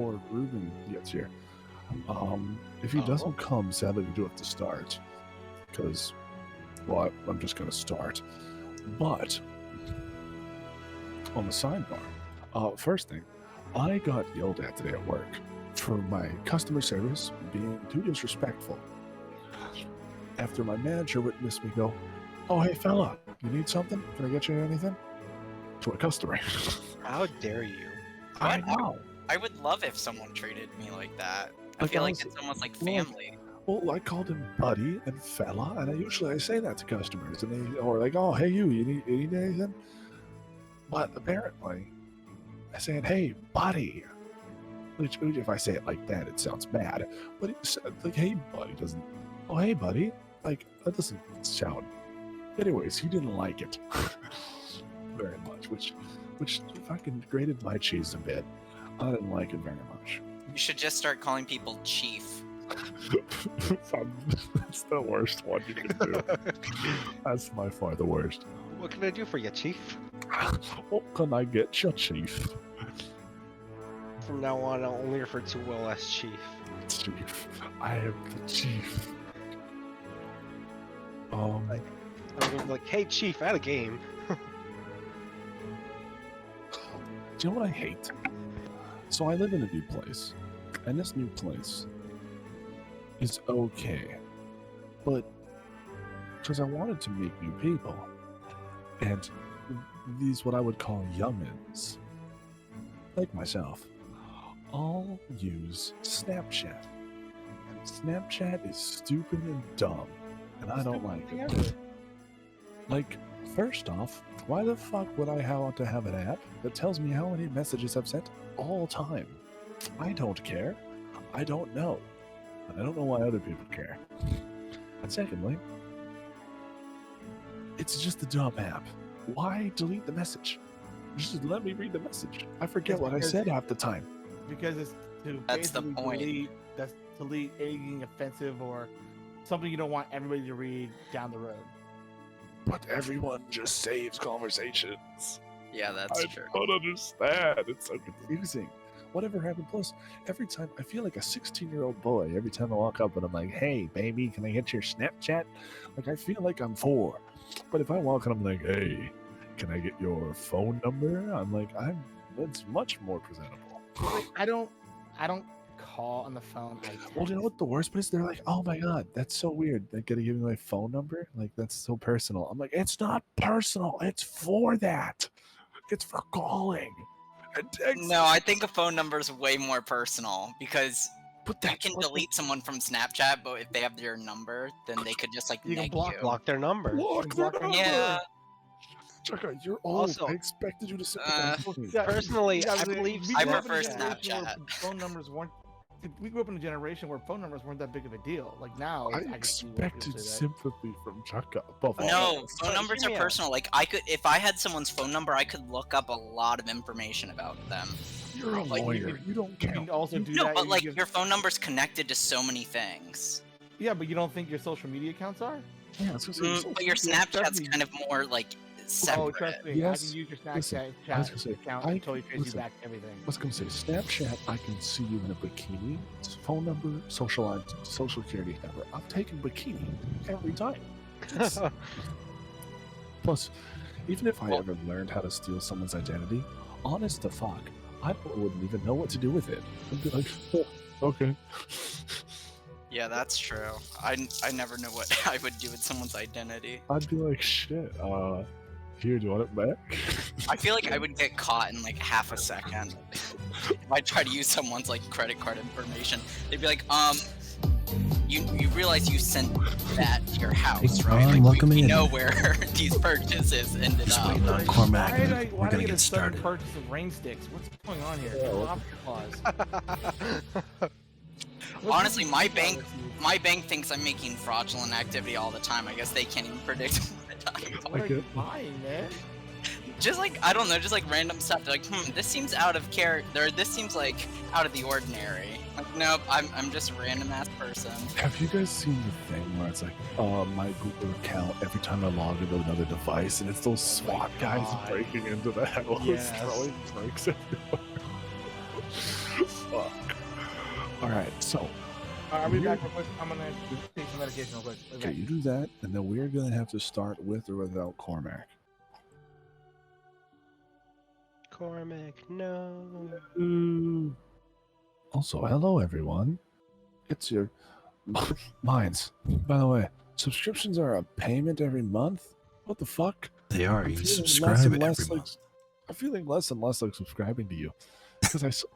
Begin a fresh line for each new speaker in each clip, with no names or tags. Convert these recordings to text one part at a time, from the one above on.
before Ruben gets here. If he doesn't come, sadly we do have to start. Because, well, I'm just going to start. But, on the sidebar, first thing, I got yelled at today at work for my customer service being too disrespectful. After my manager witnessed me go, "Oh, hey fella, you need something? Can I get you anything?" To a customer.
How dare you?
I know.
I would love if someone treated me like that. I
Like,
feel like
honestly,
it's almost like
well,
family.
Well, I called him buddy and fella, and I say that to customers, and they or like, "Oh, hey you need anything?" But apparently, I said, "Hey buddy," which if I say it like that, it sounds bad. But it said like, "Hey buddy," doesn't. Oh, hey buddy, like that doesn't sound. Anyways, he didn't like it very much, which fucking grated my cheese a bit. I didn't like it very much.
You should just start calling people chief.
That's the worst one you can do. That's by far the worst.
What can I do for you, Chief?
What can I get you, Chief?
From now on, I'll only refer to Will as Chief.
Chief. I am the chief.
I'm gonna be like, hey Chief, I had a game.
Do you know what I hate? So I live in a new place, and this new place is okay, but because I wanted to meet new people, and these what I would call youngins, like myself, all use Snapchat. And Snapchat is stupid and dumb, and I don't like it. Like, first off, why the fuck would I want to have an app that tells me how many messages I've sent all time? I don't care. I don't know. And I don't know why other people care. And secondly, it's just a dumb app. Why delete the message? Just let me read the message. I forget what I said half the time.
Because it's to
That's the
basically
point.
delete anything offensive or something you don't want everybody to read down the road.
But everyone just saves conversations.
Yeah, that's true.
I don't understand. It's so confusing. Whatever happened? Plus, every time I feel like a 16-year-old boy. Every time I walk up and I'm like, "Hey, baby, can I get your Snapchat?" Like I feel like I'm 4. But if I walk and I'm like, "Hey, can I get your phone number?" I'm like, it's much more presentable.
I don't call on the phone.
Well, you know what the worst part is? They're like, "Oh my god, that's so weird. They're gonna give me my phone number? Like that's so personal." I'm like, "It's not personal. It's for that. It's for calling."
No, I think a phone number is way more personal because
But
you
that's
can
what
delete someone from Snapchat, but if they have your number, then they could just like
You can
neg you.
block their number.
Block their number.
Yeah.
Chaka, you're old.
Also-
I expected you to sit with me.
Personally, I believe
I
grew up in a
prefer
generation where
Snapchat.
Phone numbers weren't. We grew up in a generation where phone numbers weren't that big of a deal. Like now,
I
can see why people
expected
say that.
sympathy from Chaka. Above all
No,
else.
phone
So,
numbers
hear
are
me out.
personal. Like if I had someone's phone number, I could look up a lot of information about them.
You're a
like,
lawyer. You don't
You can
count.
also do
No,
that.
but
if
like
you give-
your phone number's connected to so many things.
Yeah, but you don't think your social media accounts are?
Yeah, it's just, it's
But your
Yeah,
Snapchat's
trust me.
kind of more like
Oh,
separate.
trust me.
Yes.
I can use your
Listen,
Snapchat
I was
chat
gonna say,
account
I-
and totally trace you
listen.
back everything.
I was gonna say, Snapchat, I can see you in a bikini. It's phone number, social security number. I'm taking bikini every time. It's- Plus, even if I ever learned how to steal someone's identity, honest to fuck, I wouldn't even know what to do with it. I'd be like, "Oh, okay."
Yeah, that's true. I never know what I would do with someone's identity.
I'd be like, "Shit, here, do you want it back?"
I feel like I would get caught in like half a second if I try to use someone's like credit card information. They'd be like, you realize you sent that to your house,
Hey,
right?
Ron,
Like
welcome
we
in.
know where these purchases ended
Just
up.
waiting on Cormac,
Why
and
did
then
I,
we're
why did I
gonna
get a
get
sudden
started.
purchase of rain sticks? What's going on here?
Yeah,
Get
what
off your claws.
Honestly, my bank thinks I'm making fraudulent activity all the time. I guess they can't even predict what I'm
What are
Like
you
it.
buying, man?
just like I don't know, just like random stuff. They're like, this seems out of character. This seems like out of the ordinary. Like, nope, I'm just a random ass person.
Have you guys seen the thing where it's like, my Google account every time I log into another device, and it's those SWAT guys
God.
breaking into the house,
Yes.
throwing bricks everywhere? Fuck. All right, so
I'll be back real quick. I'm gonna take some medication real quick.
okay, you do that, and then we're gonna have to start with or without Cormac.
Cormac, no.
Also, hello everyone. It's your Mindz. By the way, subscriptions are a payment every month. What the fuck?
They are.
I'm
You
feeling
subscribe
less and
every
less
month.
I'm feeling less and less like subscribing to you because I saw.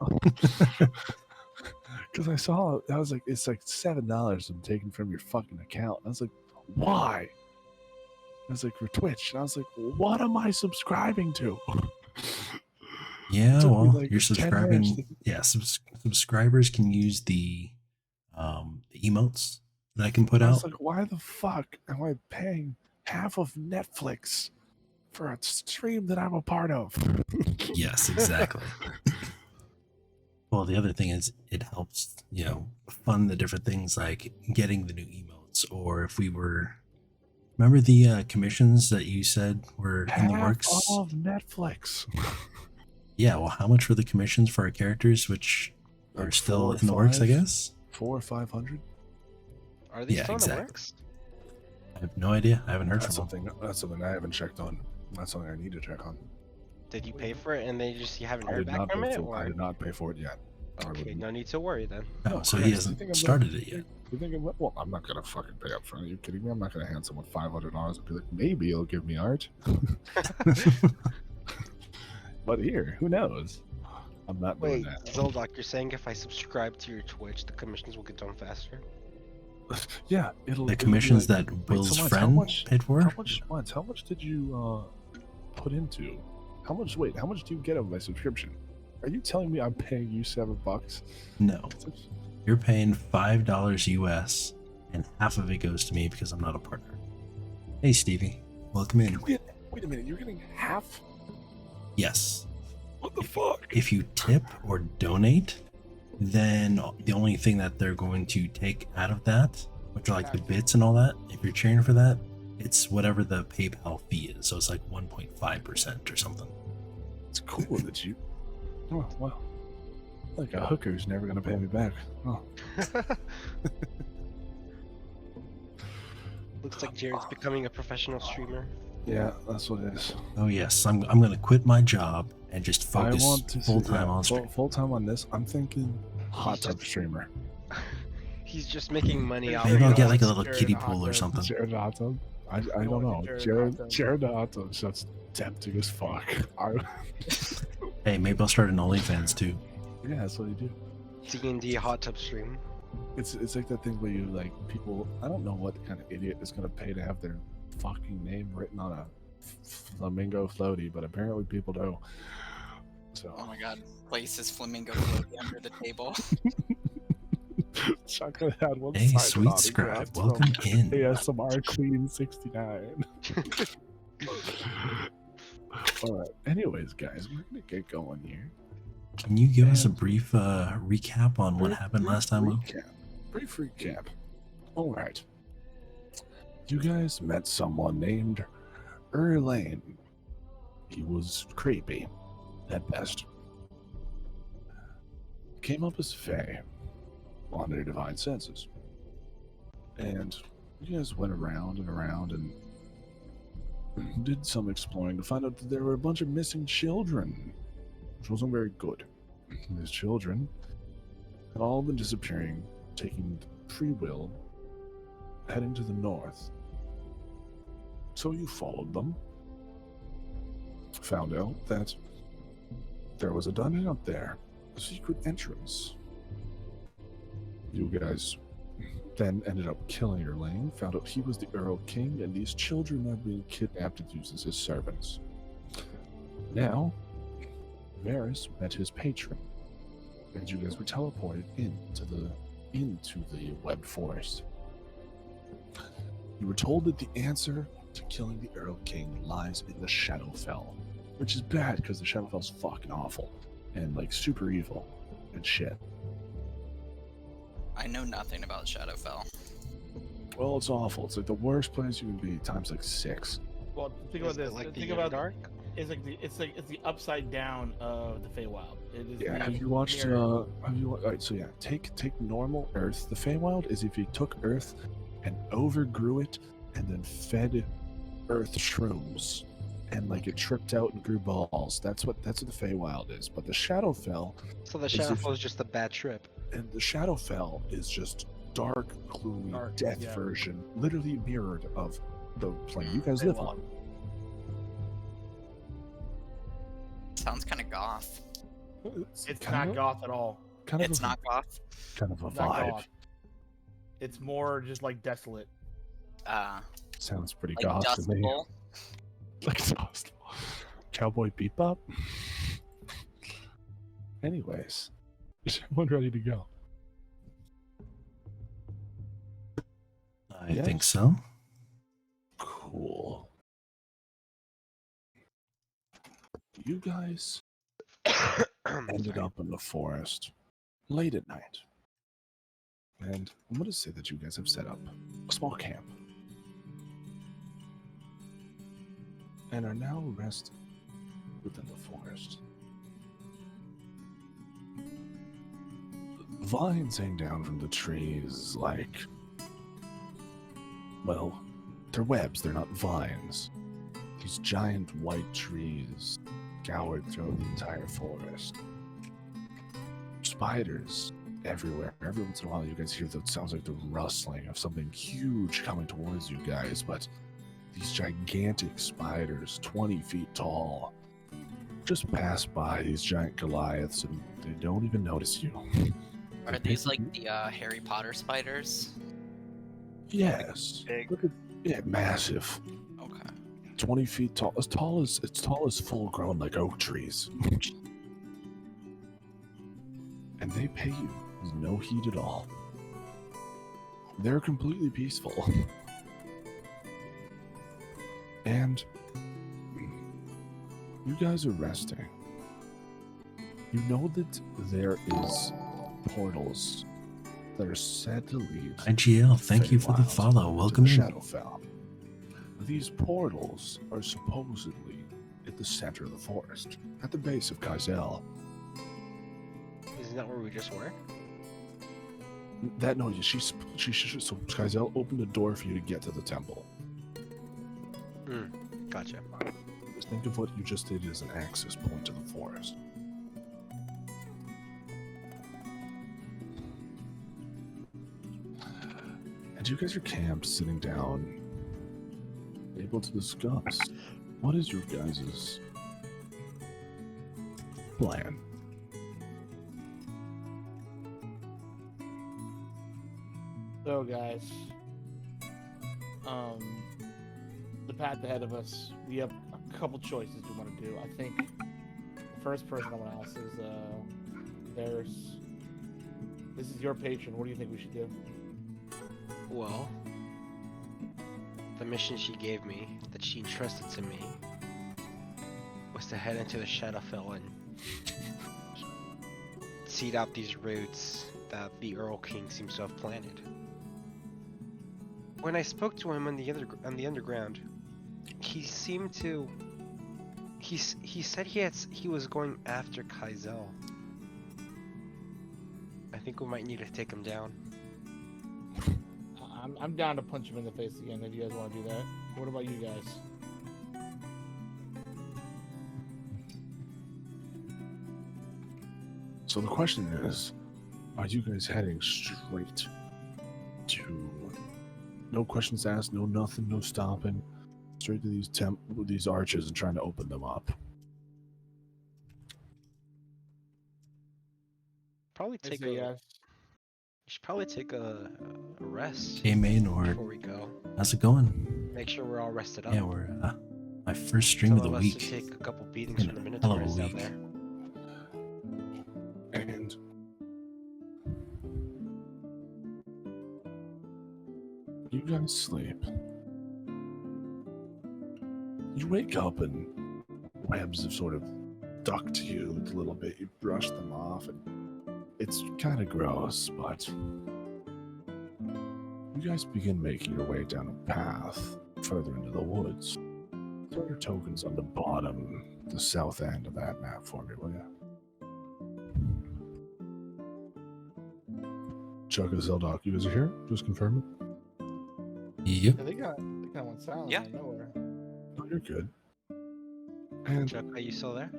Because I saw, I was like, it's like $7 I'm taking from your fucking account. I was like, why? I was like, for Twitch. And I was like, what am I subscribing to?
Yeah,
took me,
well,
like,
you're
10 minutes
subscribing. Yeah, subscribers can use the emotes that I can put
I
out.
was like, why the fuck am I paying half of Netflix for a stream that I'm a part of?
Yes, exactly. Well, the other thing is it helps, fund the different things like getting the new emotes, or if we were, remember the commissions that you said were in the
Half
works?
of Netflix.
Yeah, well, how much were the commissions for our characters, which are
Like
still
4 or
in the works, I
5?
guess?
400 or 500.
Are these
Yeah,
still in the
exactly.
works?
I have no idea. I haven't heard
That's
from them.
something I haven't checked on. That's something I need to check on.
Did you pay for it and they just you haven't
I
heard
did
back
not
from
pay
it?
for. I
Or
did not pay for it yet. I
okay,
wouldn't-
no need to worry then.
Oh, so he
Christ, you
hasn't
think I'm
started
gonna-
it yet.
You think well, I'm not gonna fucking pay up front. Are you kidding me? I'm not gonna hand someone $500 and be like, maybe he'll give me art. But here, who knows? I'm not doing
Wait,
that.
Zoldak, you're saying if I subscribe to your Twitch, the commissions will get done faster?
Yeah, it'll.
The
it'll be
commissions
like,
that
wait,
Will's
so
friend
much,
paid for?
How much did you put into? How much? Wait, how much do you get of my subscription? Are you telling me I'm paying you $7?
No. You're paying $5 US, and half of it goes to me because I'm not a partner. Hey, Stevie. Welcome in.
Wait a minute, you're getting half?
Yes.
What the fuck?
If you tip or donate, then the only thing that they're going to take out of that, which are like the bits and all that, if you're cheering for that, it's whatever the PayPal fee is. So it's like 1.5% or something.
It's cool that you. Oh, well. Like a hooker's never gonna pay me back. Oh.
Looks like Jared's becoming a professional streamer.
Yeah, that's what it is.
Oh yes, I'm going to quit my job and just
I
focus
want to
full time on stream.
full time on this. I'm thinking hot tub streamer.
He's just making money off
Maybe I'll
of
get
it.
like a little
Jared
kiddie
in a hot
pool or
tub.
something.
Jared the hot tub. I don't
want
know.
to
Jared
Jared
the hot tub sounds tempting as fuck.
Hey, maybe I'll start an OnlyFans too.
Yeah, that's what you do.
D&D hot tub stream.
It's like that thing where you like people. I don't know what kind of idiot is gonna pay to have their fucking name written on a flamingo floaty, but apparently people do. So
Oh my god. Place his flamingo floaty under the table.
Chocolate had one
Hey,
side
sweet
autograph
scribe,
from
welcome in.
ASMR Queen 69. Alright, anyways, guys, we're gonna get going here.
Can you give us a brief recap on what happened last time? Will?
Brief recap. Alright. You guys met someone named Erlane. He was creepy, at best. Came up as Fae, on their divine senses. And you guys went around and around and did some exploring to find out that there were a bunch of missing children, which wasn't very good. These children had all been disappearing, taking free will, heading to the north. So you followed them, found out that there was a dungeon up there, a secret entrance. You guys then ended up killing Erlane, found out he was the Earl King, and these children have been kidnapped and used as his servants. Now, Varys met his patron, and you guys were teleported into the web forest. You were told that the answer to killing the Earl King lies in the Shadowfell, which is bad because the Shadowfell's fucking awful and like super evil and shit.
I know nothing about Shadowfell.
Well, it's awful. It's like the worst place you can be times like 6.
Well, think about
Is it
this.
like the
Think about
Dark.
it's the upside down of the Feywild. It is
Yeah,
the
have you watched?
mirror.
Alright, so yeah, take normal Earth. The Feywild is if you took Earth and overgrew it, and then fed Earth shrooms, and like it tripped out and grew balls. That's what the Feywild is. But the Shadowfell,
So the
As if-
Shadowfell is just a bad trip.
and the Shadowfell is just dark, gloomy,
Dark,
death
yeah.
version, literally mirrored of the plane you guys live
Feywild.
on.
Sounds kind of goth.
It's
kind
not
of,
goth at all.
kind of
It's
a,
not goth.
kind of a
It's not
vibe.
goth. It's more just like desolate.
Sounds pretty
Like
goth
Dust
to me.
Bowl.
Like Dust Bowl. Cowboy Bebop. Anyways, is everyone ready to go?
I think
Yes.
so.
Cool. You guys ended up in the forest late at night. And I'm going to say that you guys have set up a small camp. And are now resting within the forest. Vines hang down from the trees like, well, they're webs, they're not vines. These giant white trees scoured throughout the entire forest. Spiders everywhere. Every once in a while, you guys hear that sounds like the rustling of something huge coming towards you guys, but these gigantic spiders, 20 feet tall, just pass by these giant Goliaths and they don't even notice you.
Are these like the Harry Potter spiders?
Yes.
Big.
Look at, yeah, massive.
Okay.
20 feet tall, as tall as full grown like oak trees. And they pay you no heed at all. They're completely peaceful. And you guys are resting. You know that there is portals that are said to lead
IGL, thank you for the
Feywild
follow.
to
Welcome
the
in.
Shadowfell. These portals are supposedly at the center of the forest, at the base of Kaizel.
Isn't that where we just were?
That no, so Kaizel opened a door for you to get to the temple.
Gotcha.
Just think of what you just did as an access point to the forest. And you guys are camped, sitting down, able to discuss what is your guys' plan.
So, guys, the path ahead of us, we have a couple choices we want to do. I think the first person I want to ask is, this is your patron. What do you think we should do?
Well, the mission she gave me, that she entrusted to me, was to head into the Shadowfell and seed out these roots that the Earl King seems to have planted. When I spoke to him on the underground, he seemed to. He said he was going after Kaizel. I think we might need to take him down.
I'm down to punch him in the face again if you guys want to do that. What about you guys?
So the question is, are you guys heading straight to no questions asked, no nothing, no stopping, straight to these arches and trying to open them up?
Probably
I
take
say
a.
yes.
You should probably take a rest
Hey, main, or
before we go.
how's it going?
Make sure we're all rested up.
Yeah, we're my first stream of
Some
the
us
week.
should take a couple beatings
Been
from the
a hell of a
Minotaurs out
week.
there.
And you guys sleep. You wake up and webs have sort of stuck to you a little bit. You brush them off and it's kind of gross, but you guys begin making your way down a path further into the woods. Throw your tokens on the bottom, the south end of that map for me, will you? Chugga Zeldok, you guys are here? Just confirm it.
Yep.
Yeah, they kind of went silent
Yeah.
out of nowhere.
Oh, you're good. And
Chuck, are you still there?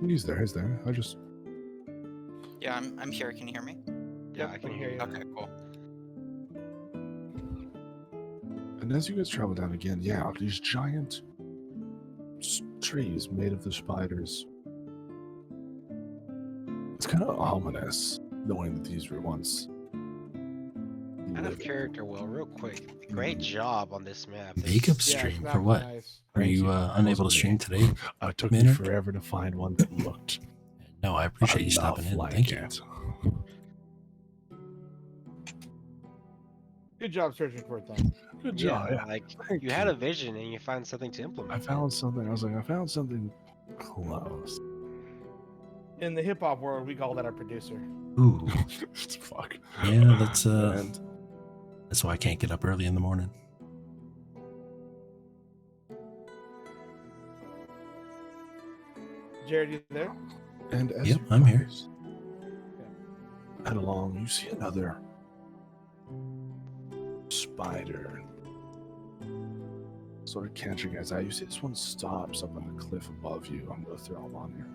he's there. I just
Yeah, I'm here. Can you hear me?
Yeah,
Yep,
I can hear you.
Okay, cool.
and as you guys travel down again, yeah, these giant trees made of the spiders. It's kind of ominous knowing that these were once.
Out of
living.
character, Will, real quick. Great job on this map.
Makeup
Yeah,
stream
it's
for
not
what?
nice.
Are
Thank
you
you.
unable to stream today?
It took me
Maynard?
forever to find one that looked
No, I appreciate you
enough
stopping in.
like
Thank you.
it.
Good job searching for it, then.
Good
Yeah,
job. Yeah.
like
Thank
you had a vision and you found something to implement.
I found something. I was like, I found something close.
In the hip hop world, we call that our producer.
Ooh,
Fuck.
yeah, that's
And
that's why I can't get up early in the morning.
Jared, you there?
And as
Yep,
you
I'm here.
guys head along, you see another spider sort of catch your guys' eye. You see this one stops up on the cliff above you. I'm gonna throw him on here.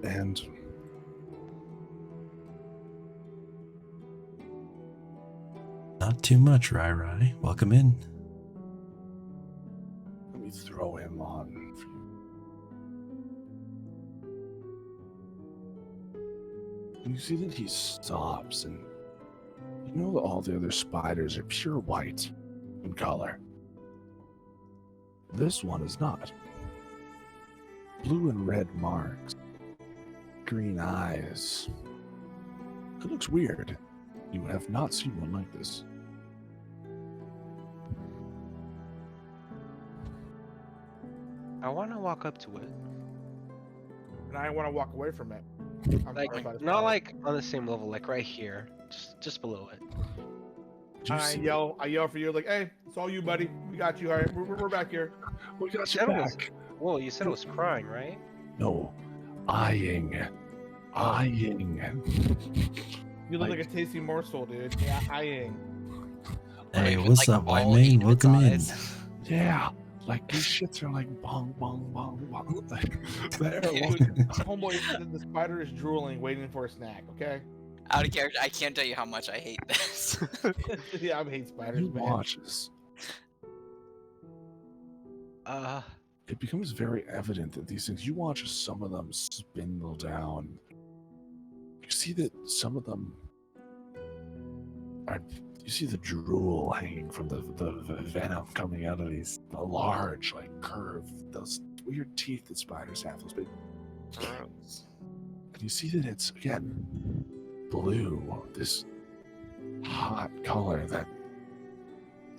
And
Not too much, Rai. Welcome in.
let me throw him on for you. And you see that he stops, and you know that all the other spiders are pure white in color. This one is not. Blue and red marks, green eyes. It looks weird. You have not seen one like this.
I want to walk up to it.
And I want to walk away from it. I'm
Like,
sorry about it.
not like on the same level, like right here. Just below it.
Do you
I
see-
yell for you, like, hey, it's all you, buddy. We got you. All right, we're back here.
We got
Said
your
it was-
back.
Whoa, you said it was crying, right?
No, eyeing. Eyeing.
You look
Like-
like a tasty morsel, dude. Yeah, eyeing.
Hey,
With,
what's
like,
up, white
all
man?
8 of its
Welcome in.
eyes.
Yeah, like these shits are like bong bong bong bong. Like, they're
Yeah.
looking-
Homeboy, the spider is drooling, waiting for a snack. Okay.
Out of character, I can't tell you how much I hate this.
Yeah, I hate spiders,
you
man.
watch this. It becomes very evident that these things. You watch as some of them spindle down. You see that some of them are. You see the drool hanging from the venom coming out of these, the large, like curved, those weird teeth that spiders have. Those big. And you see that it's again blue, this hot color that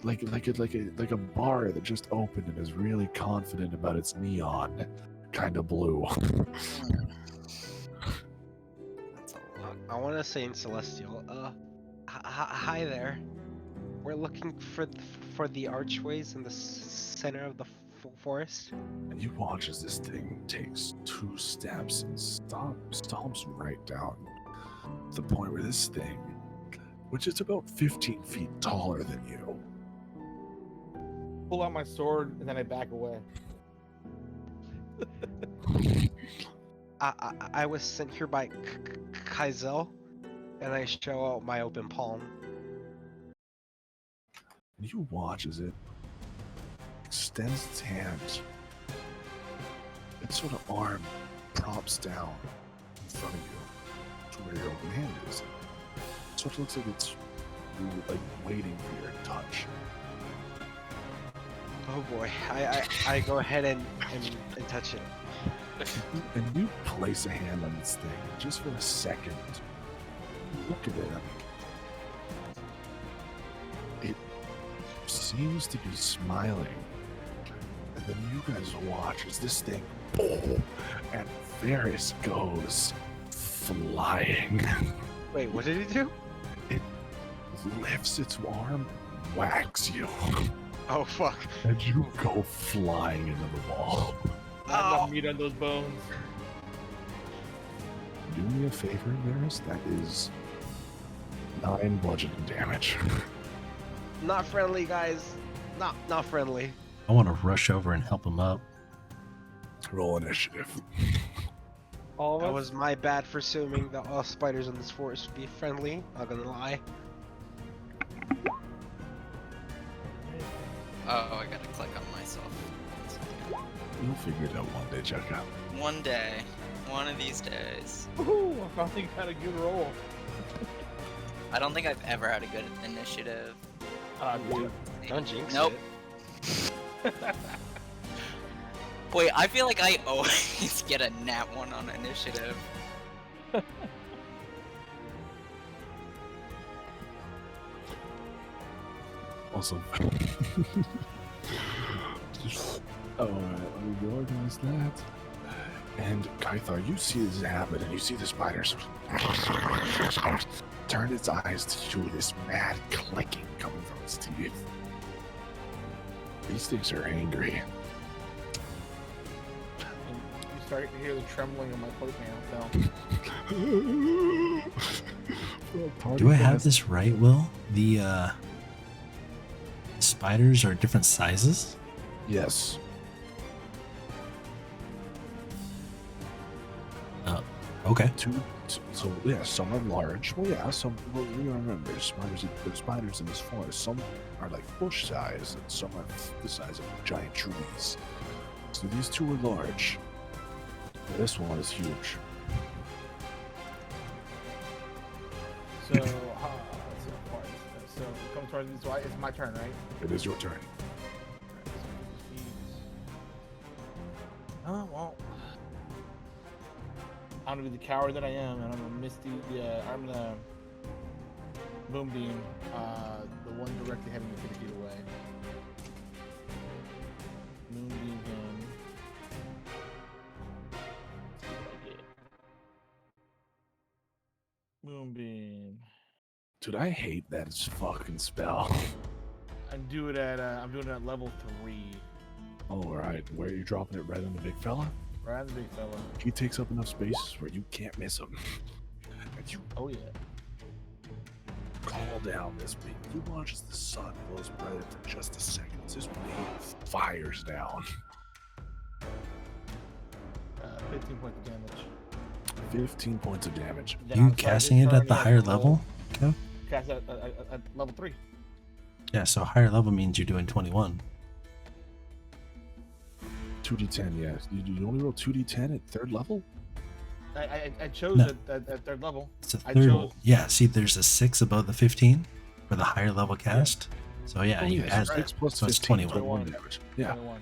like a bar that just opened and is really confident about its neon kind of blue.
That's a lot.
I want to say in Celestial, hi there. We're looking for the archways in the center of the forest.
And you watch as this thing takes 2 steps and stomps right down to the point where this thing, which is about 15 feet taller than you,
Pull out my sword and then I back away.
I was sent here by Kaizel, and I show out my open palm.
and you watch as it extends its hand. Its sort of arm props down in front of you to where your open hand is. It sort of looks like it's like waiting for your touch.
Oh boy, I go ahead and touch it.
And you place a hand on this thing just for a second. You look at it. It seems to be smiling. And then you guys watch as this thing, boom, and Varys goes flying.
Wait, what did he do?
It lifts its arm, whacks you,
Oh fuck.
and you go flying into the wall.
Not
Oh.
enough meat on those bones.
Do me a favor, Varys. That is 9 bludgeoning damage.
Not friendly, guys. Not friendly.
I want to rush over and help him up.
Roll initiative.
All of
That
us.
was my bad for assuming that all spiders in this forest would be friendly. Not gonna lie.
Oh, I gotta click on myself.
You'll figure it out one day, Jessica.
One day. One of these days.
Ooh, I finally got a good roll.
I don't think I've ever had a good initiative.
Dude.
Don't jinx
Nope.
it.
Wait, I feel like I always get a nat 1 on initiative.
Awesome. Alright, let me reorganize that. And Kythar, you see this happen, and you see the spiders turn its eyes to you, this mad clicking coming from its teeth. These things are angry.
And you start to hear the trembling of my plate now. So
Do I have this right, Will? The spiders are different sizes?
Yes.
Okay.
So yeah, some are large. Well, yeah, some. Well, you gotta remember, there's spiders in this forest. Some are like bush size, and some are the size of giant trees. So these two are large. This one is huge.
so come towards me. So it's my turn, right?
It is your turn.
Oh well. I'm gonna be the coward that I am, and I'm gonna miss I'm gonna moonbeam the one directly heading 50 feet away. Moonbeam him. See what I get. Moonbeam.
Dude, I hate that fucking spell.
I'm doing it at level 3.
All right, where are you dropping it? Right on the big fella?
Right on the big fella.
He takes up enough space where you can't miss him. And you
Oh yeah.
call down this beam. You watch as the sun glows brighter for just a second. This beam fires down.
15 points of damage.
15 points of damage.
Then
You
on top of
casting
his
it
turn,
at the
he has
higher
to roll-
level? Okay.
Cast it at level 3.
Yeah, so higher level means you're doing 21.
2d10, yes. You only roll 2d10 at 3rd level?
I chose
No.
it at 3rd level.
It's a
I
third.
chose-
Yeah, see, there's a 6 above the 15 for the higher level cast. So yeah,
Oh,
you
yeah,
add
so
that.
6 plus
So it's
15,
21.
damage. Yeah.
21.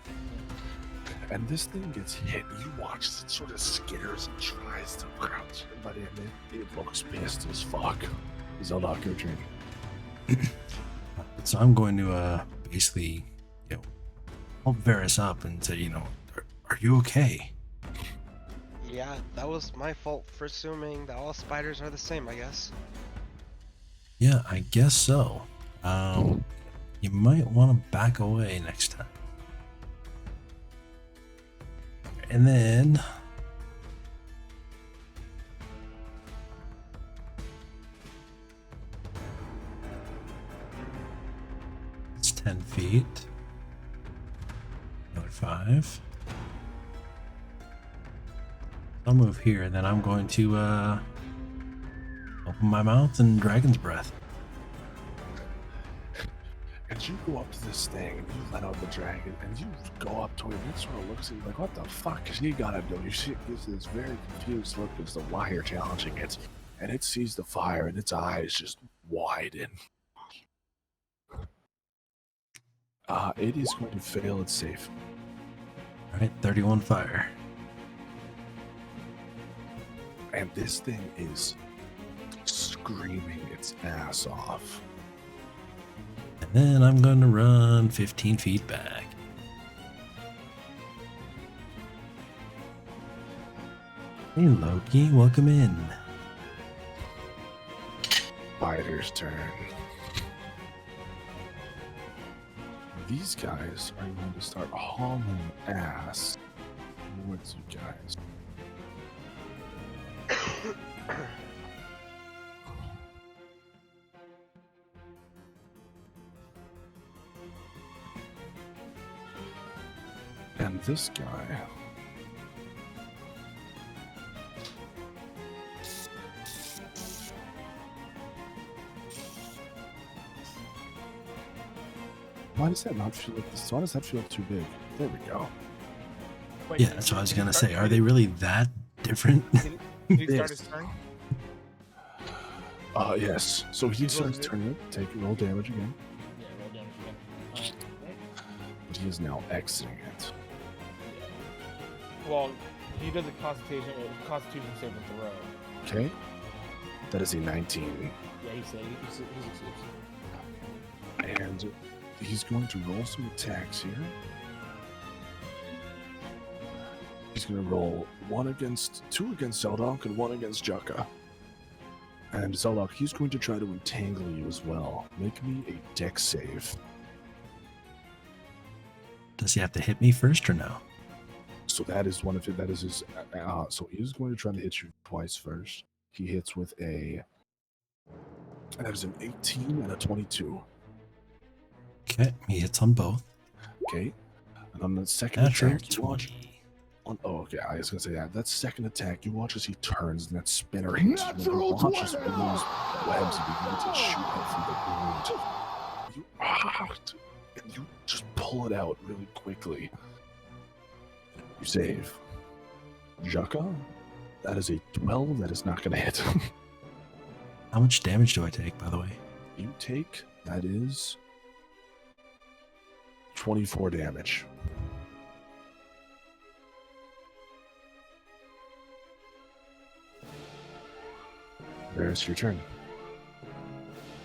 And this thing gets hit. You watch as it sort of skitters and tries to crouch. But it looks pissed as fuck. Zeldok, your turn.
So I'm going to basically, help Varys up and say, are you okay?
Yeah, that was my fault for assuming that all spiders are the same, I guess.
Yeah, I guess so. You might want to back away next time. And then it's 10 feet. Another 5. I'll move here, and then I'm going to open my mouth and dragon's breath.
And you go up to this thing, and you let out the dragon, and you go up to it, and it sort of looks at you like, what the fuck is he gonna do? You see it gives this very confused look as to why you're challenging it. And it sees the fire, and its eyes just widen. It is going to fail its save.
Alright, 31 fire.
And this thing is screaming its ass off.
And then I'm going to run 15 feet back. Hey Loki, welcome in.
spider's turn. These guys are going to start hauling ass towards you guys. And this guy. Why does that not feel like this? Why does that feel too big? There we go.
Wait,
Yeah, that's what I was gonna say. Are they really that different?
Did he start
Yes.
his turn?
Yes. So he starts turning it, take roll damage again,
Yeah, roll damage again.
but he is now exiting it.
Well, he does a constitution saving throw.
Okay. That is a 19.
Yeah, he succeeds.
And he's going to roll some attacks here. He's going to roll two against Zeldok and one against Jukka. And Zeldok, he's going to try to entangle you as well. Make me a dex save.
Does he have to hit me first or no?
So that is one of it. That is his. So he is going to try to hit you twice first. He hits with a. That is an 18 and a 22.
Okay, he hits on both.
Okay. And on the second
Natural
attack, you watch.
20.
Okay, I was gonna say that. That second attack, you watch as he turns and that spinner hits you. And you watch as those webs begin to shoot out from the wound. And you just pull it out really quickly. You save. Jukka, that is a 12. That is not gonna hit.
How much damage do I take, by the way?
You take, that is 24 damage. There's your turn.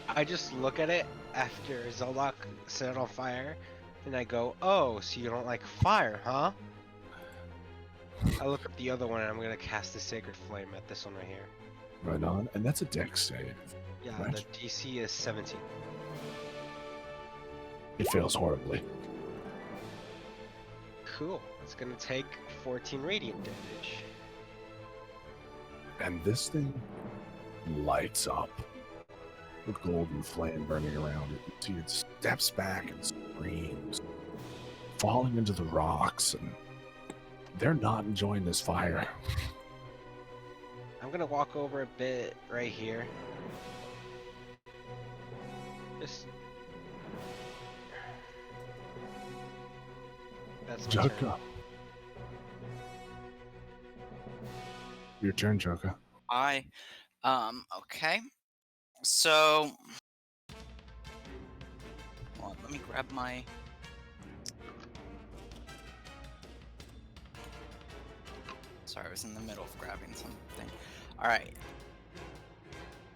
I just look at it after Zeldok set it on fire, and I go, "Oh, so you don't like fire, huh?" I look at the other one, and I'm gonna cast the Sacred Flame at this one right here.
Right on. And that's a dex save.
Yeah,
Right.
the DC is 17.
It fails horribly.
Cool. It's gonna take 14 radiant damage.
And this thing lights up with golden flame burning around it. You see it steps back and screams, falling into the rocks, and they're not enjoying this fire.
I'm gonna walk over a bit right here. Just. That's my turn.
Jukka. Your turn, Jukka.
Okay. So, well, let me grab my. Sorry, I was in the middle of grabbing something. All right.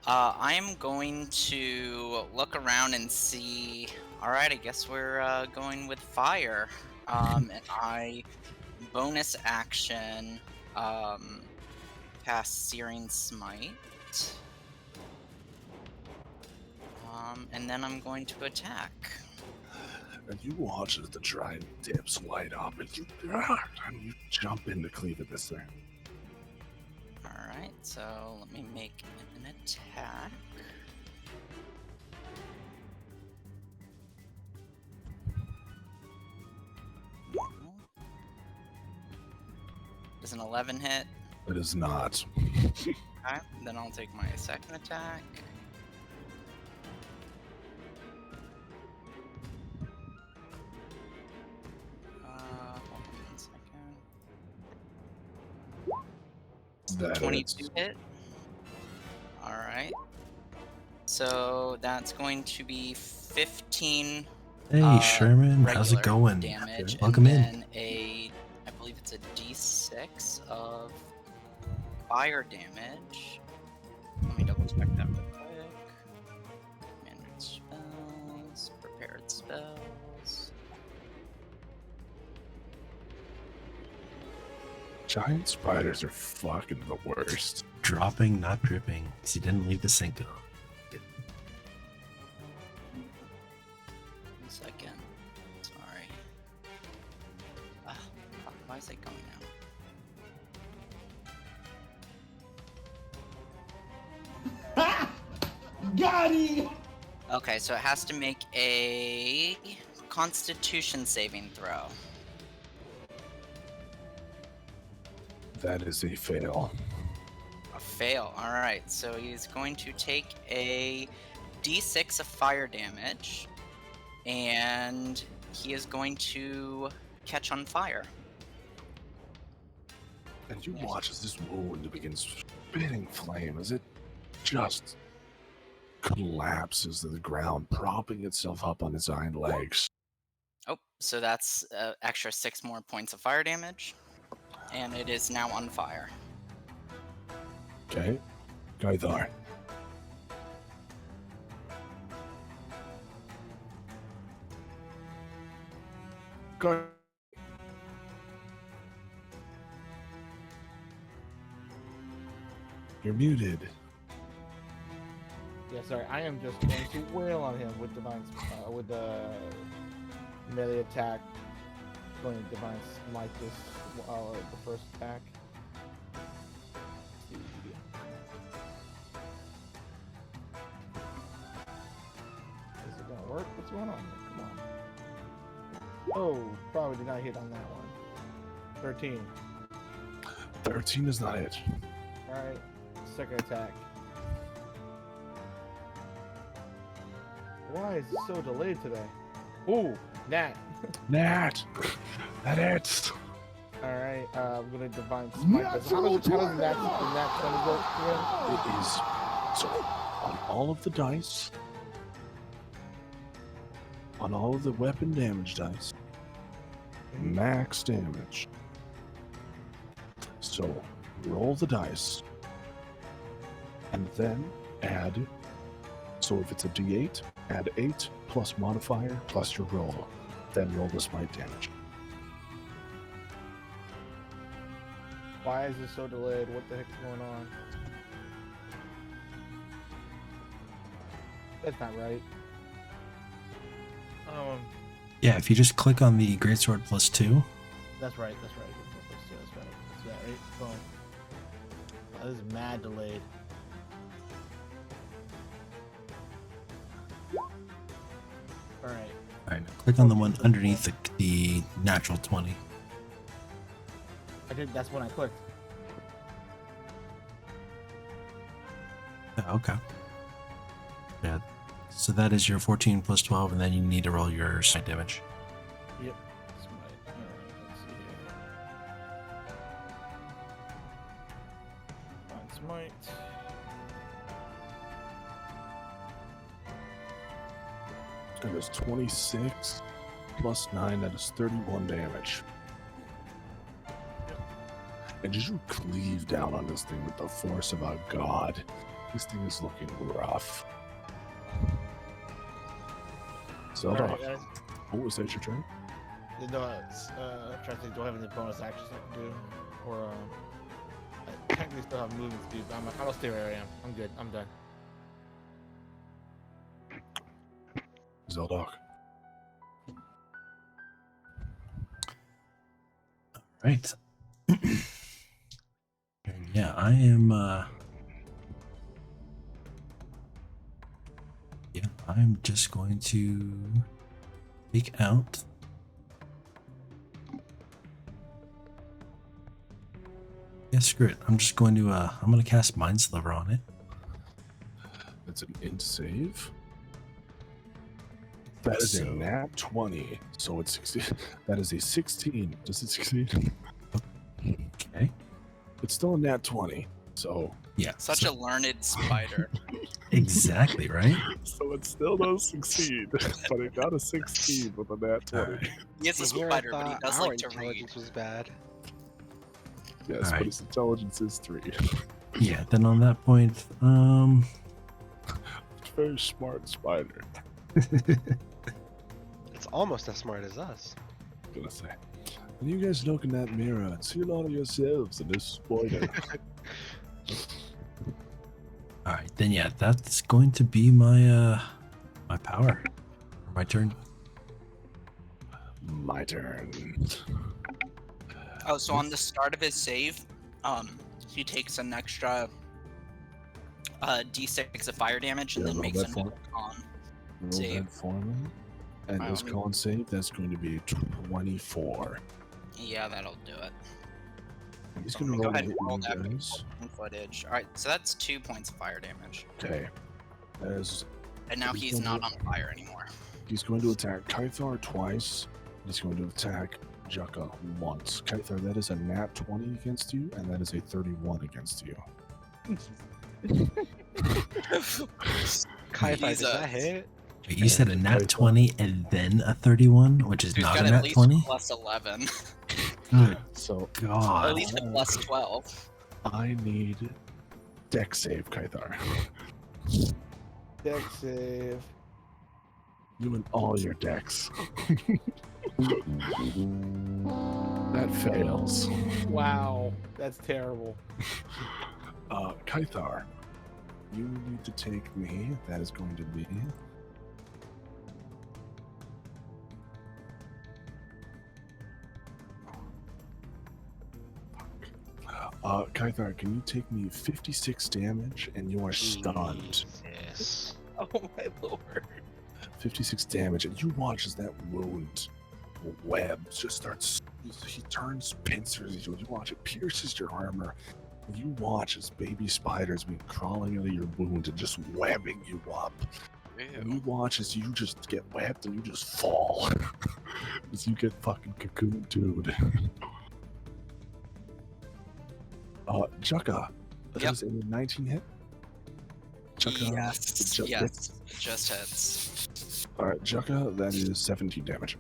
I am going to look around and see. All right, I guess we're going with fire. And I bonus action cast Searing Smite. And then I'm going to attack.
And you watch as the giant dips light up, and you jump in to cleave at this thing.
Alright, so let me make an attack. Does an 11 hit?
It is not.
Okay, then I'll take my second attack. Hold on 1 second.
That
22
is-
hit. Alright. So that's going to be 15
Hey, Sherman, how's it
regular
going?
damage,
Welcome
and
in.
then I believe it's a d6 of fire damage. Let me double check that real quick. Commanded spells, prepared spells.
Giant spiders are fucking the worst.
Dropping, not dripping, because he didn't leave the sink on.
Why is it going now?
Got it!
Okay, so it has to make a Constitution saving throw.
That is a fail.
A fail. Alright, so he's going to take a d6 of fire damage, and he is going to catch on fire.
And you watch as this wound begins spitting flame as it just collapses to the ground, propping itself up on its hind legs.
Oh, so that's extra 6 more points of fire damage, and it is now on fire.
Okay, Gaithar. Go. You're muted.
Yeah, sorry. I am just going to wail on him with divine, with the melee attack. Going to divine smite this, the first attack. Is it gonna work? What's going on? Come on. Oh, probably did not hit on that one. 13.
13 is not it.
Alright, second attack. Why is it so delayed today? Ooh, Nat.
Nat! That hits!
Alright, I'm gonna divine smite this. How does that 20 work again?
It is. So, on all of the dice, on all of the weapon damage dice, max damage. So, roll the dice, and then add. So, if it's a d8, add 8 plus modifier plus your roll. Then roll the smite damage.
Why is it so delayed? What the heck's going on? That's not right.
Yeah, if you just click on the greatsword +2.
That's right. That's right. That's right. That's right. Boom. Oh, this is mad delayed. All right.
All right, now click on the one underneath the natural 20.
I did. That's when I clicked.
Oh, okay. Yeah. So that is your 14 plus 12, and then you need to roll your smite damage.
Yep. Smite. All right. Let's see here. Find smite.
That is 26 plus 9, that is 31 damage. And as you cleave down on this thing with the force of a god, this thing is looking rough. Zelda,
All right, guys.
what was that your turn?
No, I'm trying to think. Do I have any bonus actions I can do? Or, I technically still have movement speed, but I'll stay where I am. I'm good. I'm done.
Zeldok.
Right. And yeah, I am I'm just going to take out screw it. I'm just going to I'm gonna cast Mind Sliver on it.
That's an int save. That is a nat 20, so it's 16. That is a 16. Does it succeed?
Okay.
It's still a nat 20, so
Yeah.
Such a learned spider.
Exactly, right?
so it still does succeed, but it got a 16 with a nat 20.
Alright.
He is a
Here I
spider, but he
thought
does
our
like to read.
intelligence was bad.
Yes, but
Alright.
his intelligence is 3.
Yeah, then on that point,
Very smart spider,
It's almost as smart as us.
I'm gonna say. And you guys look in that mirror and see a lot of yourselves in this spider.
alright, then yeah, that's going to be my my power. My turn.
My turn.
Oh, so on the start of his save, he takes an extra d6 of fire damage and
Yeah,
then
roll
makes
that for
another con.
Roll
Save.
that for me. And
Alright,
his
let me-
con save, that's going to be 24.
Yeah, that'll do it.
He's
So
going to
let me
roll
go
to
ahead
hit
and roll
you
that
guys.
footage. Alright, so that's 2 points of fire damage.
Okay. As
And now
He's
he's
gonna-
not on fire anymore.
he's going to attack Kythar twice. He's going to attack Jukka once. Kythar, that is a nat 20 against you, and that is a 31 against you.
Kai-Fi, does
Jesus.
that hit?
Wait, you said a nat
Python.
20 and then a 31, which is
Dude's
not
got
a
at
nat
least
20?
plus 11.
Good
So
Or at
God.
least a plus 12.
I need deck save, Kythar.
Deck save.
You and all your decks. That fails.
Wow, that's terrible.
Kythar, you need to take me. That is going to be. Kythar, can you take me 56 damage and you are stunned?
Yes.
Oh my lord.
56 damage, and you watch as that wound web just starts. He turns pincers. You watch it pierces your armor. You watch as baby spiders be crawling out of your wound and just webbing you up. And you watch as you just get webbed and you just fall. As you get fucking cocooned, dude. Jukka.
Yep.
Does a 19 hit? Jukka.
Yes,
Ju-
yes, just hits.
Alright, Jukka, that is 17 damage.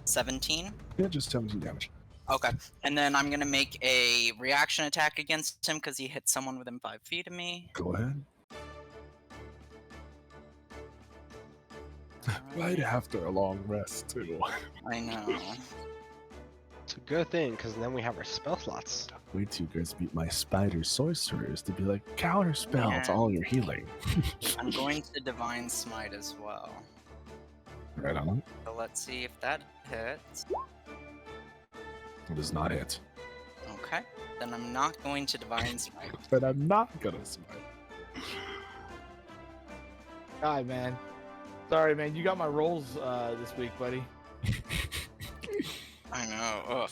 17?
Yeah, just 17 damage.
Okay, and then I'm gonna make a reaction attack against him because he hit someone within 5 feet of me.
Go ahead. Right after a long rest, too.
I know.
It's a good thing, because then we have our spell slots.
Wait till you guys beat my spider sorcerers to be like, counter spell to
Yeah.
all your healing.
I'm going to Divine Smite as well.
Right on.
So let's see if that hits.
It does not hit.
Okay, then I'm not going to Divine Smite.
But I'm not gonna smite.
God, man. Sorry, man. You got my rolls this week, buddy.
I know. Ugh.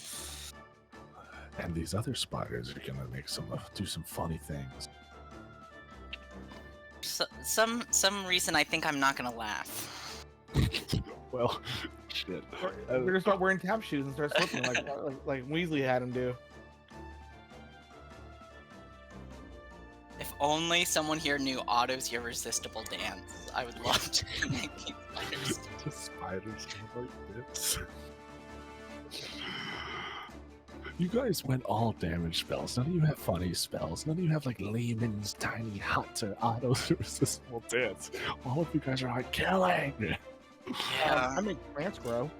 And these other spiders are gonna make do some funny things.
So, some reason I think I'm not gonna laugh.
Well, shit.
We're gonna start wearing tap shoes and start slipping like Weasley had him do.
If only someone here knew Otto's irresistible dance. I would love to make these spiders.
Just spiders like this. You guys went all damage spells. None of you have funny spells. None of you have like Lehman's tiny hut or Otto's irresistible dance. All of you guys are like killing.
Yeah.
I make plants grow.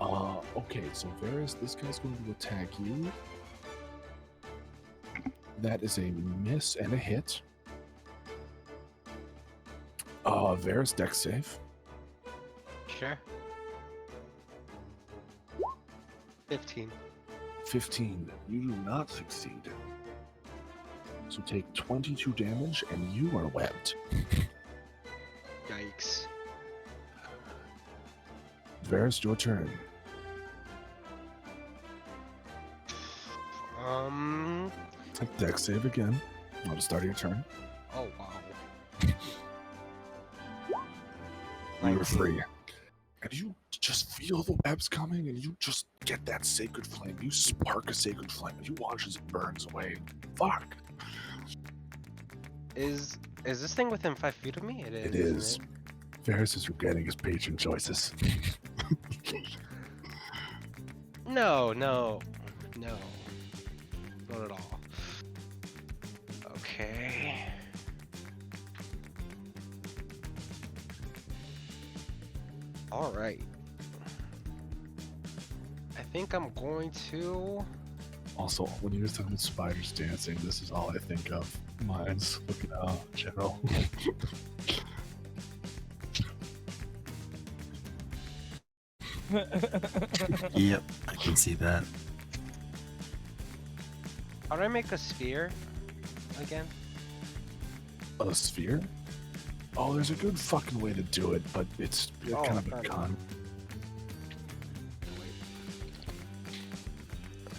Okay, so Varys, this guy's going to attack you. That is a miss and a hit. Varys, dex save.
Sure. 15.
15. You do not succeed. So take 22 damage and you are webbed.
Yikes.
Varys, your turn. Dex save again. I'll just start your turn.
Oh wow.
You are free. And you just feel the webs coming and you just get that sacred flame. You spark a sacred flame and you watch as it burns away. Fuck.
Is this thing within 5 feet of me? It is.
It is. Varys is regretting his patron choices.
No. Not at all. Okay. All right. I think I'm going to.
Also, when you were talking about spiders dancing, this is all I think of. Mindz looking out, General.
Yep, I can see that.
How do I make a sphere again?
A sphere? Oh, there's a good fucking way to do it, but it's kind of a
got it.
con.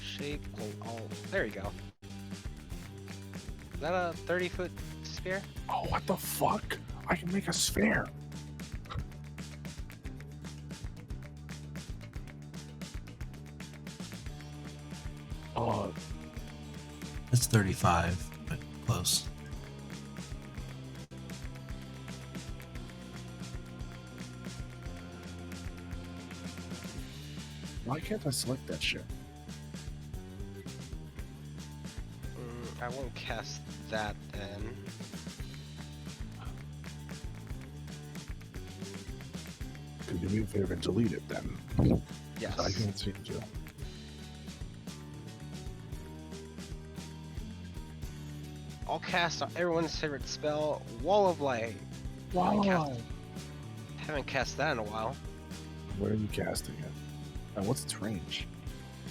Shape. Oh, there you go. Is that a 30-foot sphere?
Oh, what the fuck? I can make a sphere. Oh,
It's 35, but close.
why can't I select that shit?
I won't cast that then.
Could you do me a favor and delete it then?
Yes.
I can't seem to.
I'll cast everyone's favorite spell, Wall of Light.
Wow.
Haven't cast that in a while.
Where are you casting it? And what's its range?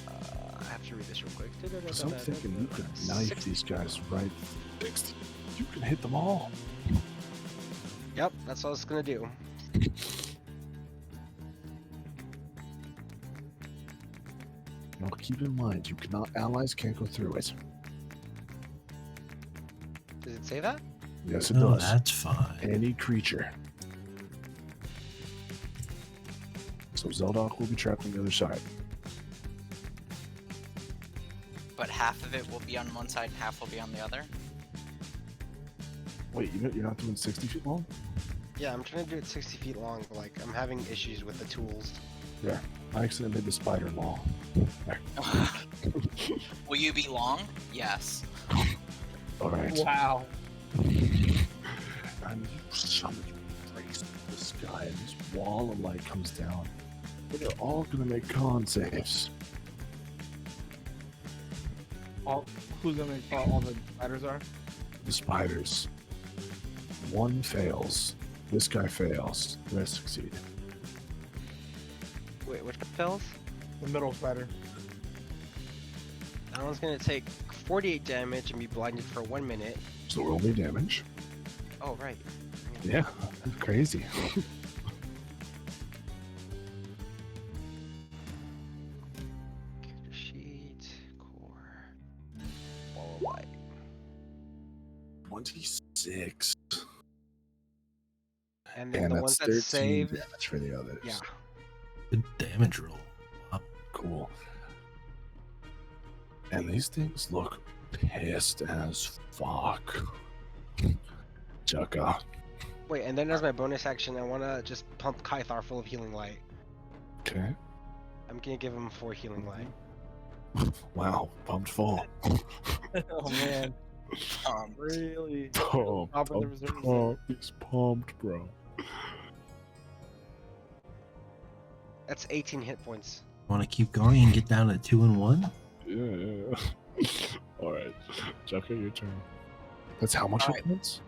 I have to read this real quick.
Because I'm thinking you could knife these guys right. 60. You can hit them all.
Yep, that's what I was gonna do.
Now keep in mind, you cannot. Allies can't go through it.
Does it say that?
Yes, it
No,
does.
that's fine.
Any creature. So Zeldok will be trapped on the other side.
But half of it will be on one side and half will be on the other.
Wait, you're not doing 60 feet long?
Yeah, I'm trying to do it 60 feet long, but like I'm having issues with the tools.
Yeah. I accidentally made the spider long.
Will you be long? Yes.
Alright.
Wow.
And you summon this guy, and this wall of light comes down. And they're all gonna make con saves.
Who's gonna make all the spiders are?
The spiders. One fails. This guy fails. The rest succeed.
Wait, which one fails?
The middle spider.
That one's gonna take 48 damage and be blinded for 1 minute.
So roll me damage.
Oh, right.
Yeah, crazy.
Character sheet, core, wall of light.
26.
And then
And
the
that's
ones that
13
saved.
damage for the others.
Yeah.
Good damage roll. Wow.
Cool. And these things look pissed as fuck. Chugga.
Wait, and then as my bonus action, I wanna just pump Kythar full of healing light.
Okay.
I'm gonna give him 4 healing light.
Wow. Pumped full.
Oh man. Really?
Pumped.
Top of the reserve.
He's pumped, bro.
That's 18 hit points.
Want to keep going and get down to 2 and 1?
Yeah. Alright. Chugga, your turn. That's how much hit points?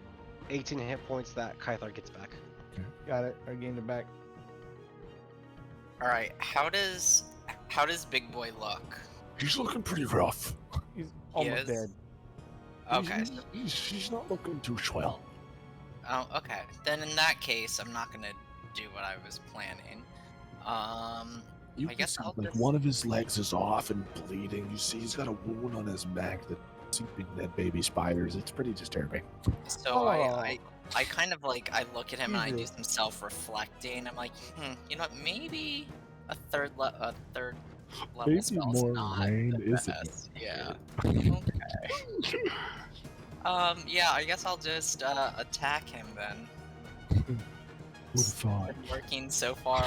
18 hit points that Kythar gets back.
Got it. I gained it back.
All right. How does Big Boy look?
He's looking pretty rough.
He's almost
is?
dead.
Okay.
He's not looking too swell.
Oh, okay. Then in that case, I'm not gonna do what I was planning.
You
I
can
guess
see,
I'll
like
just-
one of his legs is off and bleeding. You see he's got a wound on his back that big dead baby spiders. It's pretty disturbing.
So
Oh.
I kind of like I look at him and I do
Jesus.
some self-reflecting. I'm like, you know what? Maybe a third level
Maybe
spell's
more
not
rain
the
isn't
best. Yeah. Okay. Yeah. I guess I'll just attack him then.
Who'd have thought?
Been working so far.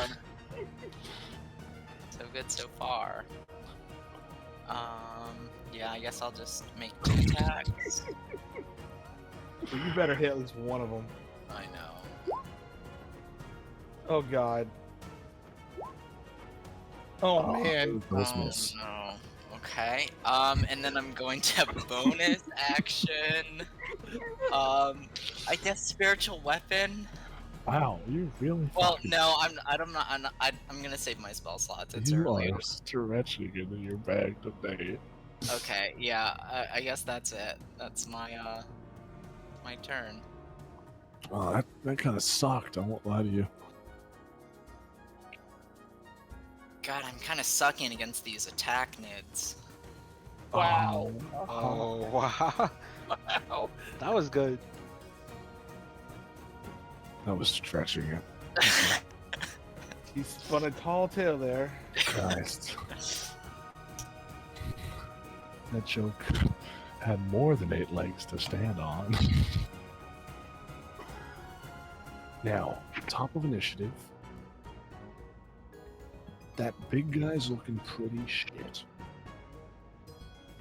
So good so far. Yeah, I guess I'll just make 2 attacks.
So you better hit at least one of them.
I know.
Oh god. Oh man.
Those
Oh
miss.
no. Okay. And then I'm going to bonus action. I guess spiritual weapon.
Wow, you really?
Well,
fucking-
no, I'm gonna save my spell slots. It's
you
early.
are stretching into your bag today.
Okay, yeah, I guess that's it. That's my my turn.
Oh, that kind of sucked. I won't lie to you.
God, I'm kind of sucking against these attack nids.
Wow.
Oh wow.
Wow.
That was good.
That was stretching it.
He spun a tall tale there.
Christ. That joke had more than 8 legs to stand on. Now, top of initiative. That big guy's looking pretty shit.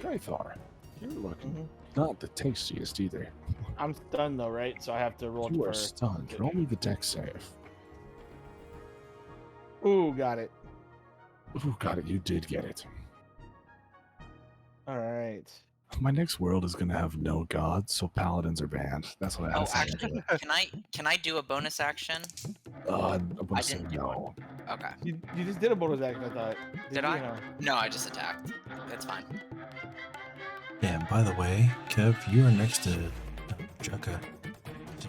Kythar, you're looking not the tastiest either.
I'm stunned though, right? So I have to roll
You
for.
are stunned. Roll me the dex save.
Ooh, got it.
Ooh, got it. You did get it.
All right.
My next world is going to have no gods, so paladins are banned. That's what I
Oh,
have to
actually, can I do a bonus action?
I'm going
I
to say
didn't do
no.
Okay.
You just did a bonus action, I thought.
Did
you
I?
know?
No, I just attacked. It's fine.
And by the way, Kev, you are next to Jukka. So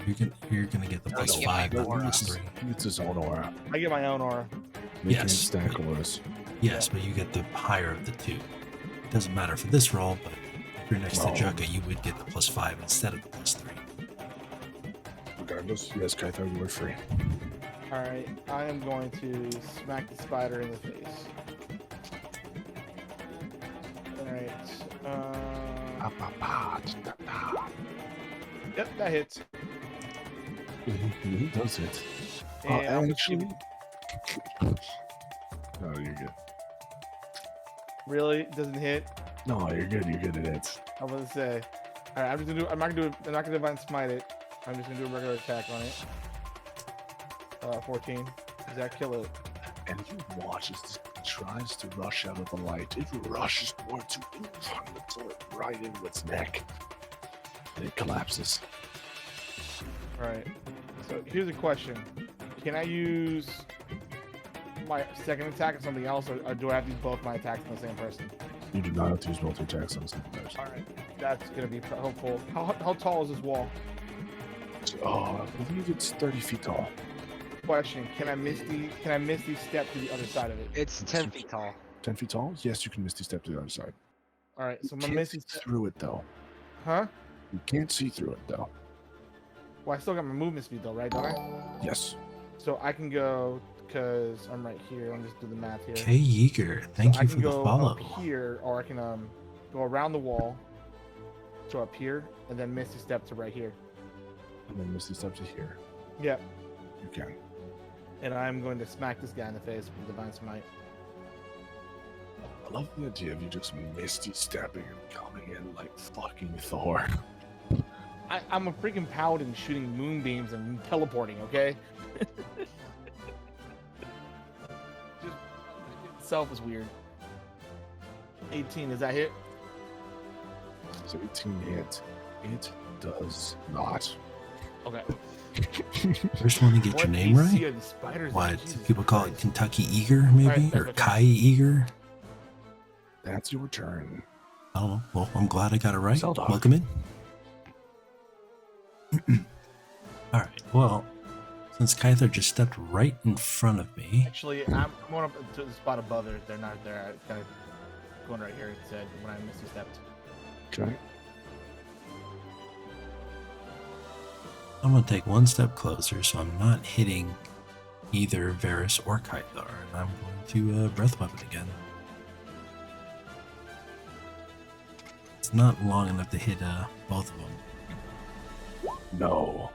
you're gonna get the
Oh,
plus
you get my
5, not the
aura.
plus 3.
It's his own aura.
I get my own aura.
You
Yes.
can't stack auras.
Yes, but you get the higher of the two. It doesn't matter for this roll, but if you're next to
Oh.
Jukka, you would get the plus 5 instead of the plus 3.
Regardless, yes, Kythar, you are free.
All right. I am going to smack the spider in the face. All right. Yep, that hits.
He does it.
And
Actually. No, you're good.
really doesn't hit.
No, you're good. You're good at it.
I was gonna say. All right, I'm just gonna do. I'm not gonna divine smite it. I'm just gonna do a regular attack on it. 14. Does that kill it?
And you watch as this tries to rush out of the light. It rushes towards you and run the bullet right into its neck. And it collapses.
All right. So here's a question: can I use my second attack on something else, or do I have to use both my attacks on the same person?
You do not have to use multi attacks on the same person.
All right. That's gonna be helpful. How tall is this wall?
Oh, I believe it's 30 feet tall.
Question: Can I misty step to the other side of it?
It's 10 feet tall.
10 feet tall? Yes, you can misty step to the other side.
All right. So
You
my
can't
misty
see
step.
through it though.
Huh?
You can't see through it though.
Well, I still got my movement speed though, right? Don't I?
Yes.
So I can go because I'm right here. Let me just do the math here.
Okay, Yeager, thank
So
you
I
for
can
the
go
follow.
up here, or I can go around the wall, so up here, and then misty step to right here.
And then misty step to here.
Yep.
You can.
And I'm going to smack this guy in the face with divine smite.
I love the idea of you just misty stepping and coming in like fucking Thor.
I'm a freaking paladin shooting moonbeams and teleporting. Okay. Just itself is weird. 18. Does that hit?
So 18 hit. It does not.
Okay.
First one to get your name
AC
right.
are the spiders?
What
Jesus
people call it,
Christ.
Kentucky Eager, maybe,
Alright, that's
or
okay.
Kai Eager.
That's your turn.
I don't know. Well, I'm glad I got it right.
Zeldok.
Welcome in. All right. Well, since Kyther just stepped right in front of me,
Actually, I'm going up to the spot above it. They're not there. I kind of going right here. It said when I misty stepped.
Okay.
I'm gonna take one step closer, so I'm not hitting either Varus or Kythar, and I'm going to breath weapon again. It's not long enough to hit both of them.
No.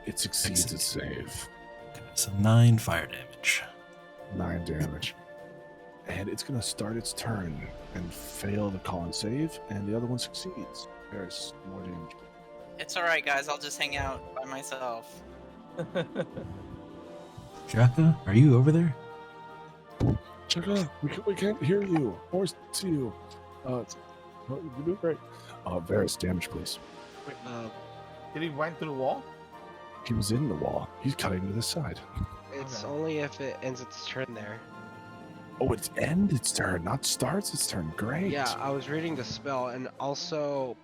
It succeeds its
Excellent.
save.
Okay, so 9 fire damage.
9 damage. And it's going to start its turn and fail the con save, and the other one succeeds. There's more damage.
It's alright, guys. I'll just hang out by myself.
Jaka, are you over there?
Chaka, we can't hear you or see you. You're doing great. Varus, damage, please.
Wait, did he went through the wall?
He was in the wall. He's cutting to the side.
It's
Okay.
only if it ends its turn there.
Oh, it's end its turn, not starts its turn. Great.
Yeah, I was reading the spell, and also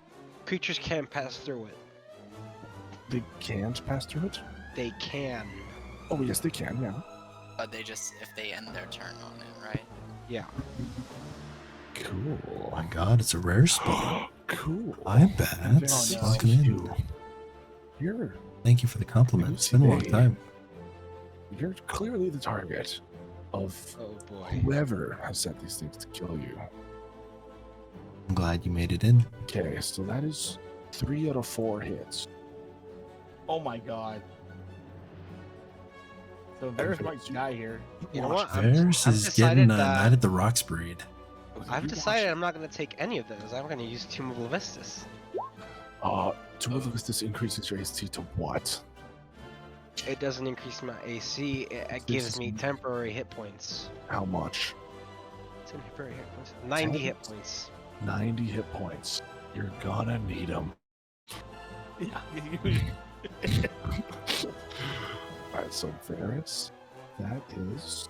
creatures can't pass through it.
They can't pass through it?
They can.
Oh, yes, they can, yeah.
But they just, if they end their turn on it, right?
Yeah.
Cool.
Oh my god, it's a rare spell.
Cool.
I bet.
Very
Locking in.
cute. You're
Thank you for the compliment. It's been a long time.
You're clearly the target of
Oh boy.
whoever has sent these things to kill you.
I'm glad you made it in.
Okay, so that is 3 out of 4 hits.
Oh my god. So there's my guy here.
You know
Watch
what? I've
Varys is
decided
getting
that-
Night at the Rocks breed.
I've
You
decided I'm not going to take any of those. I'm going to use Tomb of Levistus.
Tomb of Levistus increases your AC to what?
It doesn't increase my AC. It gives me temporary hit points.
How much?
Temporary hit points. 90
10?
hit points.
90 hit points. You're gonna need them. Alright, so Varys, that is...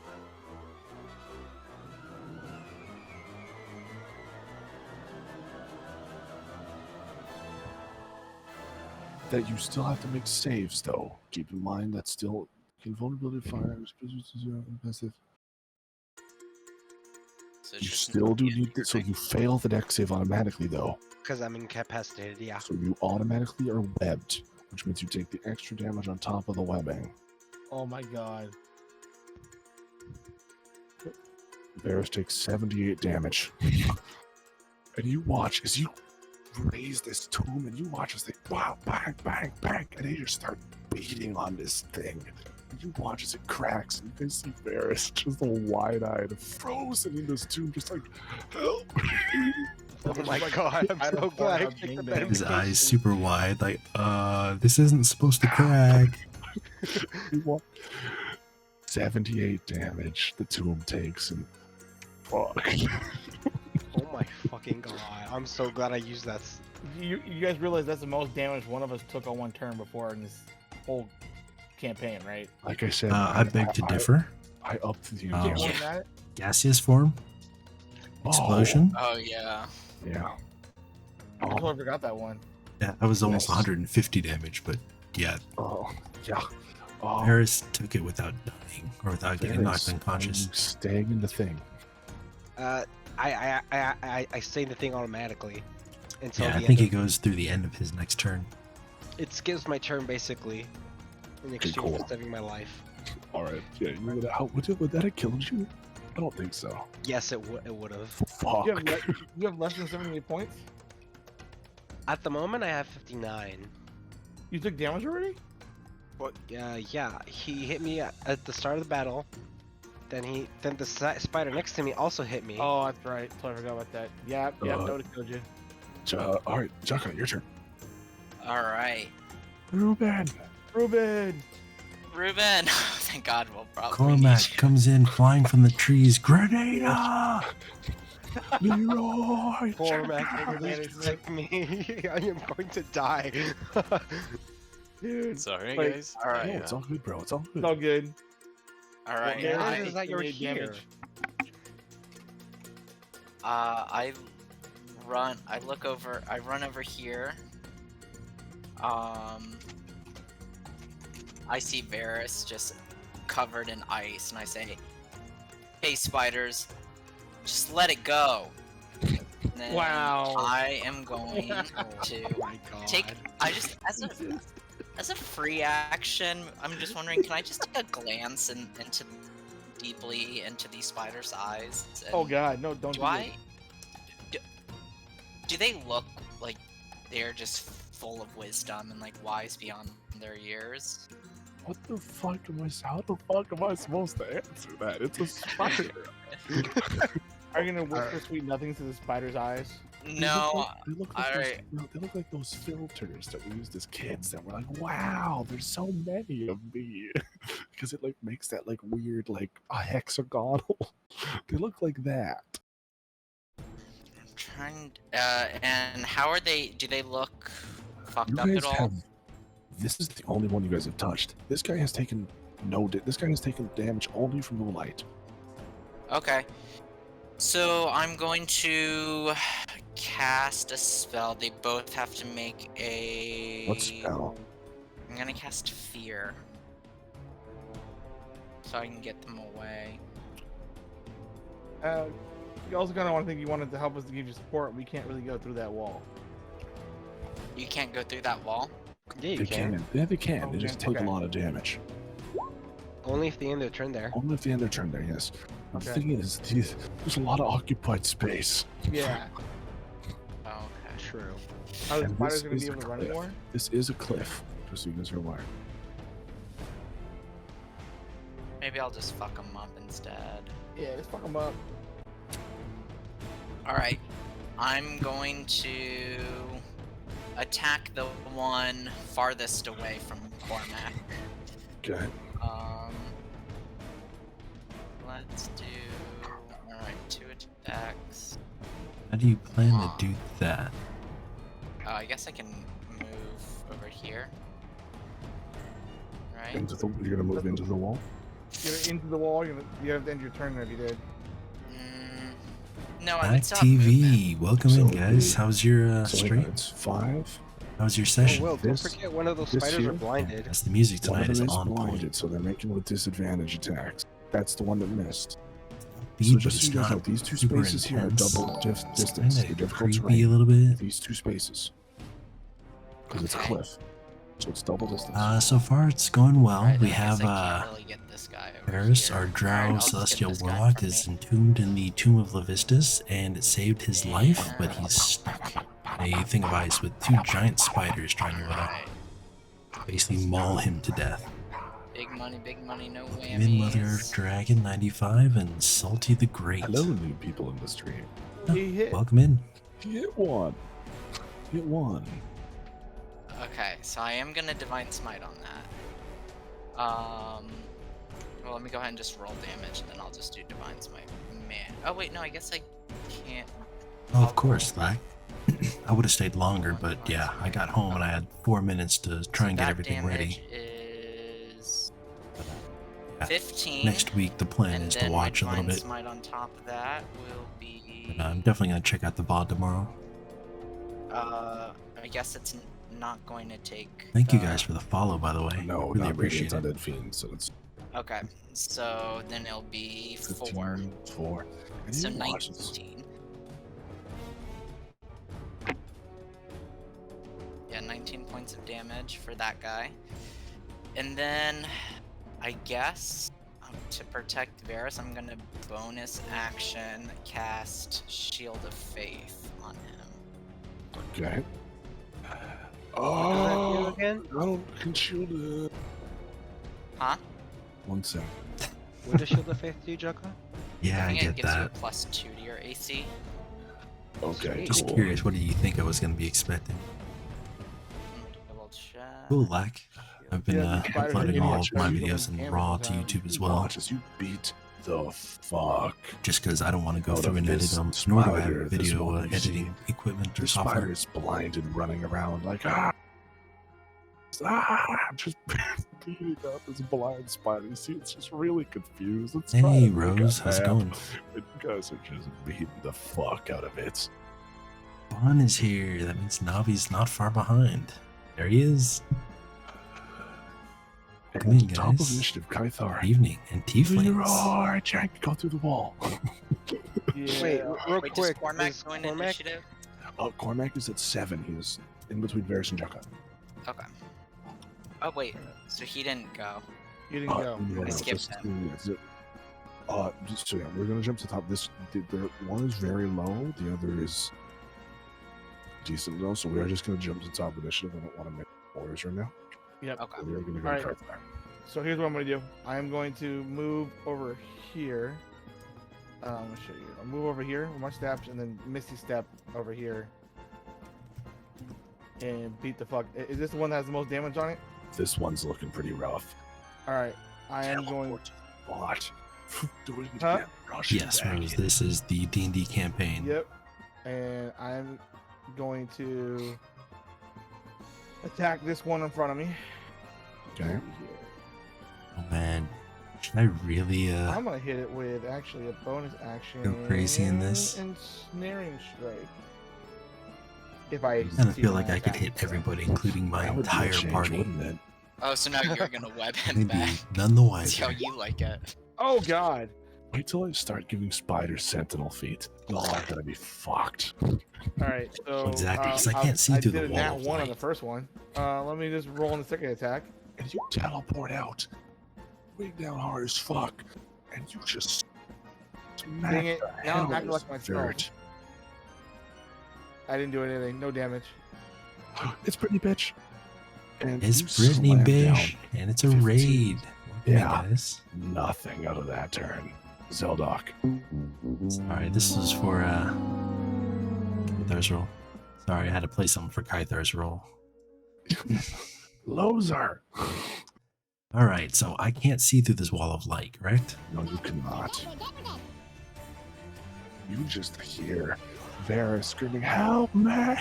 That you still have to make saves, though. Keep in mind that still invulnerability to fire, passive.
So it's
You
just
still do
yeah,
need this, so you fail the dex save automatically, though.
Because I'm incapacitated, yeah.
So you automatically are webbed, which means you take the extra damage on top of the webbing.
Oh my god.
Varys takes 78 damage. And you watch as you raise this tomb, and you watch as they wow, bang, bang, bang, and they just start beating on this thing. And you watch as it cracks, and you can see Varys just all wide-eyed, frozen in this tomb, just like, help!
Oh my god, I'm so glad I picked the better
His eyes
medication.
super wide, like, this isn't supposed to crack.
You watch 78 damage the tomb takes, and fuck.
Oh my fucking god. I'm so glad I used that.
You guys realize that's the most damage one of us took on one turn before in this whole campaign, right?
Like I said,
I beg to differ.
I upped the
Oh.
damage.
Yeah.
Gaseous form? Explosion?
Oh yeah.
Yeah.
I
Oh,
totally forgot that one.
Yeah, that was almost
Nice.
150 damage, but yeah,
oh, yeah. Oh,
Varys took it without dying or without getting knocked
Varys,
unconscious.
are you staying in the thing.
I say the thing automatically until
Yeah,
the
I think
end.
it goes through the end of his next turn.
It skips my turn basically in exchange
cool.
for saving my life.
All right. Yeah. Would that have killed you? I don't think so.
Yes, it would have.
Fuck.
You have less than 78 points?
At the moment, I have 59.
You took damage already?
But yeah, he hit me at the start of the battle. Then the spider next to me also hit me.
Oh, that's right. Totally forgot about that. Yeah, that would have killed you.
All right, Jaka, your turn.
All right,
Ruben.
Ruben!
Ruben. Thank God, we'll probably
Cormac
need you.
comes in flying from the trees. Grenada!
Leroy.
Cormac,
Jaka.
please protect me. I am going to die.
Dude.
Sorry,
Wait,
guys.
All right,
No, it's all good, bro. It's all good.
It's all good.
all right.
Yeah,
I,
is that you're
78
here.
damage.
I look over. I run over here. I see Varys just covered in ice, and I say, "Hey, spiders, just let it go." And then
Wow.
I am going
Oh
to
my god.
take. I just as a free action. I'm just wondering, can I just take a glance deeply into these spiders' eyes? And
Oh god, no, don't
do
do
I? Do they look like they're just full of wisdom and like wise beyond their years?
What the fuck am I? How the fuck am I supposed to answer that? It's a spider.
Are you gonna whisper sweet nothings to the spider's eyes?
No.
They look like
Alright.
they look like those filters that we used as kids that were like, wow, there's so many of me. Because it like makes that like weird like a hexagonal. They look like that.
I'm trying. And how are they? Do they look fucked
You
up
guys
at all?
have. This is the only one you guys have touched. This guy has taken this guy has taken damage only from the light.
Okay. So I'm going to cast a spell. They both have to make a.
What spell?
I'm gonna cast Fear. So I can get them away.
You also kind of want to think you wanted to help us to give you support. We can't really go through that wall.
You can't go through that wall?
Yeah, you
They
can.
can. Yeah, they can.
Oh,
They just
okay.
take a lot of damage.
Only if they end their turn there.
Only if they end their turn there, yes. The
Okay.
thing is, there's a lot of occupied space.
Yeah.
Oh, okay.
True.
Are the
And
spiders
this
going to
is
be
a
able to run
cliff.
anymore?
This is a cliff, just so you guys are aware.
Maybe I'll just fuck them up instead.
Yeah, let's fuck them up.
Alright. I'm going to attack the one farthest away from Cormac.
Okay.
Let's do. Alright, 2 attacks.
How do you plan to do that?
I guess I can move over here. Right?
You're gonna move into the wall.
Get into the wall. You have to end your turn if you did.
No, I
Back
would stop movement.
TV. Welcome in,
So
guys.
the-
How's your
So
stream?
it's 5.
How's your
Oh,
session?
well, don't
This-
forget one of those
this
spiders
here?
are blinded.
That's the music
One
tonight
of
is
them is
on
blinded,
point.
so they're making with disadvantage attacks. That's the one that missed.
Beat,
So
but
just so
it's
you guys know,
not
these two
super
spaces here are
intense.
double
It's
distance.
kinda
The difficult
creepy a
terrain.
little bit.
These two spaces. Because it's a
Okay.
cliff. So it's double distance.
So far it's going well.
Alright,
we
then I guess
have
I can't really get this guy over
Paris,
here.
our drow
Alright, I'll just get
celestial
this guy
warlock,
from
is
me.
entombed in the tomb of Levistus, and it saved his life, but he's stuck in a thing of ice with 2 giant spiders trying to
Alright.
basically maul him to death.
Big money, no
Min Mother
whammies.
Dragon 95 and Salty the Great.
Hello, new people in the stream.
He hit.
Welcome in.
Hit one. Hit one.
Okay, so I am gonna Divine Smite on that. Well, let me go ahead and just roll damage, and then I'll just do Divine Smite. Man. Oh, wait, no, I guess I can't.
Oh, of course, Slack. I would have stayed longer, but yeah, I got home and I had 4 minutes to try and get
That
everything
damage
ready.
is
Yeah.
15.
Next week, the plan
and
is to
then
watch a
my
little
Divine
bit.
Smite on top of that will be.
But I'm definitely going to check out the VOD tomorrow.
I guess it's not going to take.
Thank you guys for the follow, by the way.
No,
really
not
appreciate
Radiant
it.
Undead Fiend, so it's
Okay, so then it'll be 4.
15, 4. I
So
need to watch this.
19. Yeah, 19 points of damage for that guy. And then, I guess, to protect Varus, I'm gonna bonus action cast Shield of Faith on him.
Okay.
What does that do
Oh,
again?
I don't can shield it.
Huh?
1 sec.
What does Shield of Faith do, Jocko?
Yeah, I
think it
get
gives you a
that.
+2 to your AC.
Okay,
Just
cool.
curious, what did you think I was going to be expecting?
Double check.
Cool, Lack. I've been
Yeah, the spiders are
uploading
idiots,
all of my
right?
videos in
Cameras
Raw
all
to
the time.
YouTube as well,
Watch as you beat the fuck.
just because I don't want to go
Out
through
of
and edit
this
them, nor do I
spider,
have
this
video
one you
editing equipment or
The
software.
spider is blind and running around like just beating up this blind spider. You see, it's just really confused. It's trying
Hey
to make
Rose,
a
how's it
nap,
going?
and you guys are just beating the fuck out of it.
Bon is here. That means Navi's not far behind. There he is. Come in,
Top of
guys.
initiative, Kythar.
Good evening. And Tieflings.
Roar, Jack, go through the wall.
Yeah.
Wait, real
Wait, does
quick.
Cormac
is
go into
Cormac-
initiative?
Cormac is at 7. He's in between Varus and Jukka.
Okay. Oh, wait, so he didn't go.
You didn't go.
I skipped
So yeah, we're gonna jump to the top. One is very low, the other is decent low. So we are just gonna jump to the top initiative. I don't want to make warriors right now.
Yep.
Okay.
So we are gonna go
Alright.
to Kythar.
So here's what I'm gonna do. I am going to move over here. I'm gonna show you. I'll move over here with my steps, and then Misty step over here, and beat the fuck. Is this the one that has the most damage on it?
This one's looking pretty rough.
All right. I am going.
What? Do it
Huh?
again. Rush it
Yes,
back
Rose,
in.
this is the D&D campaign.
Yep. And I'm going to attack this one in front of me.
Okay.
Oh man, Should I really
I'm gonna hit it with actually a bonus action.
go crazy in this?
Ensnaring strike. If I
I kind of
succeed
feel
in
like
my
I could
attack.
hit everybody, including my
That would be a
entire
change,
party.
wouldn't it?
Oh, so now you're gonna web him
Maybe
back.
none the
See how
wiser.
you like it.
Oh God!
Wait till I start giving spiders sentinel feet. Oh, I'm gonna be fucked.
All right, so
Exactly, 'cause I can't see through the
did a
wall
nat
of
1 on the
light.
first one. Let me just roll on the second attack.
And you teleport out, way down hard as fuck, and you just smack
Dang it!
the
Now
hell
I'm acting
out
like
of
myself.
Vert.
I didn't do anything. No damage.
It's Brittany, bitch. And
It's
you
Brittany,
slam
bitch,
down
and it's a
15.
raid. Welcome in,
Yeah.
guys.
nothing out of that turn. Zeldok.
Alright, this is for Kythar's roll. Sorry, I had to play something for Kythar's roll.
Lozer.
Alright, so I can't see through this wall of light, correct?
No, you cannot. You just hear Vera screaming, "Help me!"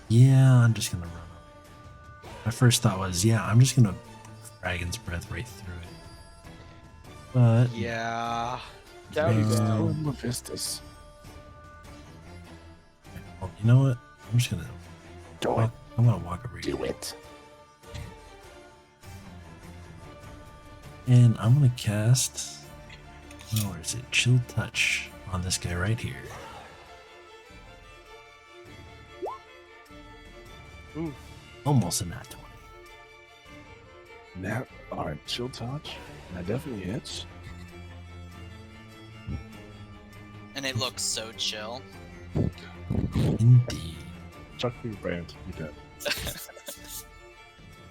Yeah, I'm just gonna run up. My first thought was, yeah, I'm just gonna Dragon's Breath right through it. But
Yeah.
That would be
No.
bad.
Oh, Mephistus.
well, you know what? I'm just gonna
Do it.
I'm gonna walk over here.
Do it.
And I'm gonna cast where is it? Chill Touch on this guy right here.
Ooh.
Almost a nat 20.
Now, all right, chill touch. That definitely hits.
And it looks so chill.
Indeed.
Chuck for your brand. You dead.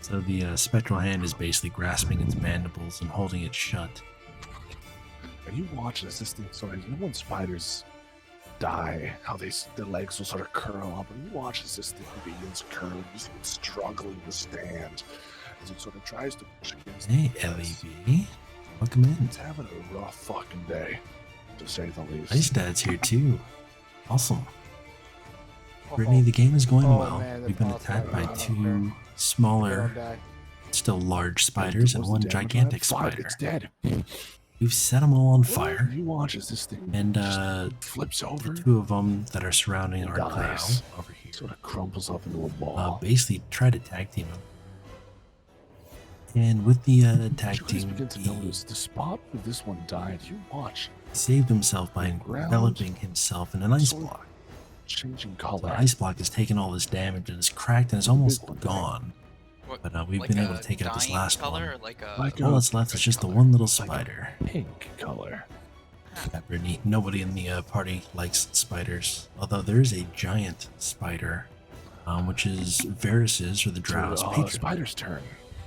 So the spectral hand is basically grasping its mandibles and holding it shut.
And you watch as this thing sort of, you know when spiders die, how their legs will sort of curl up, and you watch as this thing begins curling, you see it struggling to stand as it sort of tries to push against
Hey,
the glass.
LEB. Welcome in.
It's having a rough fucking day, to say the least.
Ice Dad's here too. Awesome. Brittany, the game is going
Oh,
well.
man,
We've been
that's
attacked by
awesome.
two
Don't
smaller,
die.
still large spiders and
What's
one
the damage on
gigantic
that? 5,
spider.
It's dead.
We've set them all on fire,
You watch as this thing
and
just flips over,
the two of them that are surrounding our clown
dies.
over here
Sort of crumples up into a ball.
basically try to tag team him. And with the tag
you guys
team,
begin to
he
notice the spot where this one died. You watch
saved himself by
Ground.
enveloping himself in an ice
Sort of
block.
changing
The
color.
ice block has taken all this damage and is cracked and is almost
one.
gone.
What,
But we've
like
been
a
able to take out this
dying
last
color
one.
Or like a
Like
All
a
that's left is just the
color.
one little
Like a-
spider.
Pink color.
Yeah, Brittany, nobody in the party likes spiders. Although there is a giant spider, which is Varus's or the Drow's patron.
Spider's turn.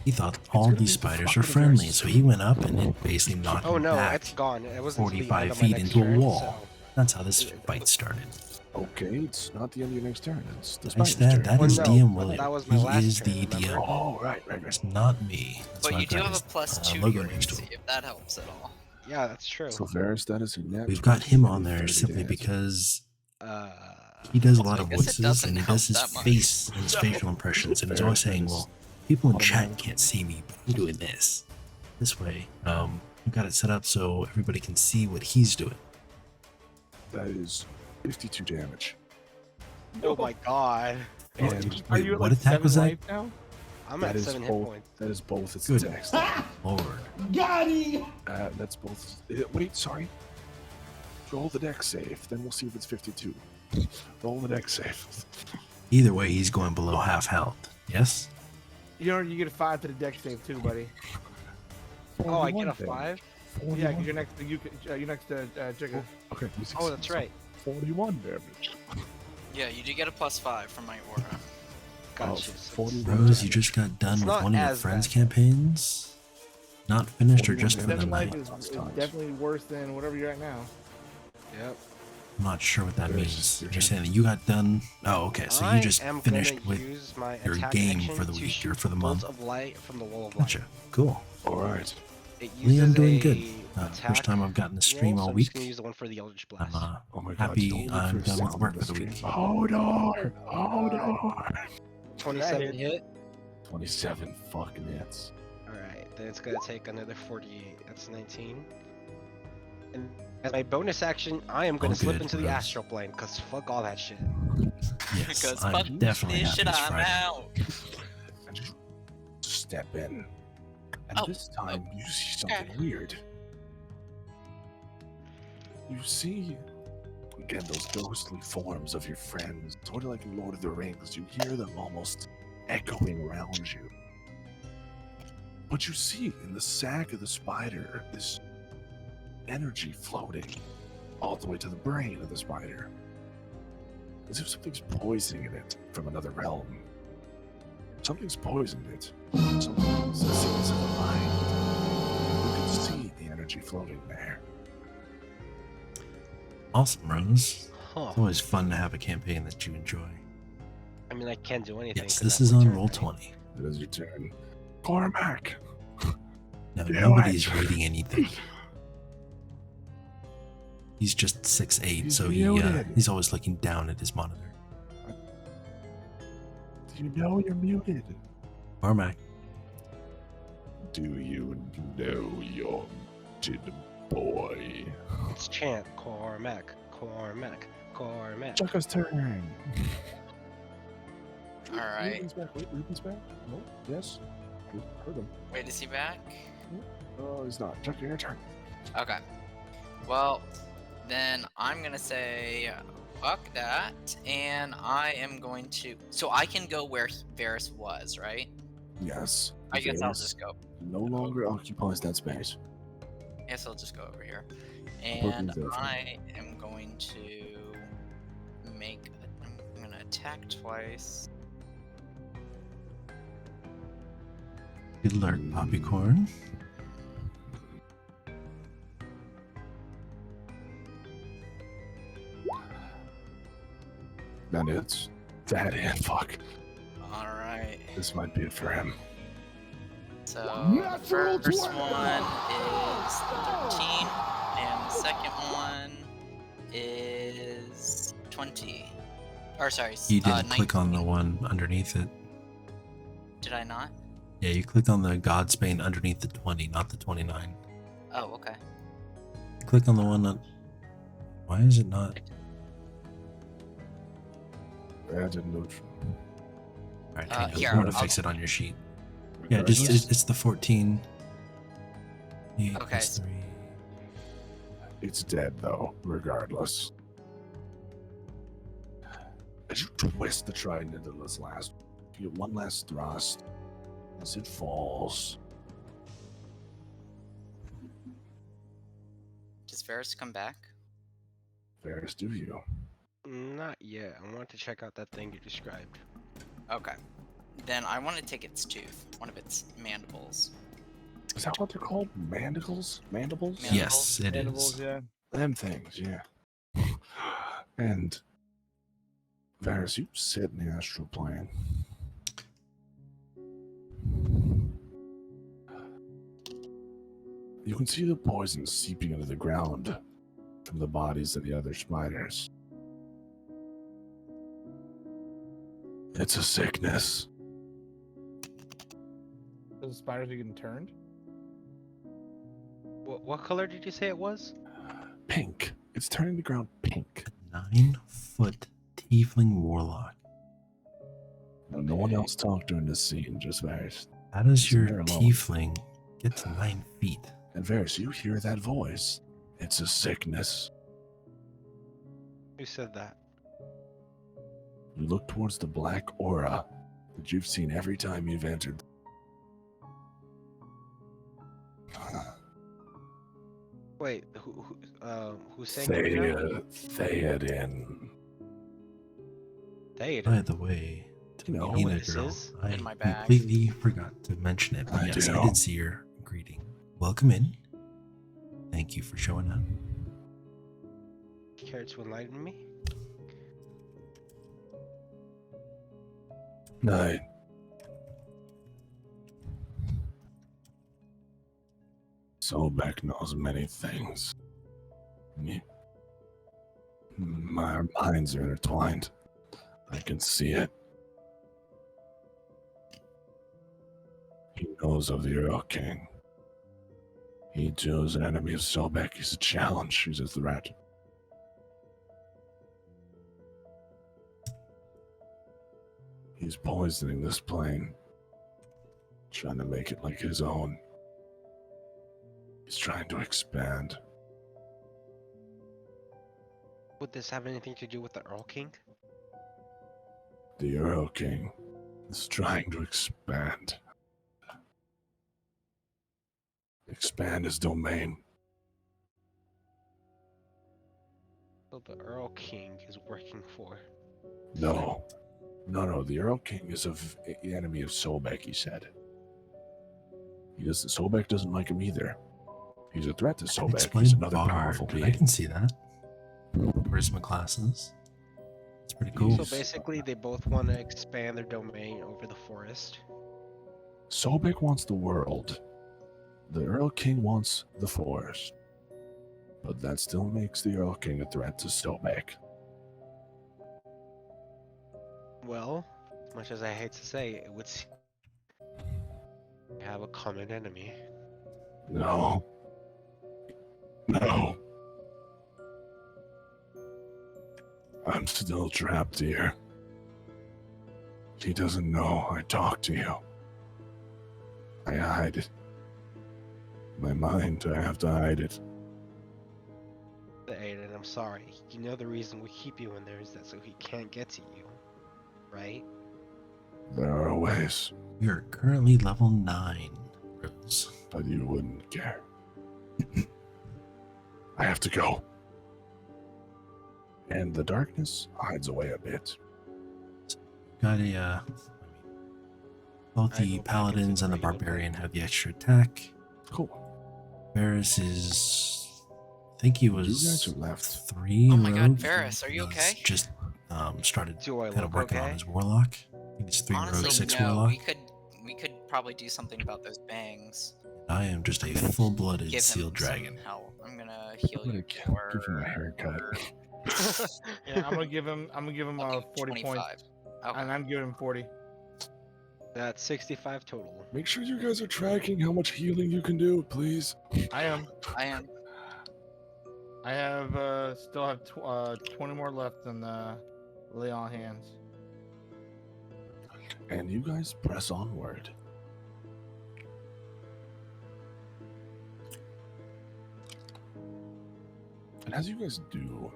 He thought all
gonna
these
be the
spiders
fucking
were friendly,
Varus.
so he went up and it basically knocked
Oh
him
no,
back
it's gone. It wasn't the end
45
of my
feet
next
into a
turn,
wall.
so-
That's how this fight started.
Okay, it's not the end of your next turn. It's the
Ice
spider's
Dad,
turn.
that
Well,
is
no,
DM
but
William.
that was my
He
last
is
turn,
the
remember?
DM.
Oh, right.
It's not me. That's
But
why
you
I've
do
got
have a
his,
+2
logo
to your
next to
AC,
him.
if that helps at all.
Yeah, that's true.
So Varus, that is your next.
We've got him on there
30
simply
days.
because
Uh,
he does a
Also,
lot
I
of
guess it
voices
doesn't
and he
help
does his
that much.
face and his facial impressions and he's always saying, well, people in chat can't see me, but I'm doing this. This way, we've got it set up so everybody can see what he's doing.
That is 52 damage.
oh my god.
And
Are
Wait,
you at
what
like
attack was
7
that?
life now?
I'm
that
at
is
7 hit
both.
points.
That is both its
Good.
attacks.
Lord.
Got him!
That's both. Wait, sorry. Roll the deck save, then we'll see if it's 52. Roll the deck save.
Either way, he's going below half health. Yes?
You know, you get a 5 to the deck save too, buddy.
Oh, I get a
41
5?
Yeah, because you're next to you're next to Jigga.
Okay.
Oh, that's right.
41 damage.
Yeah, you do get a +5 from my aura.
Gotcha.
41
Rose, you
damage.
just got done
It's
with
not
one of your
as
friends'
bad.
campaigns? Not finished or
41
just for the
damage.
7 life
night?
is
Last times.
definitely worse than whatever you're at now.
Yep.
I'm not sure what that
There's
means.
your
You're saying that you got done. Oh, okay. So you just
am
finished
gonna
with
use my
your
attack
game
action
for the
to
week or
shoot
for the
bolts
month.
of light from the wall of light.
Gotcha. Cool.
Alright.
It uses
Liam, doing
a
good.
attack
First time I've gotten to stream
roll,
all
so I'm
week.
just gonna use the one for the Eldritch
I'm
Blast.
Oh my god.
happy
don't look
I'm
for
done with
sound
work
on
for the
screen.
week.
Hold on. Hold on.
27 hit.
27 fucking hits.
Alright, then it's gonna take another 48. That's 19. And as my bonus action, I am gonna
Oh,
slip
good,
into the
Rose.
astral plane, cause fuck all that shit.
Yes,
Because
I'm
fuck
definitely
this
happy
shit,
it's
I'm
Friday.
out.
And you step in. And
Oh,
this time you see something weird. You see, again, those ghostly forms of your friends, sort of like in Lord of the Rings. You hear them almost echoing around you. But you see in the sack of the spider this energy floating all the way to the brain of the spider. As if something's poisoning it from another realm. Something's poisoned it. Something's the sickness of the mind. You can see the energy floating there.
Awesome, Rose.
Huh.
It's always fun to have a campaign that you enjoy.
I mean, I can't do anything.
Yes,
'cause
this
that's
is
my
on
turn,
roll
right?
20.
It is your turn. Cormac!
No,
Do
nobody's
it.
reading anything. He's just 6'8",
He's
so
muted.
he's always looking down at his monitor.
Do you know you're muted?
Cormac,
Do you know you're muted, boy?
It's chant. Cormac. Cormac. Cormac.
Chucka's turn.
Alright.
Ruby's back. Wait, Ruby's back? No? Yes? We heard him.
Wait, is he back?
Oh, he's not. Chucka, your turn.
Okay. Well, then I'm gonna say fuck that, and I am going to. So I can go where Varys was, right?
Yes.
I guess I'll
Varys
just go.
no longer occupies that space.
I guess I'll just go over here,
Both
and
moves there for me.
I am going to make. I'm gonna attack twice.
good luck, Poppycorn.
That is. That is. Fuck.
All right.
This might be it for him.
So the
Natural
first
20.
one is 13, and the second one is 20. Or sorry,
You didn't click on the
19.
one underneath it.
Did I not?
Yeah, you clicked on the Godsbane underneath the 20, not the 29.
Oh, okay.
Click on the one that... Why is it not?
I didn't know.
Alright,
Uh,
hang on.
here,
I want to
I'll-
fix it on your sheet. Yeah, just it's the 14. 8
Okay,
plus
so-
3.
It's dead, though, regardless. As you twist the trident into this last, you get one last thrust as it falls.
Does Varys come back?
Varys, do you?
Not yet. I want to check out that thing you described.
Okay. Then I want to take its tooth, one of its mandibles.
Is that what they're called? Mandicles? Mandibles?
Yeah.
Yes, it
Animals,
is.
yeah.
Them things, yeah. And Varys, you sit in the astral plane. You can see the poison seeping into the ground from the bodies of the other spiders. It's a sickness.
Those spiders are getting turned.
What color did you say it was?
Pink. It's turning the ground pink.
9-foot tiefling warlock.
Now, no one else talked during this scene, just Varys.
How does
It's
your
there alone.
tiefling get to 9 feet?
And Varys, you hear that voice. It's a sickness.
Who said that?
You look towards the black aura that you've seen every time you've entered.
Wait, who's saying it right now?
Theoden.
Theoden.
By the way,
You know
what
Nina
this
girl,
is?
I
In my bag.
completely forgot to mention it, but
I
yes, I
do.
did see your greeting. Welcome in. Thank you for showing up.
Care to enlighten me?
Night. Sobek knows many things. My minds are intertwined. I can see it. knows of the Earl King. He too is an enemy of Sobek. He's a challenge. He's a threat. He's poisoning this plane, trying to make it like his own. He's trying to expand.
Would this have anything to do with the Earl King?
The Earl King is trying to expand. Expand his domain.
So the Earl King is working for.
No. The Earl King is an enemy of Sobek, he said. Sobek doesn't like him either. He's a threat to Sobek.
Explain
He's another
Bard.
powerful being.
I can see that. Charisma classes. It's pretty cool.
So basically, they both want to expand their domain over the forest.
Sobek wants the world. The Earl King wants the forest. But that still makes the Earl King a threat to Sobek.
Well, as much as I hate to say it, would have a common enemy.
No. I'm still trapped here. He doesn't know I talk to you. I hide it. My mind, I have to hide it.
Aiden, I'm sorry. You know the reason we keep you in there is that so he can't get to you, right?
There are ways,
We are currently level 9, Rose.
but you wouldn't care. I have to go. And the darkness hides away a bit.
Got a, both
I
the
go back
paladins
into
and the
the regular
barbarian have the extra attack.
Cool.
Varus is, I think he was
You guys are left.
3
Oh
in
my god,
rogue.
Varus, are you
He's
okay?
Just started
Do I
kind of
look
working on
okay?
his warlock. I think it's 3 rogue,
Honestly,
6
no.
warlock.
We could probably do something about those bangs.
I am just a
I'm gonna
full-blooded
Give
seal
him
dragon.
some help. I'm gonna heal
I'm
you
gonna
for.
give him a haircut.
Yeah, I'm gonna give him 40 points,
25. Okay.
and I'm giving him 40.
That's 65 total.
Make sure you guys are tracking how much healing you can do, please.
I am.
I am.
I have still have 20 more left in lay on hands.
And you guys press onward. And as you guys do,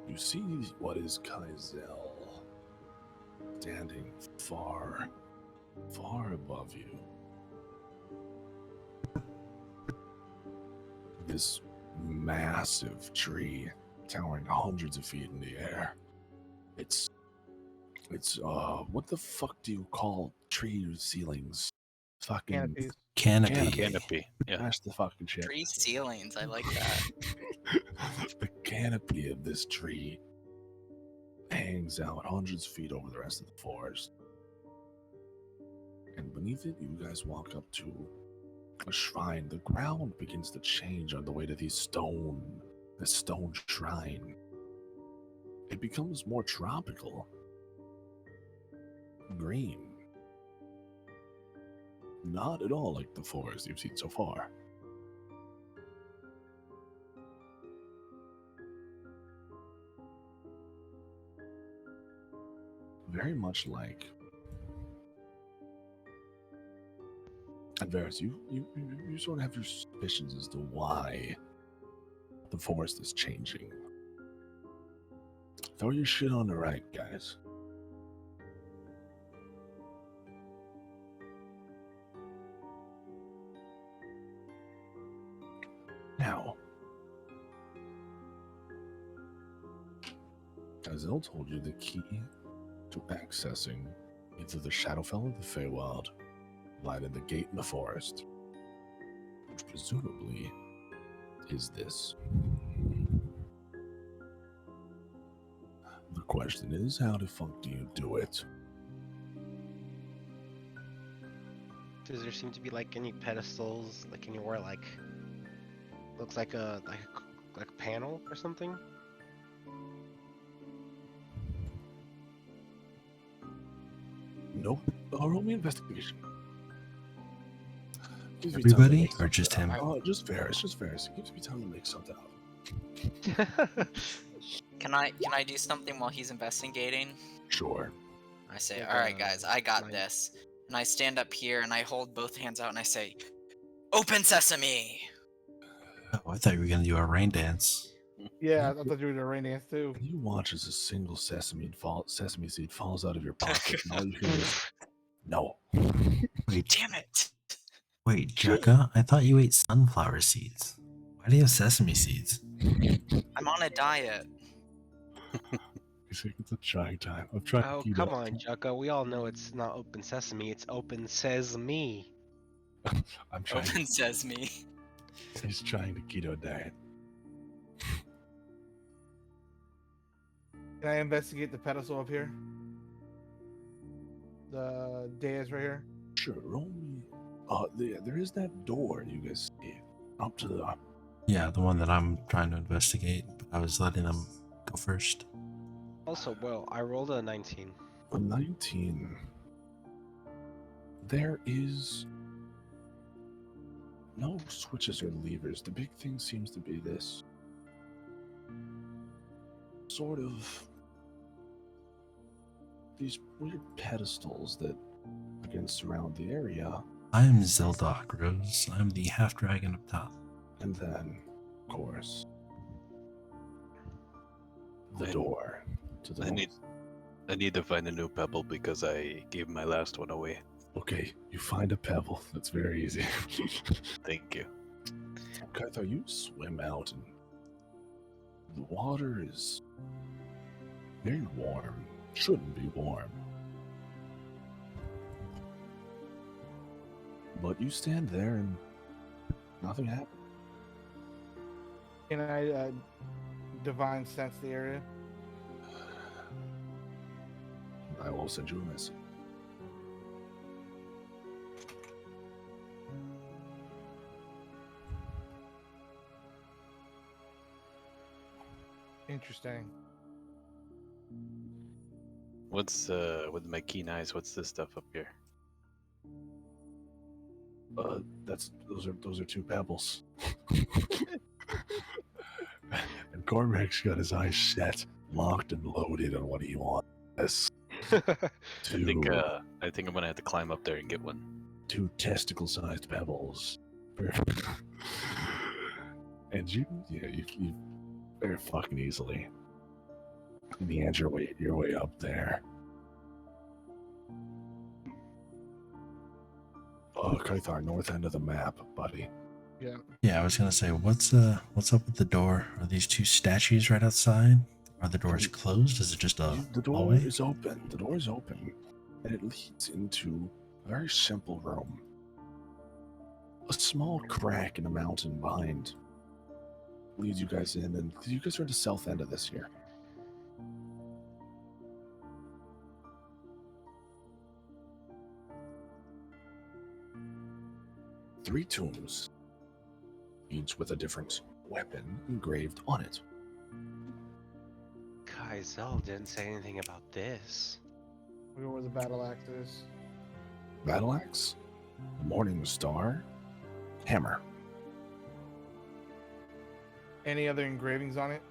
you see what is Kaizel standing far, far above you. This massive tree towering hundreds of feet in the air. It's what the fuck do you call tree ceilings? Fucking
Canopies.
Canopy.
Canopy. Yeah.
Smash the fucking shit.
Tree ceilings. I like that.
The canopy of this tree hangs out hundreds of feet over the rest of the forest. And beneath it, you guys walk up to a shrine. The ground begins to change on the way to this stone shrine. It becomes more tropical. Green. Not at all like the forest you've seen so far. Very much like. And Varus, you sort of have your suspicions as to why the forest is changing. Throw your shit on the right, guys. Now, as El told you, the key to accessing either the Shadowfell or the Feywild lied in the gate in the forest, which presumably is this. The question is, how the fuck do you do it?
Does there seem to be like any pedestals, like anywhere, like looks like a panel or something?
Nope. Roll me investigation. Gives me time to
Everybody
make
or just
something
him?
up. Oh, just Varys. Just Varys. It gives me time to make something up.
Can I do something while he's investigating?
Sure.
I say,
Like,
alright guys, I got
mine.
this. And I stand up here and I hold both hands out and I say, Open sesame!
Oh, I thought you were gonna do a rain dance.
Yeah, I thought you were doing a rain dance too.
And you watch as a single sesame seed falls out of your pocket, and all you hear is no.
Wait,
Damn it!
wait, Jekka, I thought you ate sunflower seeds. Why do you have sesame seeds?
I'm on a diet.
It's a trying time. I'm trying
Oh,
to keep
come
up.
on, Jucko. We all know it's not open sesame, it's open sesame.
I'm trying.
Open sesame.
He's trying to keto diet.
Can I investigate the pedestal up here? The dais right here.
Sure. Roll me. There is that door you guys see up to the.
Yeah, the one that I'm trying to investigate, but I was letting them go first.
Also, well, I rolled a 19.
A 19. There is no switches or levers. The big thing seems to be this sort of these weird pedestals that again surround the area,
I'm Zildok, Rose. I'm the half dragon up top.
and then, of course, the
I-
door to the.
I need to find a new pebble because I gave my last one away.
Okay, you find a pebble. That's very easy.
Thank you.
Kythar, you swim out, and the water is very warm. Shouldn't be warm. But you stand there and nothing happens.
Can I divine sense the area?
I will send you a message.
Interesting.
What's with my keen eyes? What's this stuff up here?
Those are two pebbles. And Cormac's got his eyes set, locked and loaded on what he wants.
I think I'm gonna have to climb up there and get one.
Two testicle-sized pebbles. And you very fucking easily meander your way up there. Kythar, north end of the map, buddy.
Yeah.
Yeah, I was gonna say, what's up with the door? Are these two statues right outside? Are the doors closed? Is it just a
The door
hallway?
is open. The door is open, and it leads into a very simple room. A small crack in the mountain behind leads you guys in, and you guys are at the south end of this here. Three tombs, each with a different weapon engraved on it.
Kaizel didn't say anything about this.
We know where the battle axe is.
Battle axe, morning star, hammer.
Any other engravings on it?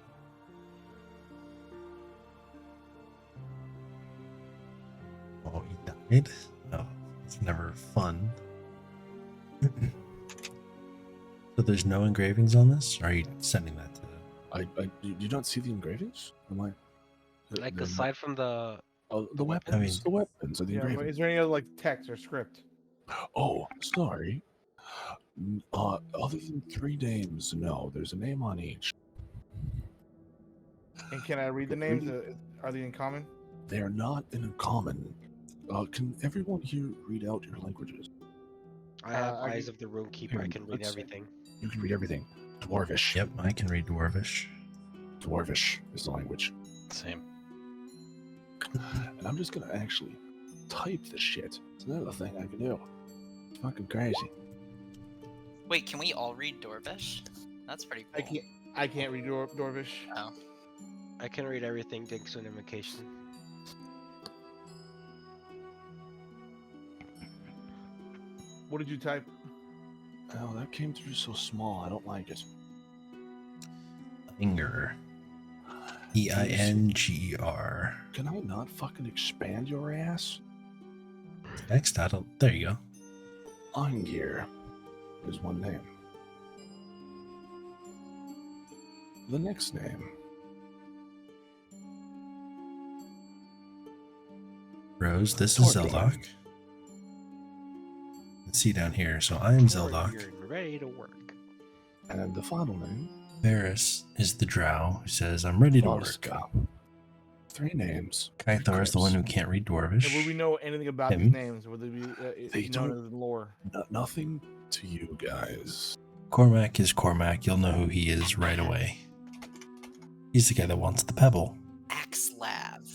Oh, he died? Oh, it's never fun. So there's no engravings on this? Or are you sending that to...
You don't see the engravings? Am I?
Like,
the-
aside from the...
the weapons.
I mean-
The weapons are the
Yeah. But
engravings.
is there any other like text or script?
Oh, sorry. Other than three names, no. There's a name on each.
And can I read the names? Are they in common?
They are not in common. Can everyone here read out your languages?
I have
I
Eyes
can-
of the Runekeeper, I
Here,
can read
let's-
everything.
You can read everything. Dwarvish.
Yep, I can read Dwarvish.
Dwarvish is the language.
Same.
And I'm just gonna actually type this shit. It's another thing I can do. It's fucking crazy.
Wait, can we all read Dorvish? That's pretty cool.
I can't read Dwarvish.
Oh.
I can read everything thanks to an invocation.
What did you type?
Oh, that came through so small. I don't like it.
Inger. EINGER.
Can I not fucking expand your ass?
Text title. There you go.
Angir is one name. The next name.
Rose, this is
Torbjorn.
Zeldok. Let's see down here. So I'm Zeldok.
You're ready to work.
And the final name.
Varys is the drow who says, I'm ready to work.
Volska. 3 names.
Kythar is the one who can't read Dwarvish.
And will we know anything about
Him.
these names? Will they
They
be known
don't-
as lore?
Nothing to you guys.
Cormac is Cormac. You'll know who he is right away. He's the guy that wants the pebble.
Axlav.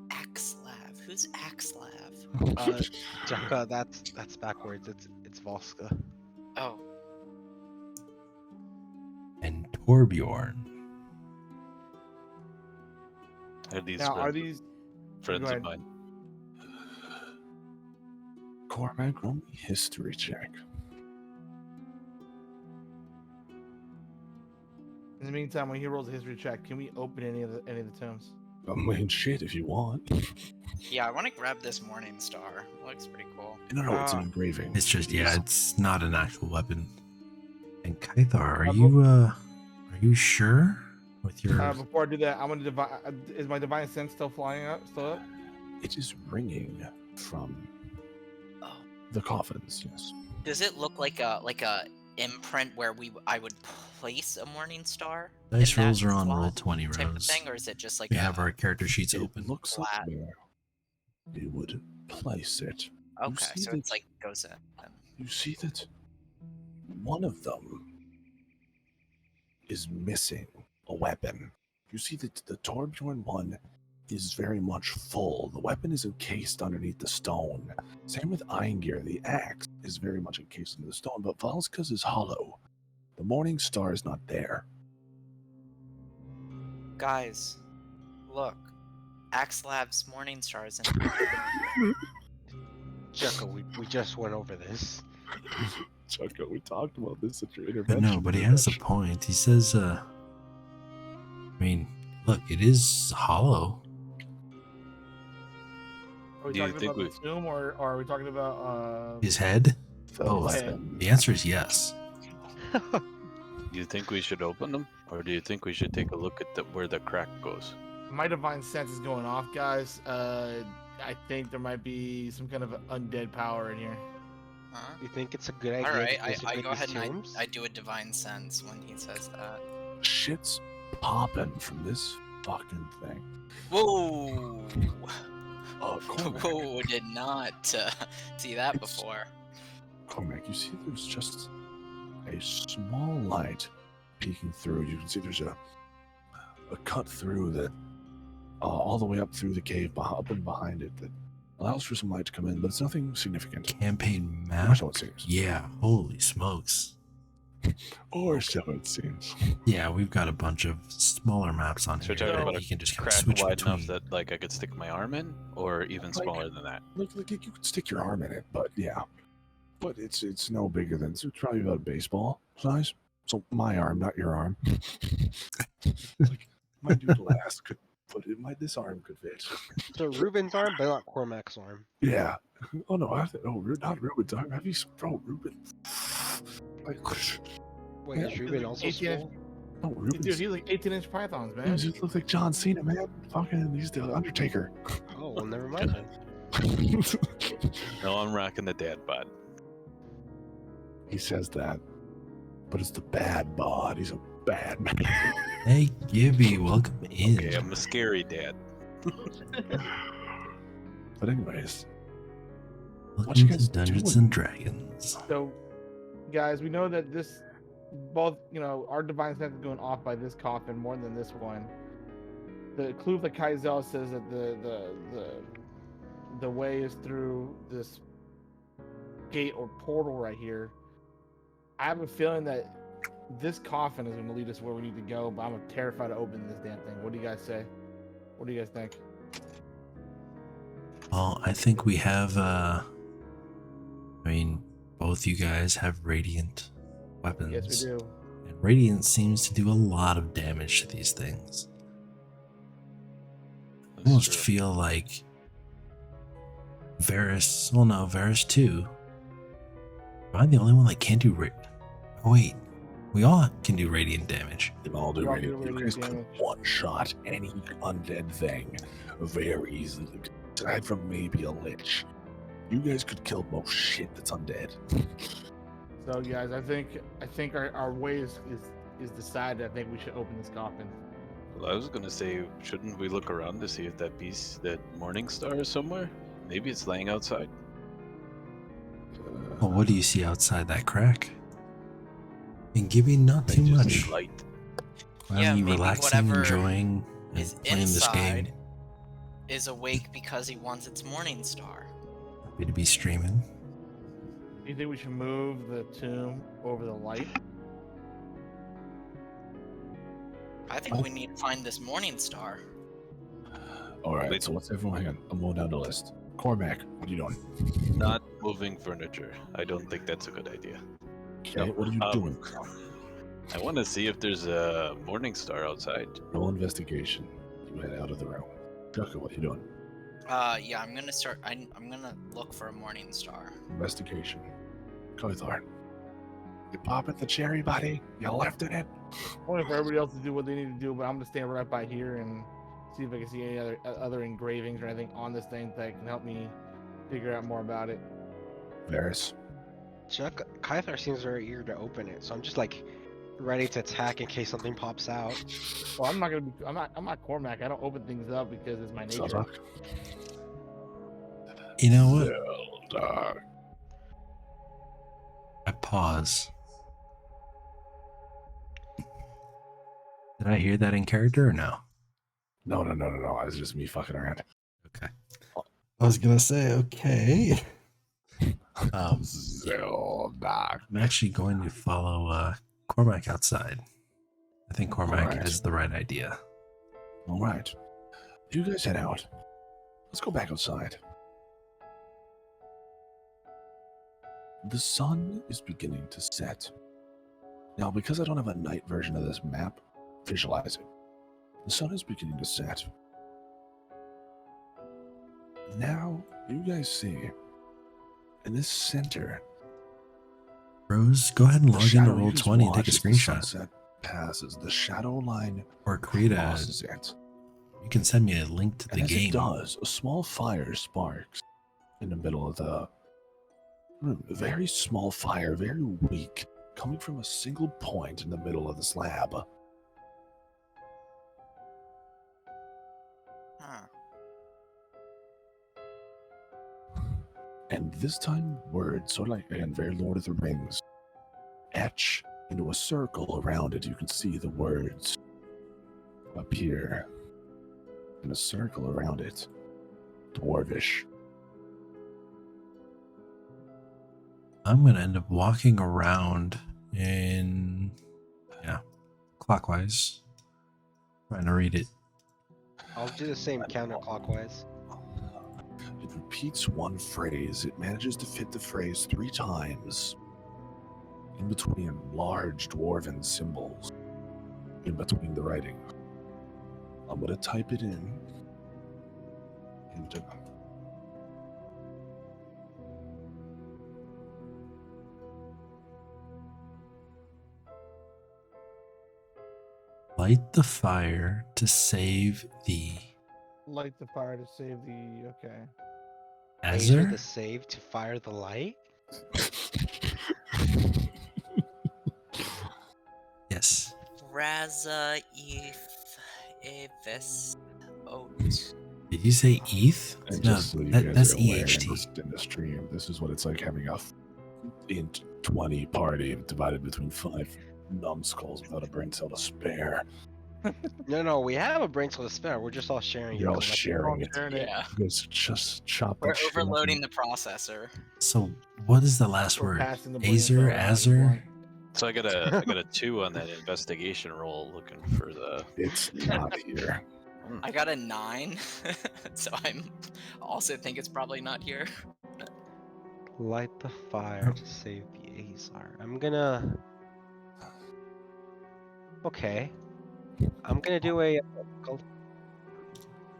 Axlav. Who's Axlav?
Jekka, that's backwards. It's Volska.
Oh.
And Torbjorn.
Are these
Now, are
friends,
these?
friends
go
of
ahead.
mine?
Cormac, roll me history check.
In the meantime, when he rolls a history check, can we open any of the tomes?
I mean, shit, if you want.
Yeah, I want to grab this Morning Star. Looks pretty cool.
No, it's an engraving.
It's just, yeah, it's not an actual weapon. And Kythar, are you sure with your...
Before I do that, I'm gonna divine. Is my divine sense still flying up? Still up?
It is ringing from
Oh.
the coffins, yes.
Does it look like a imprint where I would place a Morning Star?
Dice
in that
rolls are on
slot
Roll20,
type of
Rose.
thing, or is it just like
We have our character sheets
It
open.
looks
Flat.
like where you would place it.
Okay,
see
so
that-
it's like goes in.
You see that one of them is missing a weapon. You see that the Torbjorn one is very much full. The weapon is encased underneath the stone. Same with Eingir. The axe is very much encased in the stone, but Valska's is hollow. The Morning Star is not there.
Guys, look. Axlav's Morning Star is in.
Jekka, we just went over this.
Chucko, we talked about this at your
I
intervention.
know, but he has a point. He says, I mean, look, it is hollow.
Are we
Do you
talking
think
about the tomb, or are we talking about?
His head?
The
Oh,
weapon.
the answer is yes.
Do you think we should open them, or do you think we should take a look at where the crack goes?
My divine sense is going off, guys. I think there might be some kind of undead power in here.
Huh?
You think it's a good idea?
All right,
to
I
desecrate
go ahead
these
and
tombs?
I do a divine sense when he says that.
Shit's popping from this fucking thing.
Whoa!
Oh, Cormac.
Whoa! Did not see that
It's-
before.
Cormac, you see there's just a small light peeking through. You can see there's a cut through that all the way up through the cave, up and behind it, that allows for some light to come in, but it's nothing significant.
Campaign map?
Or so it seems.
Yeah, holy smokes.
Or so it seems.
Yeah, we've got a bunch of smaller maps on
So
here
we're talking
that
about
you can just kind of
Crack
switch
wide
between.
enough that like I could stick my arm in, or even
Like-
smaller than that.
Look, you could stick your arm in it, but yeah. But it's no bigger than, it's probably about a baseball size. So my arm, not your arm. Like, my dude last could put it, this arm could fit.
So Ruben's arm, but not Cormac's arm.
Yeah. Oh no, not Ruben's arm. Have you, bro, Ruben? Like,
Wait,
Yeah.
is Ruben also
18
small?
no,
Dude,
Ruben's.
he's like 18-inch pythons,
He
man.
just looks like John Cena, man. Fucking, he's the Undertaker.
Oh, well, never mind then.
No, I'm rocking the dad bod.
He says that, but it's the bad bod. He's a bad man.
Hey, Gibby, welcome in.
Okay, I'm a scary dad.
But anyways,
Welcome
you
to
guys
Dungeons
doing?
and Dragons.
So, guys, we know that this, both, our divine sense is going off by this coffin more than this one. The clue of the Kaizel says that the way is through this gate or portal right here. I have a feeling that this coffin is going to lead us where we need to go, but I'm terrified to open this damn thing. What do you guys say? What do you guys think?
Well, I think we have, both you guys have radiant weapons.
Yes, we do.
And radiant seems to do a lot of damage to these things. I
That's
almost
true.
feel like Varus, well no, Varus too. Am I the only one that can't do oh wait, we all can do radiant damage.
They all do
We all
radiant.
do
You
radiant
guys
damage.
could one-shot any undead thing very easily, aside from maybe a lich. You guys could kill most shit that's undead.
So, guys, I think our way is decided. I think we should open this coffin.
Well, I was gonna say, shouldn't we look around to see if that morning star is somewhere? Maybe it's laying outside.
Well, what do you see outside that crack? And give me not too
Just
much.
light.
While
Yeah,
you
maybe
relaxing,
whatever
enjoying, and
is
playing this game.
inside is awake because he wants its morning star.
Happy to be streaming.
Do you think we should move the tomb over the light?
I think we need to find this morning star.
All right,
Wait.
so what's everyone? Hang on, I'm going down the list. Cormac, what are you doing?
Not moving furniture. I don't think that's a good idea.
Okay, what are you doing?
I want to see if there's a morning star outside.
Roll investigation. You head out of the room. Chucka, what are you doing?
Yeah, I'm gonna start. I'm gonna look for a morning star.
Investigation. Kothar. You popping the cherry, buddy? You left it in?
Only for everybody else to do what they need to do, but I'm gonna stand right by here and see if I can see any other engravings or anything on this thing that can help me figure out more about it.
Varus.
Chuck, Kythar seems very eager to open it, so I'm just like ready to attack in case something pops out.
Well, I'm not Cormac. I don't open things up because it's my nature.
Zelda.
You know what?
Zelda.
I pause. Did I hear that in character or no?
No. It's just me fucking around.
Okay. I was gonna say, okay.
Zelda.
I'm actually going to follow Cormac outside. I think Cormac
Alright.
has the right idea.
All right. You guys head out. Let's go back outside. The sun is beginning to set. Now, because I don't have a night version of this map, visualize it. The sun is beginning to set. Now, you guys see, in this center,
Rose, go ahead and
the
log into
shadow you just
Roll20 and take a
watch as the
screenshot.
sunset passes. The shadow line
Or create a.
crosses it.
You can send me a link to
And
the
as
game.
it does, a small fire sparks in the middle of the room. A very small fire, very weak, coming from a single point in the middle of the slab.
Huh.
And this time, words, sort of like, again, very Lord of the Rings, etch into a circle around it. You can see the words appear in a circle around it. Dwarvish.
I'm gonna end up walking around in, clockwise, trying to read it.
I'll do the same counterclockwise.
It repeats one phrase. It manages to fit the phrase 3 times in between large dwarven symbols, in between the writing. I'm going to type it in into
Light the fire to save the
Light the fire to save the. Okay.
Laser
Azer.
the save to fire the light?
Yes.
Raza Avis Oat.
Did you say ETH?
And
No,
just so you
that,
guys
that's
are aware,
EHT.
in the stream, this is what it's like having a int 20 party divided between 5 numbskulls without a brain cell to spare.
No, we have a brain cell to spare. We're just all sharing
You're
it.
all sharing it.
Yeah.
You guys just chop
We're
that shit up
overloading
and-
the processor.
So, what is the last
We're
word?
passing the brain
Azer,
cell around if you
Azer?
want.
So I got a 2 on that investigation roll, looking for the.
It's not here.
I got a 9, so I'm also think it's probably not here.
Light the fire to save the Azar. I'm gonna. Okay. I'm gonna do a called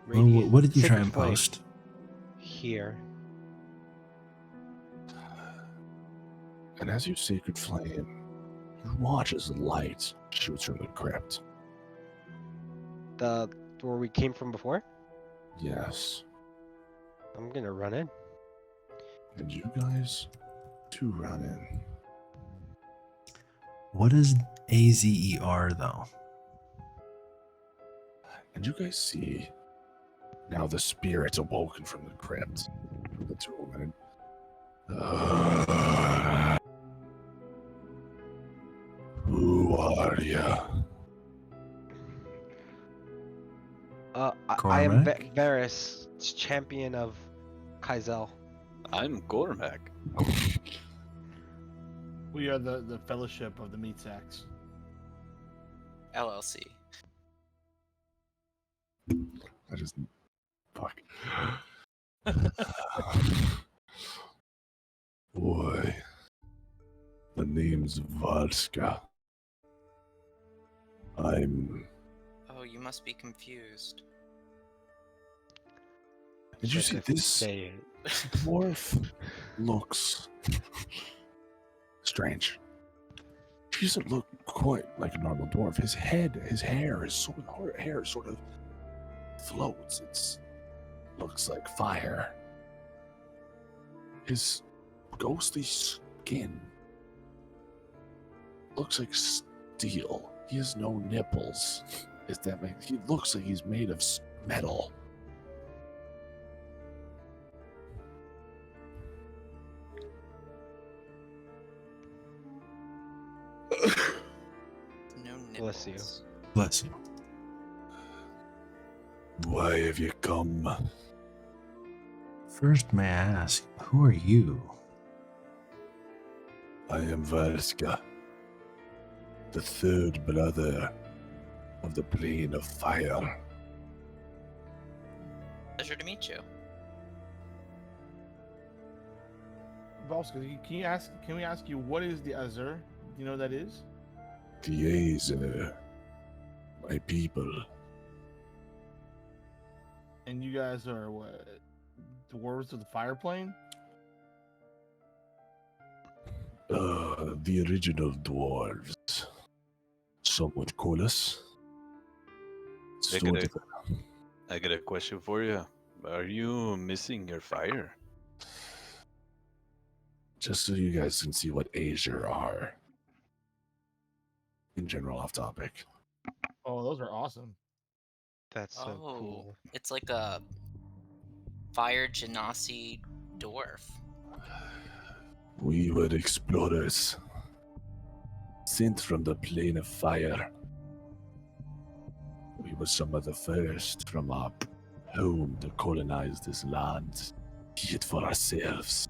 Well,
radiant
what did you try
sacred
and
flame
post?
here.
And as you sacred flame, you watch as light shoots from the crypt.
The where we came from before.
Yes.
I'm gonna run in.
And you guys to run in.
What is AZER though?
And you guys see now the spirits awoken from the crypt. The two women. Who are you?
I am
Cormac?
Varys, champion of Kaizel.
I'm Gormac.
We are the Fellowship of the Meat Sacks.
LLC.
I just fuck. Boy, the name's Valska. I'm.
Oh, you must be confused.
Did you see
Like I
this
say it.
dwarf? Looks strange. He doesn't look quite like a normal dwarf. His hair, his sort of floats. It's looks like fire. His ghostly skin looks like steel. He has no nipples. He looks like he's made of metal.
No nipples.
Bless you.
Bless you.
Why have you come?
First, may I ask, who are you?
I am Valska, the third brother of the plane of fire.
Pleasure to meet you.
Valska, can we ask you what is the Azur? Do you know what that is?
The Azer, my people.
And you guys are what? Dwarves of the fire plane?
The original dwarves. Some would call us.
I got a question for you. Are you missing your fire?
Just so you guys can see what Azer are. In general, off topic.
Oh, those are awesome.
That's so
Oh,
cool.
it's like a fire genasi dwarf.
We were explorers, sent from the plane of fire. We were some of the first from our home to colonize this land, see it for ourselves.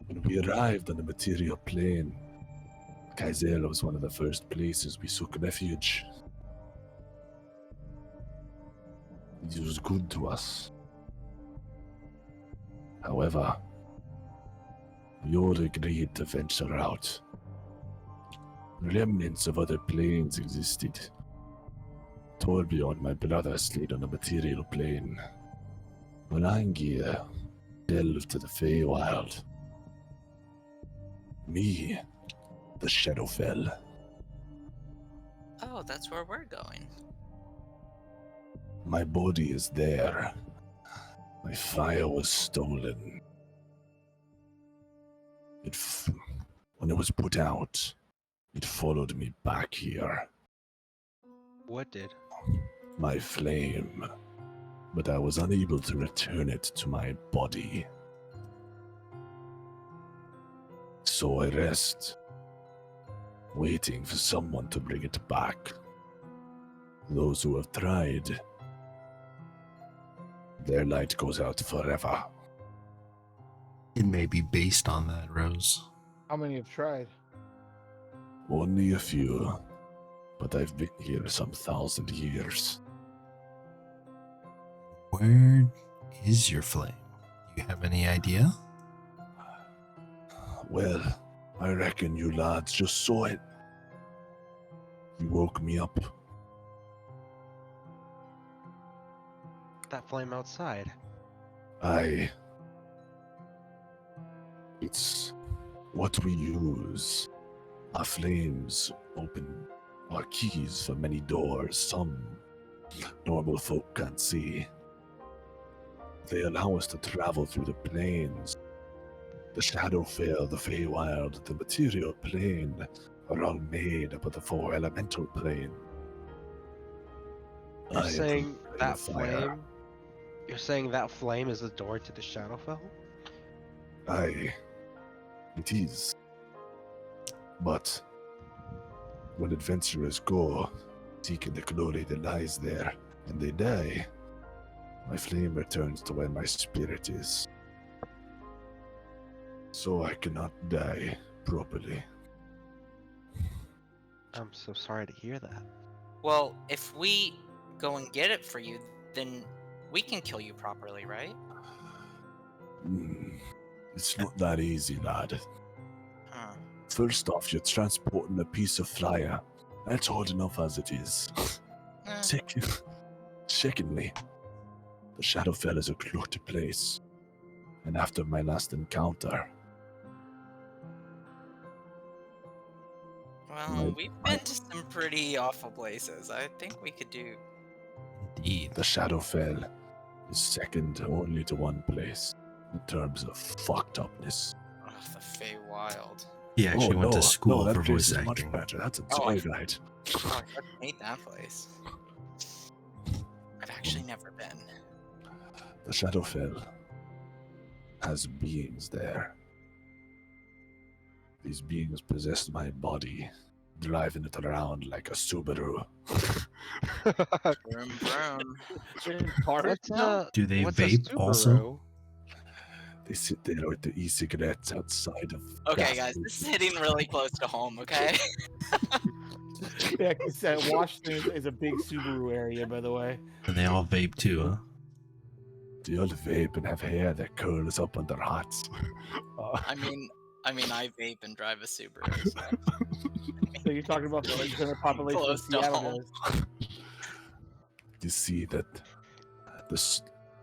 When we arrived on the material plane, Kaizel was one of the first places we took refuge. It was good to us. However, we all agreed to venture out. Remnants of other planes existed. Torbjorn, my brother, stayed on the material plane. Melangir delved to the Feywild. Me, the Shadowfell.
Oh, that's where we're going.
My body is there. My fire was stolen. When it was put out, it followed me back here.
What did?
My flame. But I was unable to return it to my body. So I rest, waiting for someone to bring it back. Those who have tried, their light goes out forever.
It may be based on that, Rose.
How many have tried?
Only a few, but I've been here some 1,000 years.
Where is your flame? Do you have any idea?
Well, I reckon you lads just saw it. You woke me up.
That flame outside.
Aye. It's what we use. Our flames open our keys for many doors some normal folk can't see. They allow us to travel through the planes. The Shadowfell, the Feywild, the material plane are all made up of the 4 elemental plane.
You're
I am
saying
from the plane
that
of fire.
flame? You're saying that flame is the door to the Shadowfell?
Aye, it is. But when adventurers go seeking the glory that lies there, and they die, my flame returns to where my spirit is. So I cannot die properly.
I'm so sorry to hear that.
Well, if we go and get it for you, then we can kill you properly, right?
It's not that easy, lad.
Huh.
First off, you're transporting a piece of fire. That's hard enough as it is. Secondly, the Shadowfell is a cloaked place. And after my last encounter,
Well, we've been to some pretty awful places. I think we could do.
Indeed.
the Shadowfell is second only to one place in terms of fucked upness.
Oh, the Feywild.
He actually went to school
that
for
place
voice
is much
acting.
better. That's a
Oh, I-
joyride.
Oh, I hate that place. I've actually never been.
The Shadowfell has beings there. These beings possess my body, driving it around like a Subaru.
Vroom vroom.
Do they
what's a
vape also?
Subaru?
They sit there with the e-cigarettes outside of.
Okay,
gas
guys, this is
stations.
hitting really close to home. Okay.
Yeah, because Washington is a big Subaru area, by the way.
And they all vape too, huh?
They all vape and have hair that curls up on their hats.
I mean, I vape and drive a Subaru. So.
So you're talking about the general population of
Close to
Seattle
home.
does.
You see that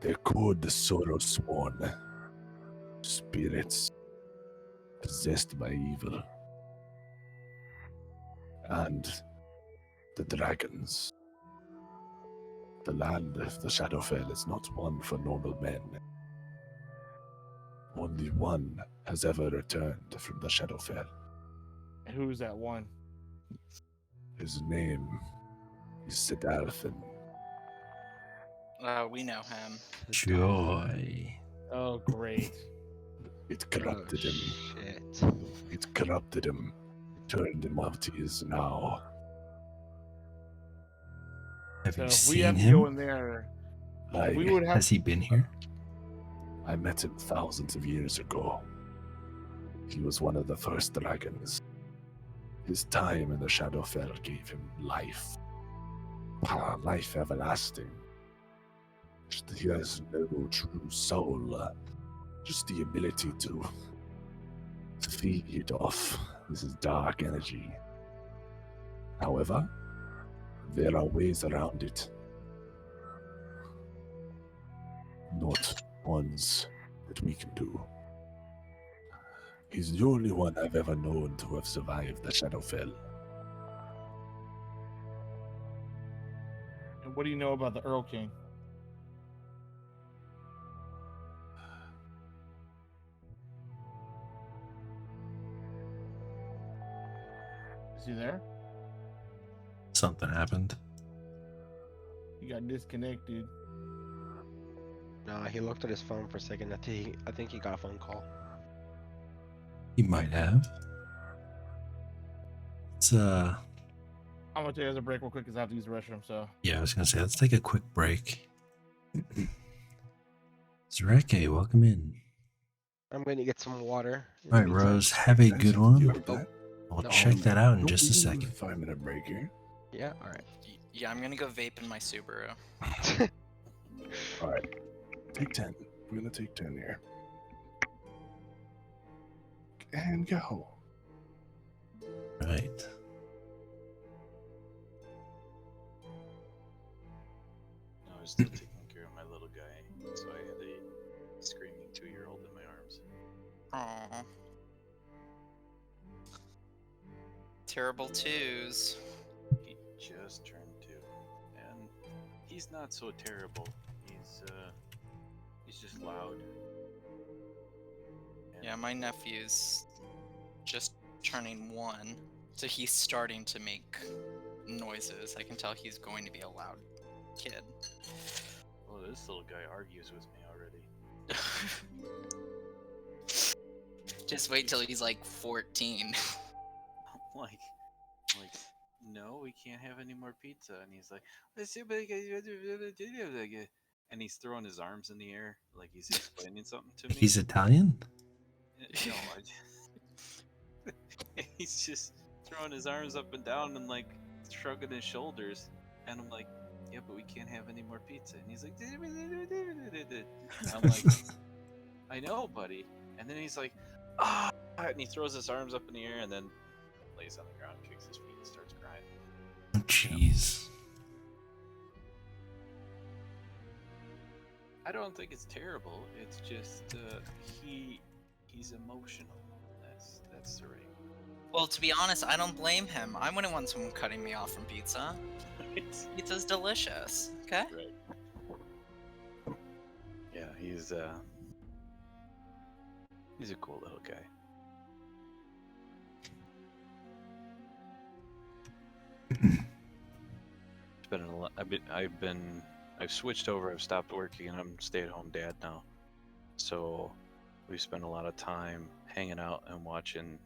they're called the Sorrow Sworn. Spirits possessed by evil. And the dragons. The land of the Shadowfell is not one for normal men. Only one has ever returned from the Shadowfell.
Who's that one?
His name is Siddharthan.
We know him.
Joy.
Oh, great.
It corrupted him.
Shit.
It corrupted him. Turned him what he is now.
Have
So
you
if we
seen
have to go in
him?
there,
I,
we would have.
Has he been here?
I met him thousands of years ago. He was one of the first dragons. His time in the Shadowfell gave him life. Life everlasting. He has no true soul. Just the ability to feed off this dark energy. However, there are ways around it. Not ones that we can do. He's the only one I've ever known to have survived the Shadowfell.
And what do you know about the Earl King? Is he there?
Something happened.
He got disconnected.
No, he looked at his phone for a second. I think he got a phone call.
He might have. It's
I'm gonna take it as a break real quick because I have to use the restroom. So
yeah, I was gonna say let's take a quick break. Zareke, welcome in.
I'm going to get some water. in
All
the
right,
meantime.
Rose, have a good one.
Oh,
I'll
No,
check that out in
don't
just a
we do
second.
5-minute break here.
Yeah, alright.
Yeah, I'm gonna go vape in my Subaru.
Alright. Take 10. We're gonna take 10 here. and go.
Right.
No, I was still taking care of my little guy, so I had a screaming 2-year-old in my arms.
Aww. Terrible twos.
He just turned 2, and he's not so terrible. He's just loud. And
Yeah, my nephew's just turning 1, so he's starting to make noises. I can tell he's going to be a loud kid.
Well, this little guy argues with me already.
Just wait till he's like 14.
I'm like, no, we can't have any more pizza. And he's like, and he's throwing his arms in the air like he's explaining something to me.
He's Italian?
No, he's just throwing his arms up and down and like shrugging his shoulders. And I'm like, yeah, but we can't have any more pizza. And he's like, I'm like, I know, buddy. And then he's like, ah, and he throws his arms up in the air and then lays on the ground, kicks his feet, and starts crying.
Oh, jeez.
I don't think it's terrible. It's just he's emotional. That's the right.
Well, to be honest, I don't blame him. I wouldn't want someone cutting me off from pizza. Pizza's delicious. Okay.
Right. Yeah, he's a cool little guy. It's been a lot. I've switched over. I've stopped working, and I'm a stay-at-home dad now. So we spend a lot of time hanging out and watching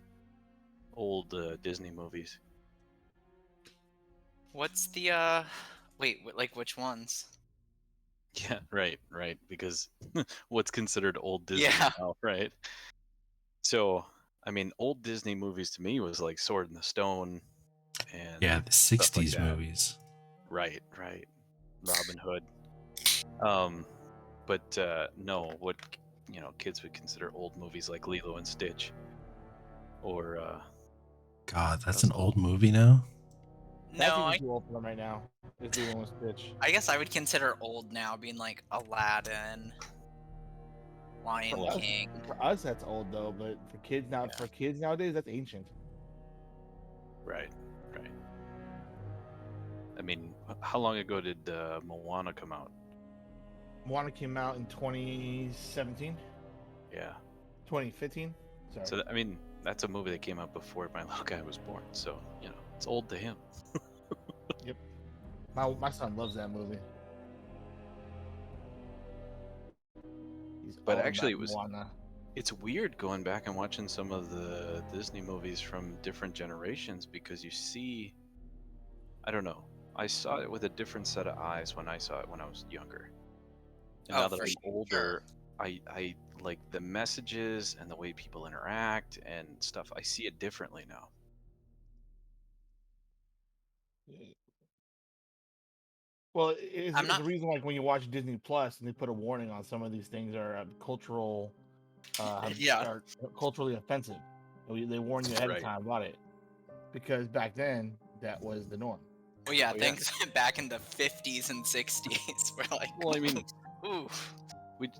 old Disney movies.
What's the wait, like which ones?
Yeah, right. Because what's considered old Disney
Yeah.
now, right? So, I mean, old Disney movies to me was like Sword in the Stone, and
Yeah, the
stuff like
60s
that.
movies.
Right. Robin Hood. But no, what kids would consider old movies like Lilo and Stitch, or
God, that's an old movie now?
That's
No,
even too old for them right now. It's the one with Stitch.
I guess I would consider old now being like Aladdin, Lion
For us-
King.
For us, that's old though, but for kids now,
Yeah.
for kids nowadays, that's ancient.
right. I mean, how long ago did Moana come out?
Moana came out in 2017,
Yeah.
2015. Sorry.
So I mean, that's a movie that came out before my little guy was born. So it's old to him.
My son loves that movie. He's
But
all
actually,
about Moana.
It's weird going back and watching some of the Disney movies from different generations because you see, I don't know, I saw it with a different set of eyes when I saw it when I was younger. And now that
for
I'm
sure.
older, I like the messages and the way people interact and stuff. I see it differently now.
Well, it's
I'm not-
the reason like when you watch Disney Plus and they put a warning on some of these things are cultural,
Yeah.
are culturally offensive. They warn you ahead
Right.
of time about it because back then that was the norm.
Well, yeah,
Oh, yeah.
thanks. Back in the 50s and 60s, we're like,
Well, I mean,
ooh.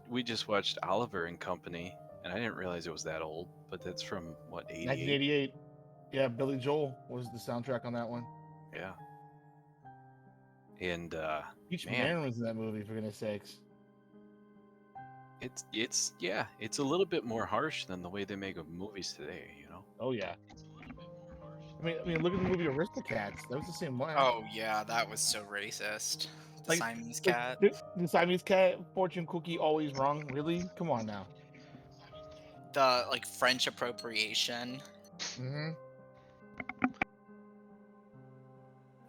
we just watched Oliver and Company, and I didn't realize it was that old, but that's from what, 88?
1988. Yeah, Billy Joel was the soundtrack on that one.
Yeah. And
Each
Man.
man was in that movie, for goodness sakes.
it's a little bit more harsh than the way they make movies today,
Oh yeah. I mean, look at the movie Aristocats. That was the same one.
Oh yeah, that was so racist. The
Like-
Siamese
Like,
cat.
The Siamese cat, fortune cookie, always wrong. Really? Come on now.
The like French appropriation.
Mm-hmm.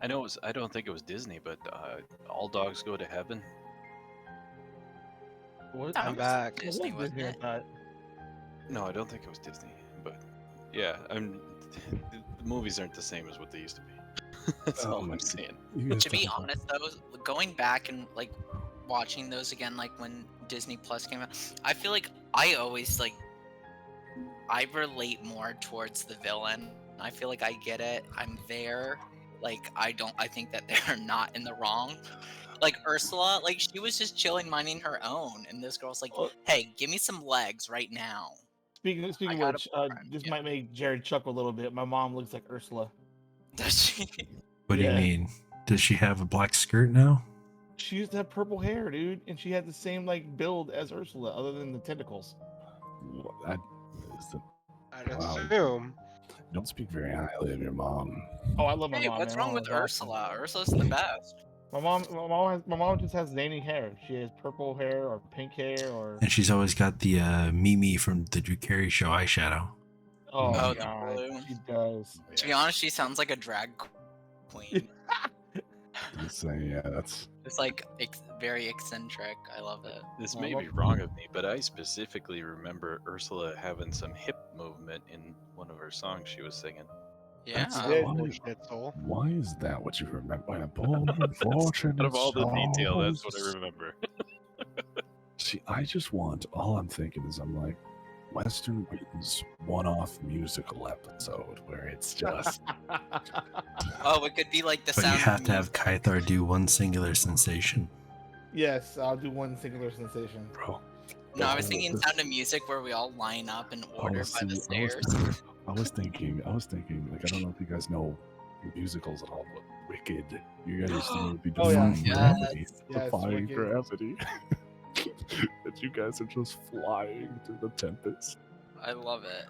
I don't think it was Disney, but All Dogs Go to Heaven.
What?
That
I'm
was
back.
Disney,
What was
wasn't it?
that?
No, I don't think it was Disney, but yeah, the movies aren't the same as what they used to be. That's all I'm saying.
You guys
To be
talk about-
honest, though, going back and like watching those again, like when Disney Plus came out, I feel like I always I relate more towards the villain. I feel like I get it. I'm there. Like I think that they're not in the wrong. Like Ursula, like she was just chilling, minding her own, and this girl's like,
Oh,
"Hey, give me some legs right now."
speaking
I
of
got a
which,
boyfriend.
this
Yeah.
might make Jared chuckle a little bit. My mom looks like Ursula.
Does she?
What do you
Yeah.
mean? Does she have a black skirt now?
She used to have purple hair, dude, and she had the same like build as Ursula, other than the tentacles.
That is the,
I'd
Wow.
assume.
don't speak very highly of your mom.
Oh, I love my
Hey,
mom.
what's
Man.
wrong
My
with
mom is awesome.
Ursula? Ursula's the best.
My mom just has zany hair. She has purple hair or pink hair or
And she's always got the Mimi from the Drew Carey show eyeshadow.
oh,
Oh, the
god,
blue.
she does.
To be honest, she sounds like a drag queen.
Just saying, yeah, that's
It's like very eccentric. I love it.
This
Well,
may
well-
be wrong of me, but I specifically remember Ursula having some hip movement in one of her songs she was singing.
Yeah.
That's
Yeah.
why,
Schnitzel.
why is that what you remember? Unfortunate
Out of all the detail, that's what I
souls.
remember.
See, I just want, all I'm thinking is I'm like, Western Witten's one-off musical episode where it's just
Oh, it could be like the
But you
sound.
have to have Kythar do one singular sensation.
Yes, I'll do one singular sensation.
bro.
No, I was
Oh,
thinking
this-
Sound of Music where we all line up in
Oh,
order by
see,
the
I was-
stairs.
I was thinking, like, I don't know if you guys know musicals at all, but Wicked. You guys used to know be
Oh, yeah.
defying
Yes.
gravity.
Yes,
Defying
Wicked.
gravity. That you guys are just flying through the tempest.
I love it.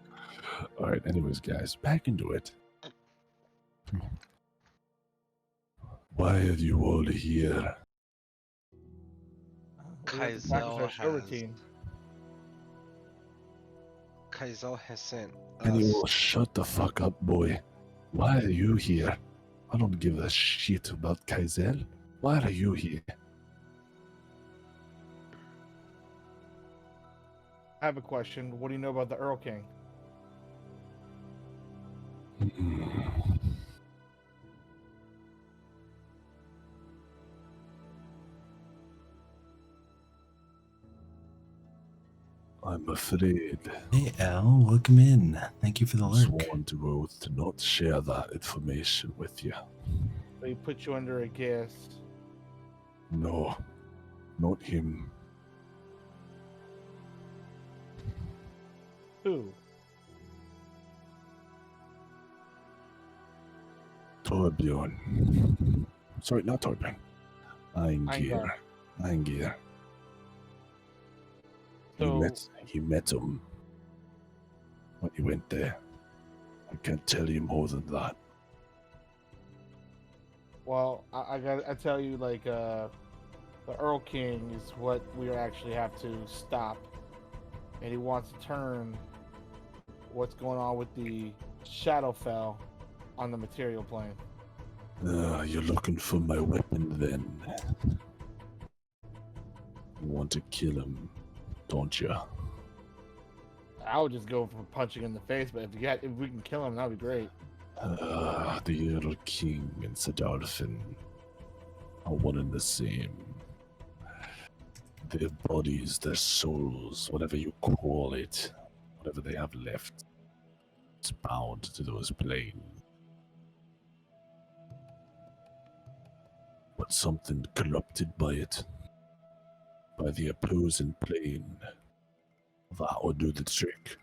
Alright, anyways, guys, back into it. Why are you all here?
We have to practice our show
has-
routine.
Kaizel has sent
And you
us.
all shut the fuck up, boy. Why are you here? I don't give a shit about Kaizel. Why are you here?
I have a question. What do you know about the Earl King?
I'm afraid.
Hey, Al, welcome in. Thank you for the lurk.
Sworn to oath to not share that information with you.
They put you under a guest.
No, not him.
Who?
Torbjorn. Sorry, not Torbjorn. Eingir. Eingir.
So,
He met him when he went there. I can't tell you more than that.
well, I tell you, like, the Earl King is what we actually have to stop, and he wants to turn what's going on with the Shadowfell on the material plane.
You're looking for my weapon then. You want to kill him, don't you?
I would just go for punching in the face, but if we can kill him, that'd be great.
The Earl King and Sedalfin are one and the same. Their bodies, their souls, whatever you call it, whatever they have left, it's bound to those planes. But something corrupted by it, by the opposing plane, that will do the trick.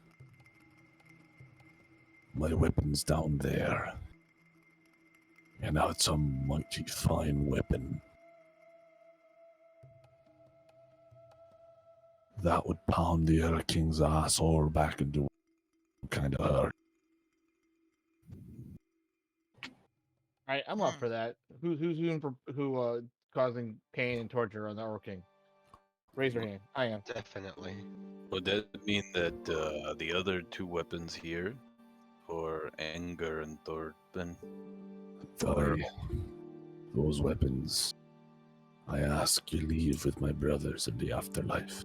My weapon's down there, and now it's a mighty fine weapon. That would pound the Earl King's asshole back into kind of hurt.
I'm up for that. Who's causing pain and torture on the Earl King? Raise your hand. I am.
Definitely.
Would that mean that the other two weapons here, or Anger and Thorben,
Those weapons, I ask you leave with my brothers in the afterlife.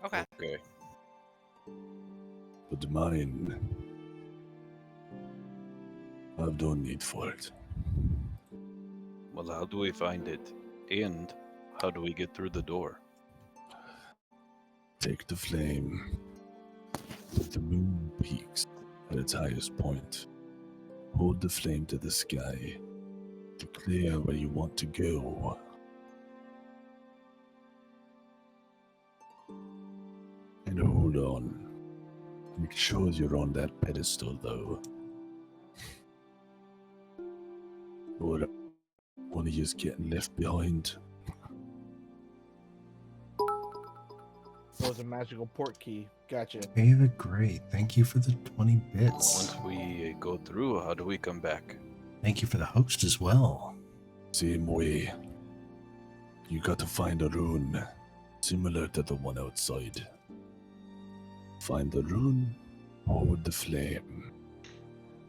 Okay.
okay,
But mine, I've no need for it.
well, how do we find it? And how do we get through the door?
Take the flame with the moon peaks at its highest point. Hold the flame to the sky. Declare where you want to go. And hold on. Make sure you're on that pedestal, though. Or one of you's getting left behind.
So it's a magical port key. Gotcha.
David, great. Thank you for the 20 bits.
Once we go through, how do we come back?
Thank you for the host as well.
Same way. You got to find a rune similar to the one outside. Find the rune, hold the flame.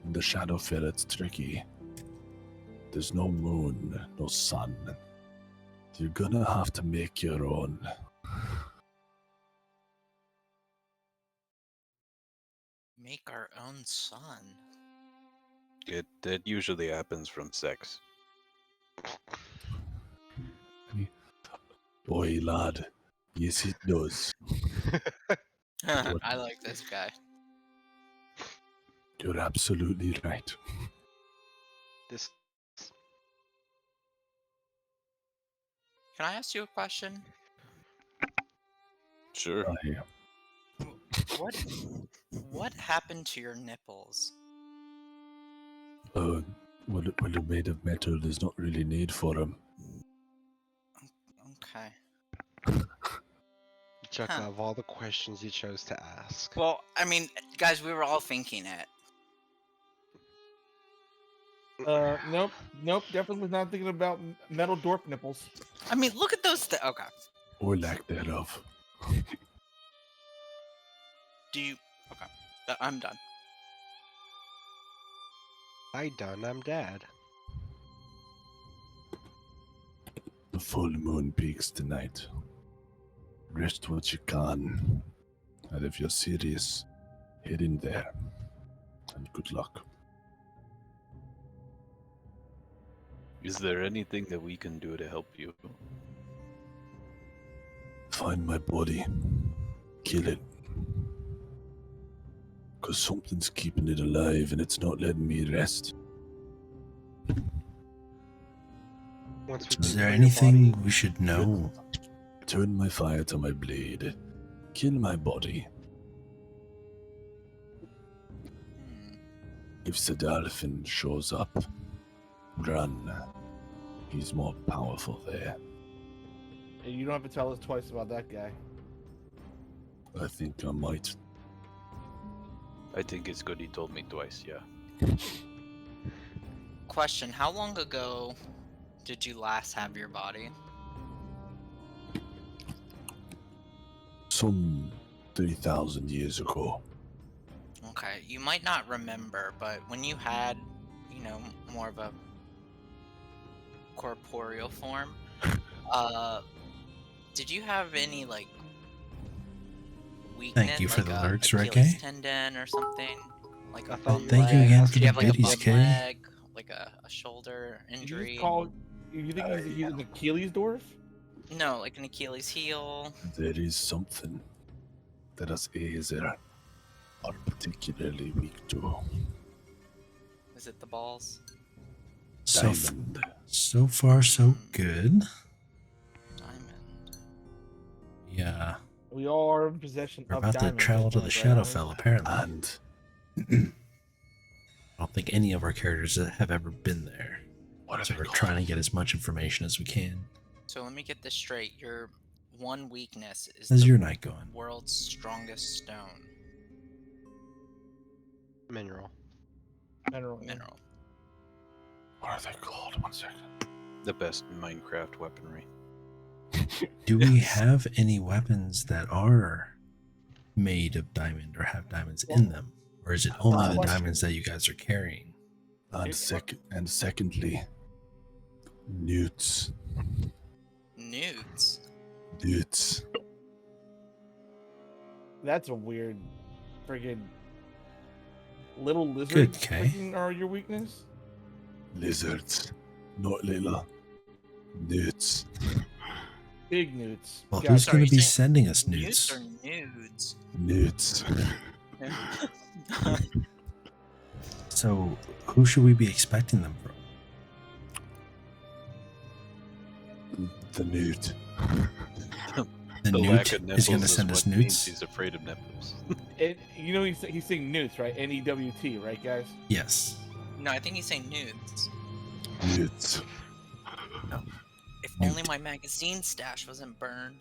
In the Shadowfell, it's tricky. There's no moon, no sun. You're gonna have to make your own.
Make our own sun.
That usually happens from sex.
Boy, lad. Yes, it does.
I like this guy.
You're absolutely right.
This
Can I ask you a question?
Sure.
What happened to your nipples?
Well, they're made of metal. There's not really need for them.
Okay.
Chuck,
Huh.
of all the questions you chose to ask.
Well, I mean, guys, we were all thinking it.
Nope. Definitely was not thinking about metal dwarf nipples.
I mean, look at those. Okay.
Or lack thereof.
Do you? Okay. I'm done.
I'm dad.
The full moon peaks tonight. Rest what you can. And if you're serious, head in there. And good luck.
Is there anything that we can do to help you?
Find my body. Kill it. Because something's keeping it alive and it's not letting me rest.
Once we
Is there
destroy your
anything
body-
we should know?
Turn my fire to my blade. Kill my body.
Hmm.
If Sedalfin shows up, run. He's more powerful there.
And you don't have to tell us twice about that guy.
I think I might.
I think it's good he told me twice, yeah.
Question: how long ago did you last have your body?
Some 3,000 years ago.
Okay, you might not remember, but when you had, more of a corporeal form, did you have any weakness?
you for
like
the
a
lurks,
Achilles
Ricky.
tendon or something? Like a
Oh,
bum
thank you
leg?
again for
Did you
the
have like a
biddies,
bum
Kay.
leg, like a shoulder
Did you
injury?
just call? You think he's an Achilles dwarf?
No, like an Achilles heel.
There is something that us Azer are particularly weak to.
Is it the balls?
Diamond.
So far, so good.
Diamond.
Yeah,
We all are in possession
we're
of
about to
diamonds,
travel to the
right?
Shadowfell, apparently.
And
I don't think any of our characters have ever been there.
what are
So
they
we're
called?
trying to get as much information as we can.
So let me get this straight. Your one weakness is
How's
the
your night going?
world's strongest stone
Mineral.
Mineral.
mineral.
What are they called? 1 second.
The best Minecraft weaponry.
Do we have any weapons that are made of diamond or have diamonds in them? Or is it only the diamonds that you guys are carrying?
And secondly, newts.
Newts.
Newts.
That's a weird, friggin' little lizard.
Good, Kay.
friggin' Are your weakness?
Lizards. Not little. Newts.
big newts.
Well,
Guys,
who's
sorry,
going to be
you're saying
sending us
Nudes
nudes?
or nudes?
Nudes.
So, who should we be expecting them from?
The nude.
The
lack of
newt is going to
nipples
send
is
us
what means
nudes?
he's afraid of nipples.
and you know he's saying newts, right? N-E-W-T, right, guys?
Yes.
No, I think he's saying nudes.
Nudes.
If
Newt.
only my magazine stash wasn't burned.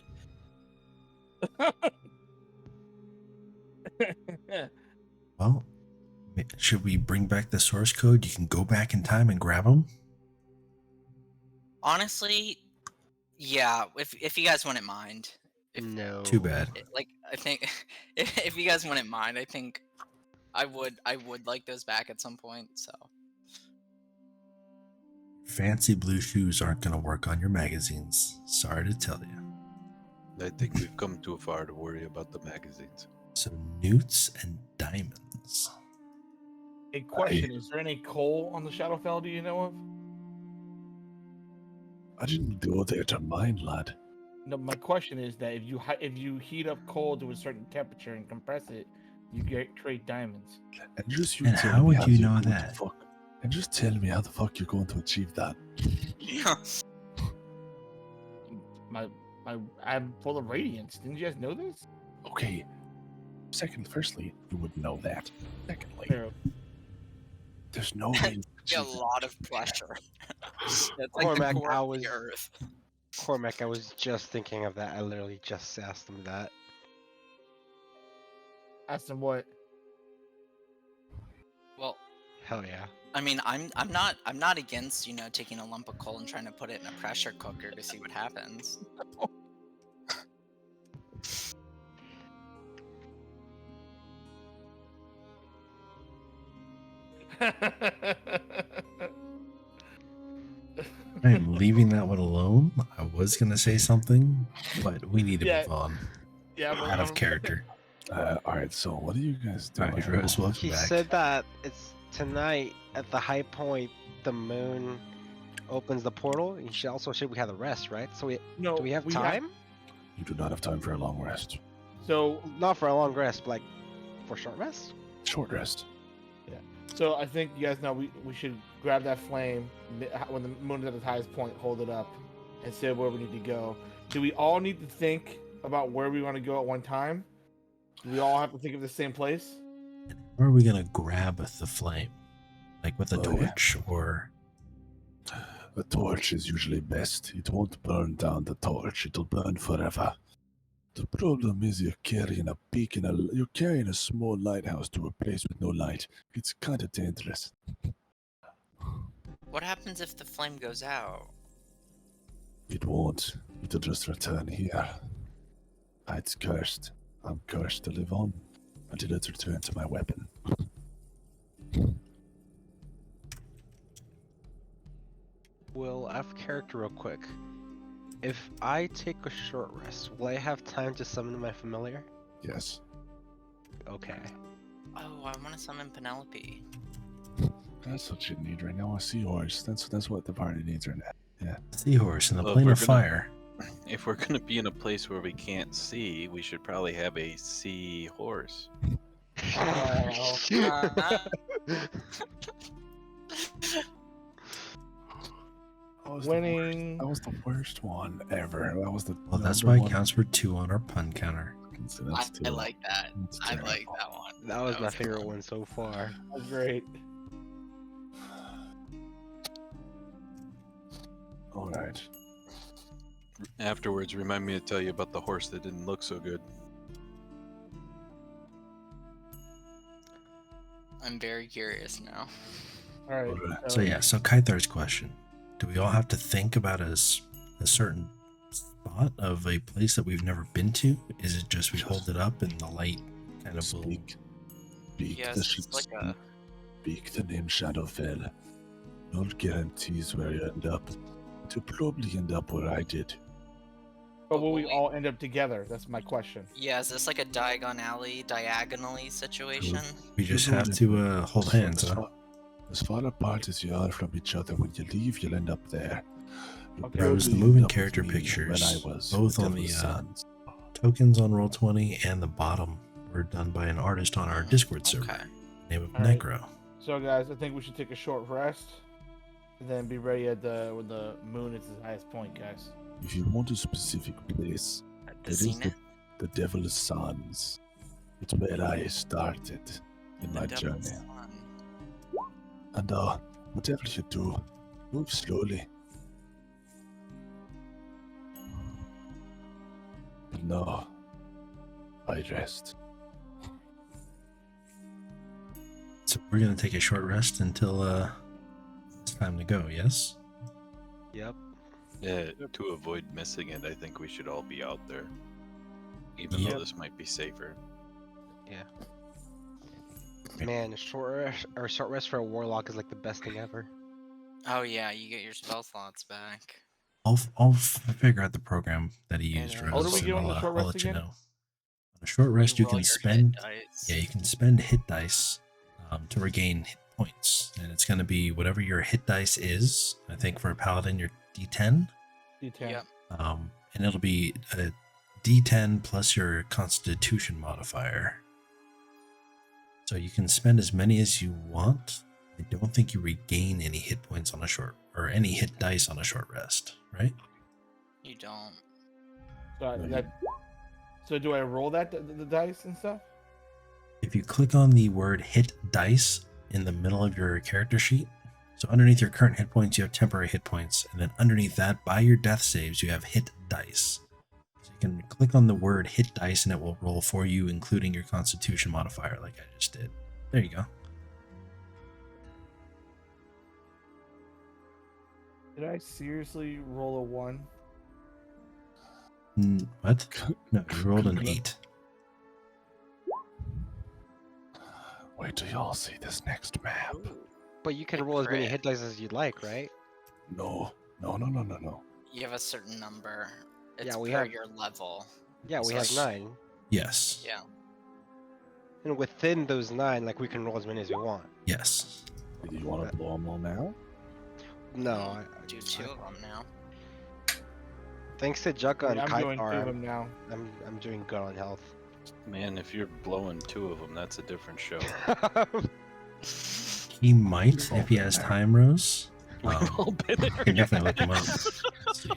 Well, should we bring back the source code? You can go back in time and grab them?
Honestly, yeah. If you guys wouldn't mind,
No.
Too bad.
like I think if you guys wouldn't mind, I think I would like those back at some point. So
Fancy blue shoes aren't going to work on your magazines. Sorry to tell you.
I think we've come too far to worry about the magazines.
So, newts and diamonds.
A question: is there any coal on the Shadowfell? Do you know of?
I didn't go there to mine, lad.
No, my question is that if you heat up coal to a certain temperature and compress it, you create diamonds.
And just
And
tell
how
me
would you
you're
know
going to
that?
And just tell me how the fuck you're going to achieve that.
I'm full of radiance. Didn't you guys know this?
Okay. Firstly, you wouldn't know that. Secondly,
Pharaoh.
there's no way to
a
achieve that.
lot of pressure. That's like the
Cormac,
core
I
of
was-
the Earth.
Cormac, I was just thinking of that. I literally just asked him that.
Ask them what.
Well,
Hell yeah.
I mean, I'm not against taking a lump of coal and trying to put it in a pressure cooker to see what happens.
I am leaving that one alone. I was going to say something, but we need to
Yeah.
move on.
Yeah,
Out of character.
Alright, so what are you guys doing?
Alright, Rose, welcome
He
back.
said that it's tonight at the high point. The moon opens the portal. And should we have the rest, right? So
No,
do we have time?
You do not have time for a long rest.
So
Not for a long rest, but like for short rest.
Short rest.
So I think you guys know we should grab that flame when the moon is at its highest point, hold it up, and say where we need to go. Do we all need to think about where we want to go at one time? Do we all have to think of the same place?
Where are we going to grab the flame? Like with a
Oh, yeah.
torch or...
A torch is usually best. It won't burn down the torch. It'll burn forever. The problem is you're carrying a small lighthouse to a place with no light. It's kind of dangerous.
What happens if the flame goes out?
It won't. It'll just return here. It's cursed. I'm cursed to live on until it's returned to my weapon.
Will F character real quick. If I take a short rest, will I have time to summon my familiar?
Yes.
Okay.
Oh, I want to summon Penelope.
That's what you need right now. A seahorse. That's what the party needs right now. Yeah.
Seahorse in the
Well,
plane
we're
of
gonna-
fire.
If we're gonna be in a place where we can't see, we should probably have a sea horse.
That was
Winning.
That was the worst one ever. That was the.
Well, that's
number
why it
one.
counts for 2 on our pun counter.
So
I,
that's
I
two.
like that.
That's
I
terrible.
like that one.
That was my
a good
favorite one so far.
That's great.
All right.
Afterwards, remind me to tell you about the horse that didn't look so good.
I'm very curious now.
All right.
Alright.
So yeah, so Kythar's question. Do we all have to think about a certain spot of a place that we've never been to? Is it just we hold it up and the light kind of will...
Speak. Speak
Yeah,
the
it's just like a-
Speak the name Shadowfell. No guarantees where you end up. But you'll probably end up where I did.
But will we all end up together? That's my question.
Yeah, is this like a diagonally situation?
We just
You know
have
that-
to hold hands,
as
huh?
far, as far apart as you are from each other, when you leave, you'll end up there.
Okay.
Rose, the
Probably
moving
up with
character
me
pictures,
when I was
both
the
on the
Devil's Sons.
tokens on Roll20 and the bottom, were done by an artist on our Discord server,
Okay.
name of
All right.
Necro.
So, guys, I think we should take a short rest, and then be ready at when the moon is its highest point, guys.
If you want a specific place,
At the
it is
zenith.
the Devil's Sons. It's where I started in my
The Devil's
journey.
Son.
And whatever you do, move slowly. But no, I rest.
So we're gonna take a short rest until it's time to go. Yes.
Yep.
Yeah, to avoid missing it, I think we should all be out there. Even
Yep.
though this might be safer.
Man, short rest for a warlock is like the best thing ever.
Oh yeah, you get your spell slots back.
I'll figure out the program that he
And,
used,
uh,
Rose,
What do we
and
do on the
I'll,
short
I'll
rest
let you
again?
know. On a short rest, you
roll
can
your hit
spend.
dice.
Yeah, you can spend hit dice to regain hit points, and it's going to be whatever your hit dice is. I think for a paladin, your D10,
D10.
Yep.
and it'll be a D10 plus your Constitution modifier. So you can spend as many as you want. I don't think you regain any hit points on a short, or any hit dice on a short rest, right?
You don't.
So do I roll the dice and stuff?
If you click on the word hit dice in the middle of your character sheet, so underneath your current hit points, you have temporary hit points. And then underneath that, by your death saves, you have hit dice. So you can click on the word hit dice and it will roll for you, including your constitution modifier, like I just did. There you go.
Did I seriously roll a 1?
What? No, you rolled an 8.
Wait till y'all see this next map.
But you can
Like
roll as many
crit.
hit dice as you'd like, right?
No.
You have a certain number. It's
Yeah, we
per
have-
your level.
Yeah, we
So
have
s-
9.
Yes.
Yeah.
And within those 9, like, we can roll as many as we want.
Yes.
Do you want to blow them all now?
No,
We'll do 2 of them now.
Thanks to Jukka and
I'm doing 2 of
Kaitar,
them now.
I'm doing good on health.
Man, if you're blowing 2 of them, that's a different show.
He might, if he has time, Rose.
We've all been there.
You can definitely look him up. Let's see.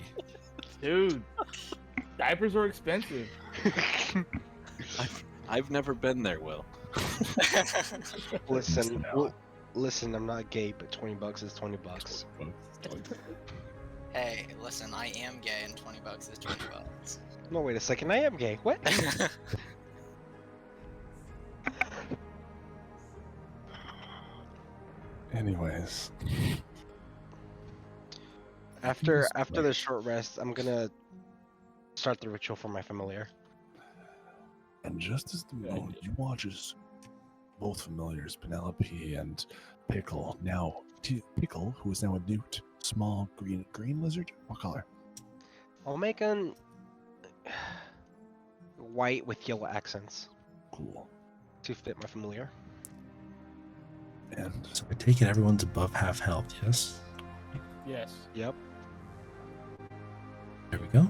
Dude, diapers are expensive.
I've never been there, Will.
Listen, listen, I'm not gay, but $20 is $20.
Hey, listen, I am gay and $20 is $20.
No, wait a second, I am gay. What?
Anyways,
After the short rest, I'm gonna start the ritual for my familiar.
and just as the moon, you watch as both familiars, Penelope and Pickle, now Pickle, who is now a newt, small green lizard. What color?
I'll make an white with yellow accents
Cool.
to fit my familiar.
And
So I take it everyone's above half health, yes?
Yes.
Yep.
There we go.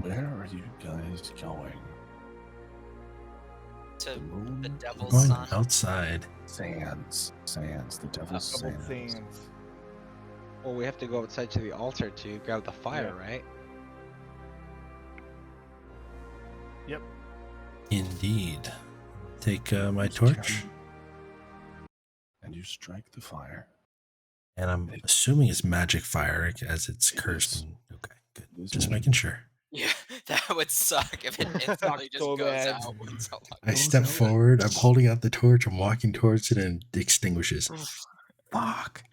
where are you guys going?
To
The moon?
the
We're
Devil's
going
Son.
outside.
Sands, the devil's
Double
sands.
sands.
Well, we have to go outside to the altar to grab the fire, right?
Yep.
Indeed. Take my torch,
And you strike the fire.
and I'm assuming it's magic fire as it's
It
cursed.
is.
And, okay, good.
It is
Just
magic.
making sure.
Yeah, that would suck if it instantly just
so
goes
bad.
out when someone
I
Goes
step
out.
forward. I'm holding out the torch. I'm walking towards it, and it extinguishes. Fuck!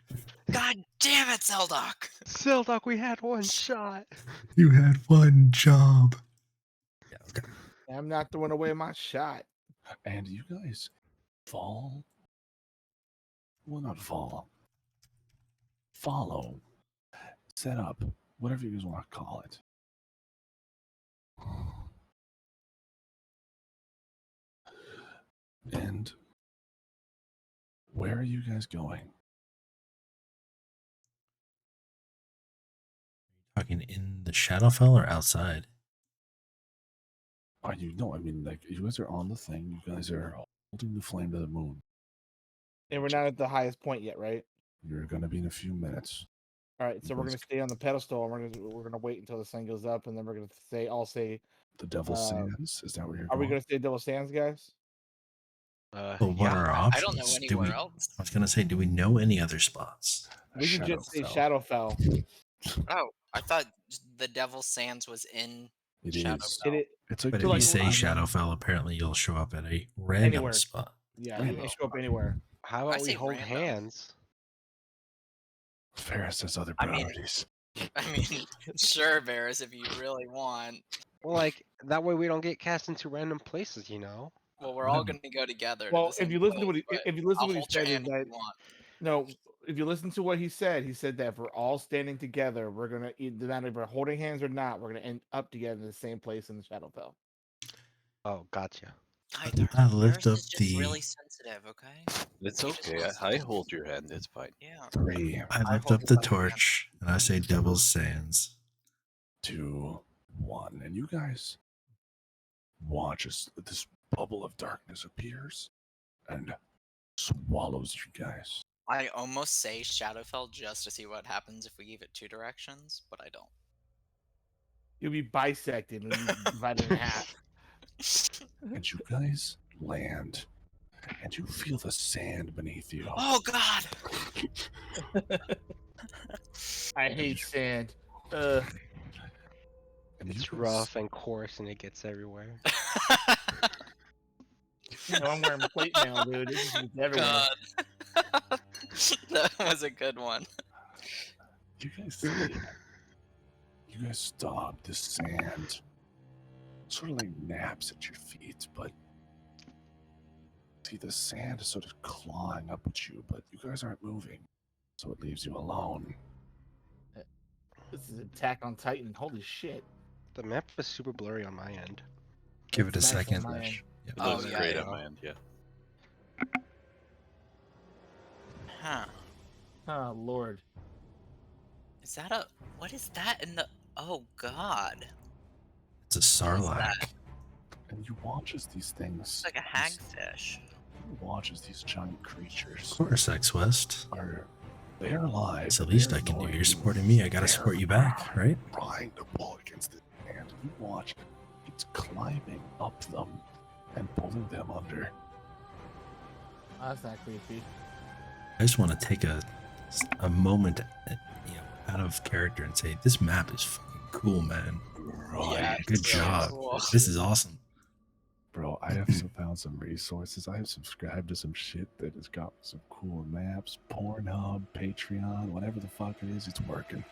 God damn it, Zeldok!
Sildok, we had one shot.
You had one job. Yeah. Okay.
I'm not throwing away my shot.
And you guys fall. Well, not fall. Follow. Set up. Whatever you guys want to call it. And where are you guys going?
Talking in the Shadowfell or outside?
Are you? No, I mean, like, you guys are on the thing. You guys are holding the flame to the moon.
And we're not at the highest point yet, right?
You're gonna be in a few minutes.
All right, so we're gonna stay on the pedestal, and we're gonna wait until the sun goes up, and then we're gonna say, I'll say,
The Devil's Sands? Is that where you're
are we
going?
gonna stay Double Sands, guys?
Well, what
Yeah.
are our
I
options?
don't know
Do we?
anywhere else.
I was gonna say, do we know any other spots?
We can just say
Shadowfell.
Shadowfell.
Oh, I thought the Devil's Sands was in
It
Shadowfell.
is.
It's
a
But
So,
if
like,
you say
I-
Shadowfell, apparently you'll show up at a random
Anywhere.
spot.
Yeah, you can
Random.
show up anywhere.
How
I
about we
say
hold
random.
hands?
Ferris has other
I mean-
priorities.
I mean, sure, Bears, if you really want.
Well, like that way we don't get cast into random places, you know.
Well, we're all gonna go together.
Well,
to the
if
same
you listen to
place,
what
but
if you listen
I'll
to what he
hold your
said, is
hand if
that
you want.
no, if you listen to what he said that if we're all standing together, we're gonna no matter if we're holding hands or not, we're gonna end up together in the same place in the Shadowfell.
Oh, gotcha.
I lift
Bears
up
is just
the-
really sensitive, okay?
It's
He just
okay.
wants
I
to-
hold your hand. It's fine.
Yeah.
3,
I lift
hold
up the
the button.
torch and I say Devil's Sands.
2, 1, and you guys watch as this bubble of darkness appears and swallows you guys.
I almost say Shadowfell just to see what happens if we give it 2 directions, but I don't.
You'll be bisected and be divided in half.
And you guys land, and you feel the sand beneath you.
Oh God!
I hate sand.
And
It's
you guys-
rough and coarse, and it gets everywhere.
You know, I'm wearing plate mail, dude. It's just everywhere.
God. That was a good one.
You guys stop. The sand sort of like naps at your feet, but see the sand is sort of clawing up at you, but you guys aren't moving, so it leaves you alone.
This is Attack on Titan. Holy shit.
The map is super blurry on my end.
Give it a
It's nice on
second.
my end.
Yep.
It
Oh,
looks
yeah,
great
yeah.
on my end. Yeah.
Huh.
Oh Lord.
Is that a... What is that in the... Oh God.
It's a sarlacc.
And you watch as these things.
It's like a hagfish.
You watch as these giant creatures
Of course, X West.
they are alive.
It's the least I can do. You're supporting me. I gotta support you back, right?
Trying to pull against it, and you watch it's climbing up them and pulling them under.
Oh, that's not creepy.
I just want to take a moment, out of character and say this map is fucking cool, man.
Yeah,
Good
it's really
job.
cool.
This is awesome.
Bro, I have found some resources. I have subscribed to some shit that has got some cool maps. Pornhub, Patreon, whatever the fuck it is, it's working.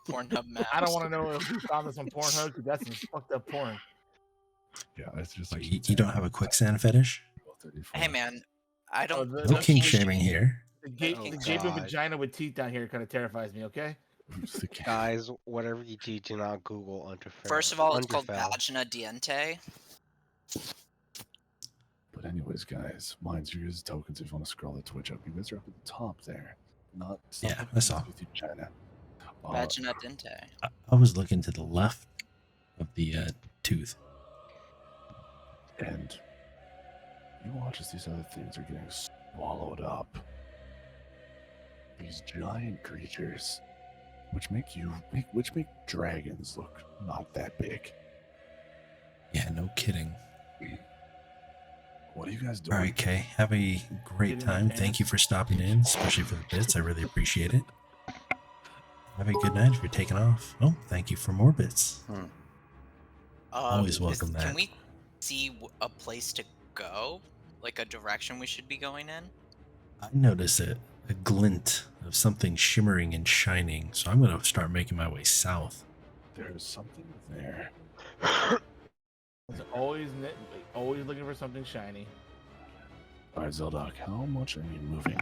Pornhub maps.
I don't want to know if you found this on Pornhub because that's some fucked up porn.
Yeah, it's just.
Wait, you don't have a quicksand fetish?
Hey man, I don't...
the-
No
the
king
kink
shaming here.
The,
Oh,
the gaping
God.
vagina with teeth down here kind of terrifies me, okay?
Guys, whatever you do not Google Underfell.
First of all, it's called
Underfell.
Vagina Diente.
But anyways, guys, Mindz, you use tokens if you want to scroll the Twitch up. You guys are up at the top there. Not
Yeah, I saw.
with you, China.
Vagina Diente.
I was looking to the left of the tooth.
And you watch as these other things are getting swallowed up. These giant creatures, which make dragons look not that big.
Yeah, no kidding.
What are you guys doing?
All right, Kay. Have a great
Getting my
time.
pants.
Thank you for stopping in, especially for the bits. I really appreciate it. Have a good night if you're taking off. Oh, thank you for more bits. Always welcome that.
Can we see a place to go? Like a direction we should be going in?
I notice a glint of something shimmering and shining, so I'm going to start making my way south.
There's something there.
It's always looking for something shiny.
All right, Zeldok, how much are you moving?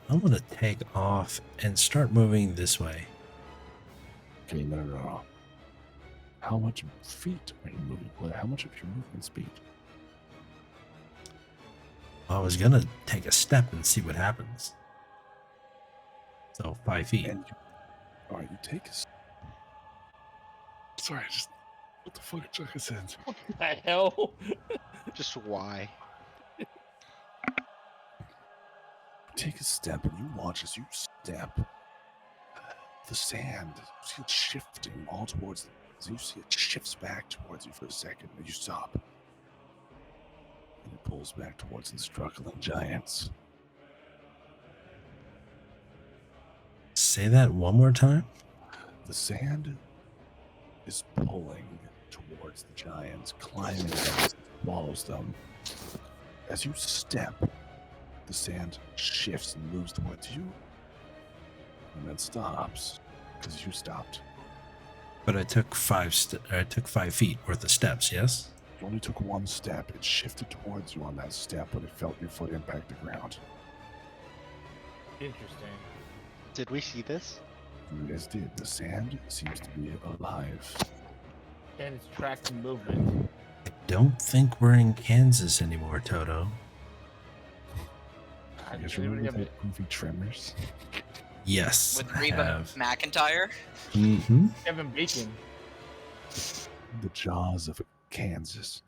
I'm going to take off and start moving this way.
Okay, no. How much feet are you moving? How much of your movement speed?
I was going to take a step and see what happens. So 5 feet.
And all right, you take a. Sorry, just what the fuck, Chuck said.
What the hell?
Just why?
Take a step, and you watch as you step. The sand, you see it shifting all towards. So you see it shifts back towards you for a second, and you stop. And it pulls back towards the struggling giants.
Say that one more time.
The sand is pulling towards the giants, climbing them as it swallows them. As you step, the sand shifts and moves towards you, and then stops because you stopped.
But I took 5 feet worth of steps. Yes.
You only took one step. It shifted towards you on that step when it felt your foot impact the ground.
Interesting.
Did we see this?
You guys did. The sand seems to be alive.
And it's tracking movement.
I don't think we're in Kansas anymore, Toto.
You guys
Does anybody
remember
have
that movie Tremors?
Yes.
With
I
Reba
have.
McEntire.
Mm-hmm.
Kevin Bacon?
The Jaws of Kansas.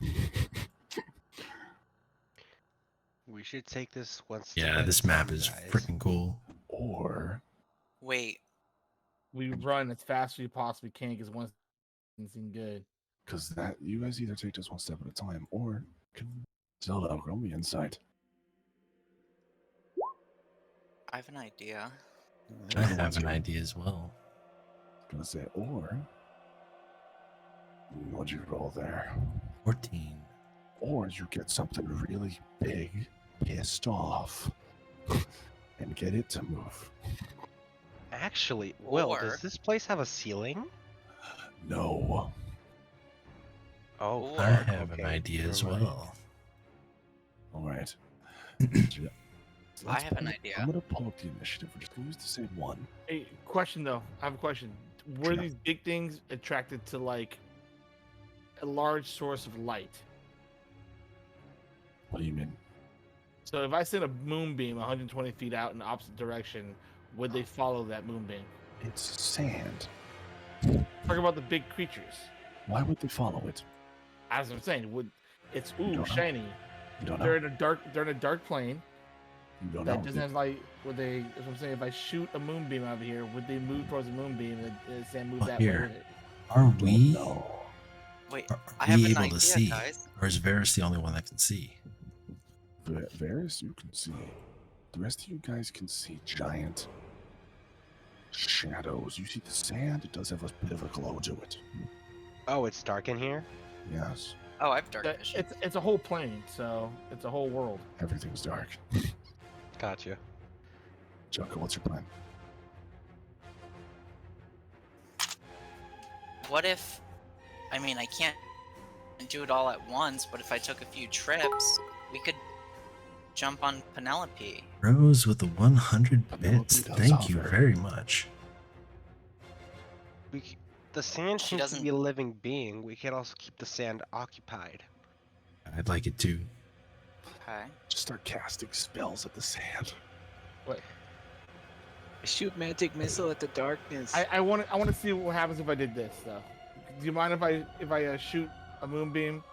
We should take this one step
Yeah,
at a
this map
time,
is
guys.
freaking cool.
Or
Wait,
We run as fast as we possibly can because one doesn't seem good.
because that you guys either take this one step at a time, or can Zelda roll me insight.
I have an idea.
I have an idea as well.
Gonna say or. What'd you roll there?
14.
Or you get something really big, pissed off, and get it to move.
Actually, Will,
Or-
does this place have a ceiling?
No.
Oh,
Or-
I
fuck,
have an
okay,
idea as
never mind.
well.
All right.
I have an idea.
I'm gonna pull up the initiative. We're just gonna use the same one.
Hey, question though. I have a question. Were
Yeah.
these big things attracted to like a large source of light?
What do you mean?
So if I sent a moonbeam 120 feet out in the opposite direction, would they follow that moonbeam?
It's sand.
Talk about the big creatures.
Why would they follow it?
As I'm saying, would it's
don't know.
shiny?
You don't
They're
know.
in a dark plane
You don't
that
know.
doesn't have light. Would they? That's what I'm saying. If I shoot a moonbeam out of here, would they move towards the moonbeam and the sand move
Well,
that way
here.
with it?
Are
Don't
we
know.
Wait,
are
I have
we
an
able
idea,
to see?
guys.
Or is Varys the only one that can see?
Varys, you can see. The rest of you guys can see giant shadows. You see the sand? It does have a bit of a glow to it.
Oh, it's dark in here?
Yes.
Oh, I have dark vision.
It's a whole plane, so it's a whole world.
Everything's dark.
Gotcha.
Junko, what's your plan?
What if? I mean, I can't do it all at once, but if I took a few trips, we could jump on Penelope.
Rose with the 100
Penelope
bits.
does
Thank you
offer.
very much.
The sand
She
seems to
doesn't-
be a living being. We could also keep the sand occupied.
I'd like it too.
Okay.
Just start casting spells at the sand.
Shoot magic missile at the darkness.
I want to see what happens if I did this though. Do you mind if I shoot a moonbeam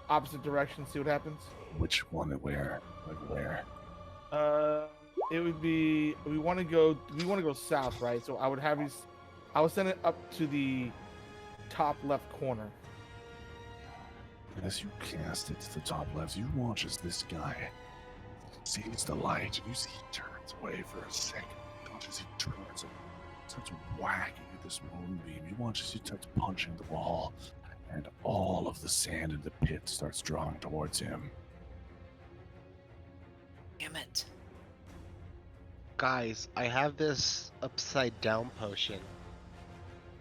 opposite direction, see what happens?
Which one and where? Like where?
It would be we want to go south, right? So I would send it up to the top left corner.
As you cast it to the top left, you watch as this guy sees the light. You see he turns away for a second. You watch as he turns and starts whacking at this moonbeam. You watch as he starts punching the wall, and all of the sand in the pit starts drawing towards him.
Damn it.
Guys, I have this upside down potion.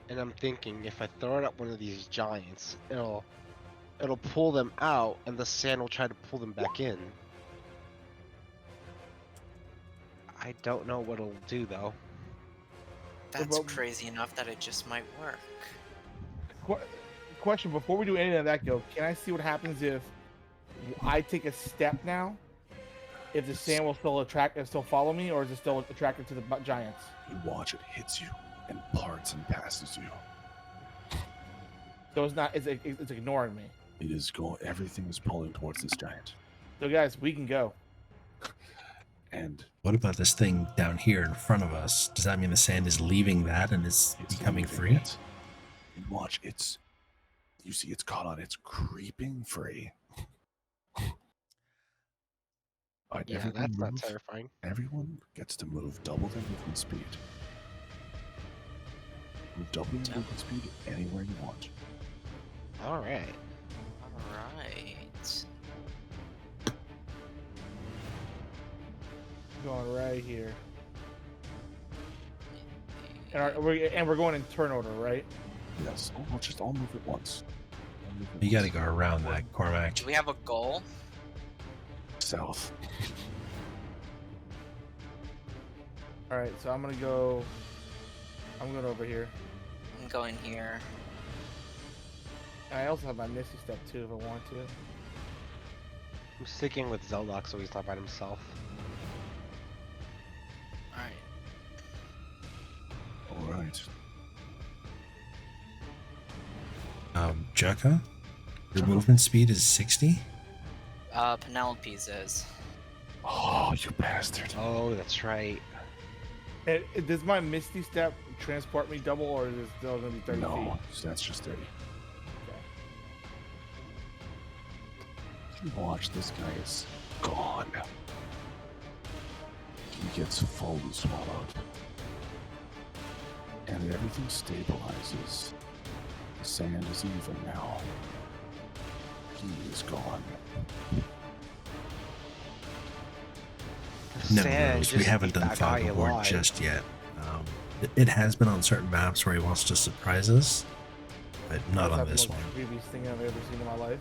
And I'm thinking if I throw it at one of these giants, it'll pull them out and the sand will try to pull them back in. I don't know what it'll do though.
That's
Well,
crazy enough that it just might work.
Question: before we do any of that, can I see what happens if I take a step now if the sand will still follow me, or is it still attracted to the giants?
You watch it hits you and parts and passes you.
So it's not. It's ignoring me.
It is going. Everything is pulling towards this giant.
So guys, we can go.
And
What about this thing down here in front of us? Does that mean the sand is leaving that and it's becoming
leaving
free?
it. And watch, you see it's caught on, it's creeping free. Alright,
Yeah,
everyone
that's not
move.
terrifying.
Everyone gets to move double their movement speed. Move double your movement speed anywhere you want.
Alright.
Alright.
Going right here. And we're going in turn order, right?
Yes, we'll just all move at once. All move at
You gotta
once.
go around that, Cormac.
Do we have a goal?
South.
All right, so I'm going over here.
I'm going here.
And I also have my Misty Step too if I want to.
I'm sticking with Zeldok so he's not by himself.
Alright.
Alright.
Jekka? Your movement speed is 60?
Penelope's is.
Oh, you bastard.
Oh, that's right.
Does my Misty Step transport me double, or is it still going to be 30
No,
feet?
that's just 30.
Okay.
You watch, this guy is gone. He gets fully swallowed. And everything stabilizes. The sand is even now. He is gone.
No,
Sand
we
just
haven't
ate
done
that
Fog
guy
of War
alive.
just yet. It has been on certain maps where he wants to surprise us, but not on this one.
That's the most creepiest thing I've ever seen in my life.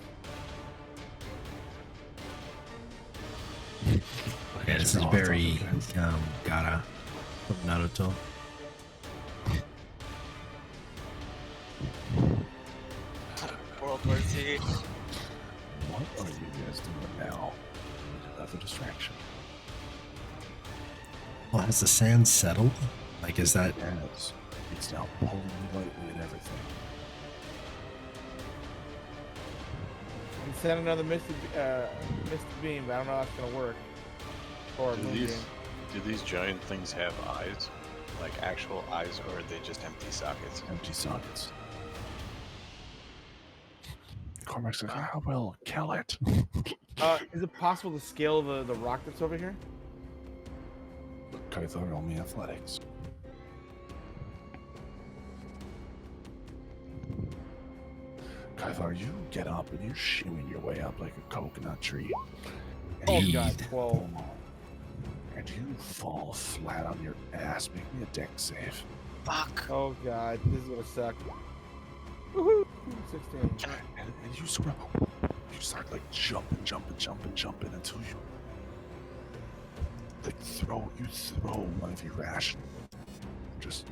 Yeah, this is very Gaara from Naruto.
World War Z.
What are you guys doing now? Another distraction.
Well, has the sand settled? Like, is that...
Yes. It's now pulling you lightly and everything.
And send another Misty Beam, but I don't know how that's going to work. Or
Do
Moonbeam.
these giant things have eyes? Like actual eyes, or are they just empty sockets?
Empty sockets. Cormac's like, ah, well, kill it.
Is it possible to scale the rock that's over here?
Kythar, roll me athletics. Kythar, you get up and you shimmy your way up like a coconut tree. And
Oh
you
god, 12.
And you fall flat on your ass. Make me a deck save.
Fuck.
Oh god, this is gonna suck. Woohoo! 16.
And you sort of, you start like jumping until you like throw one of your rations just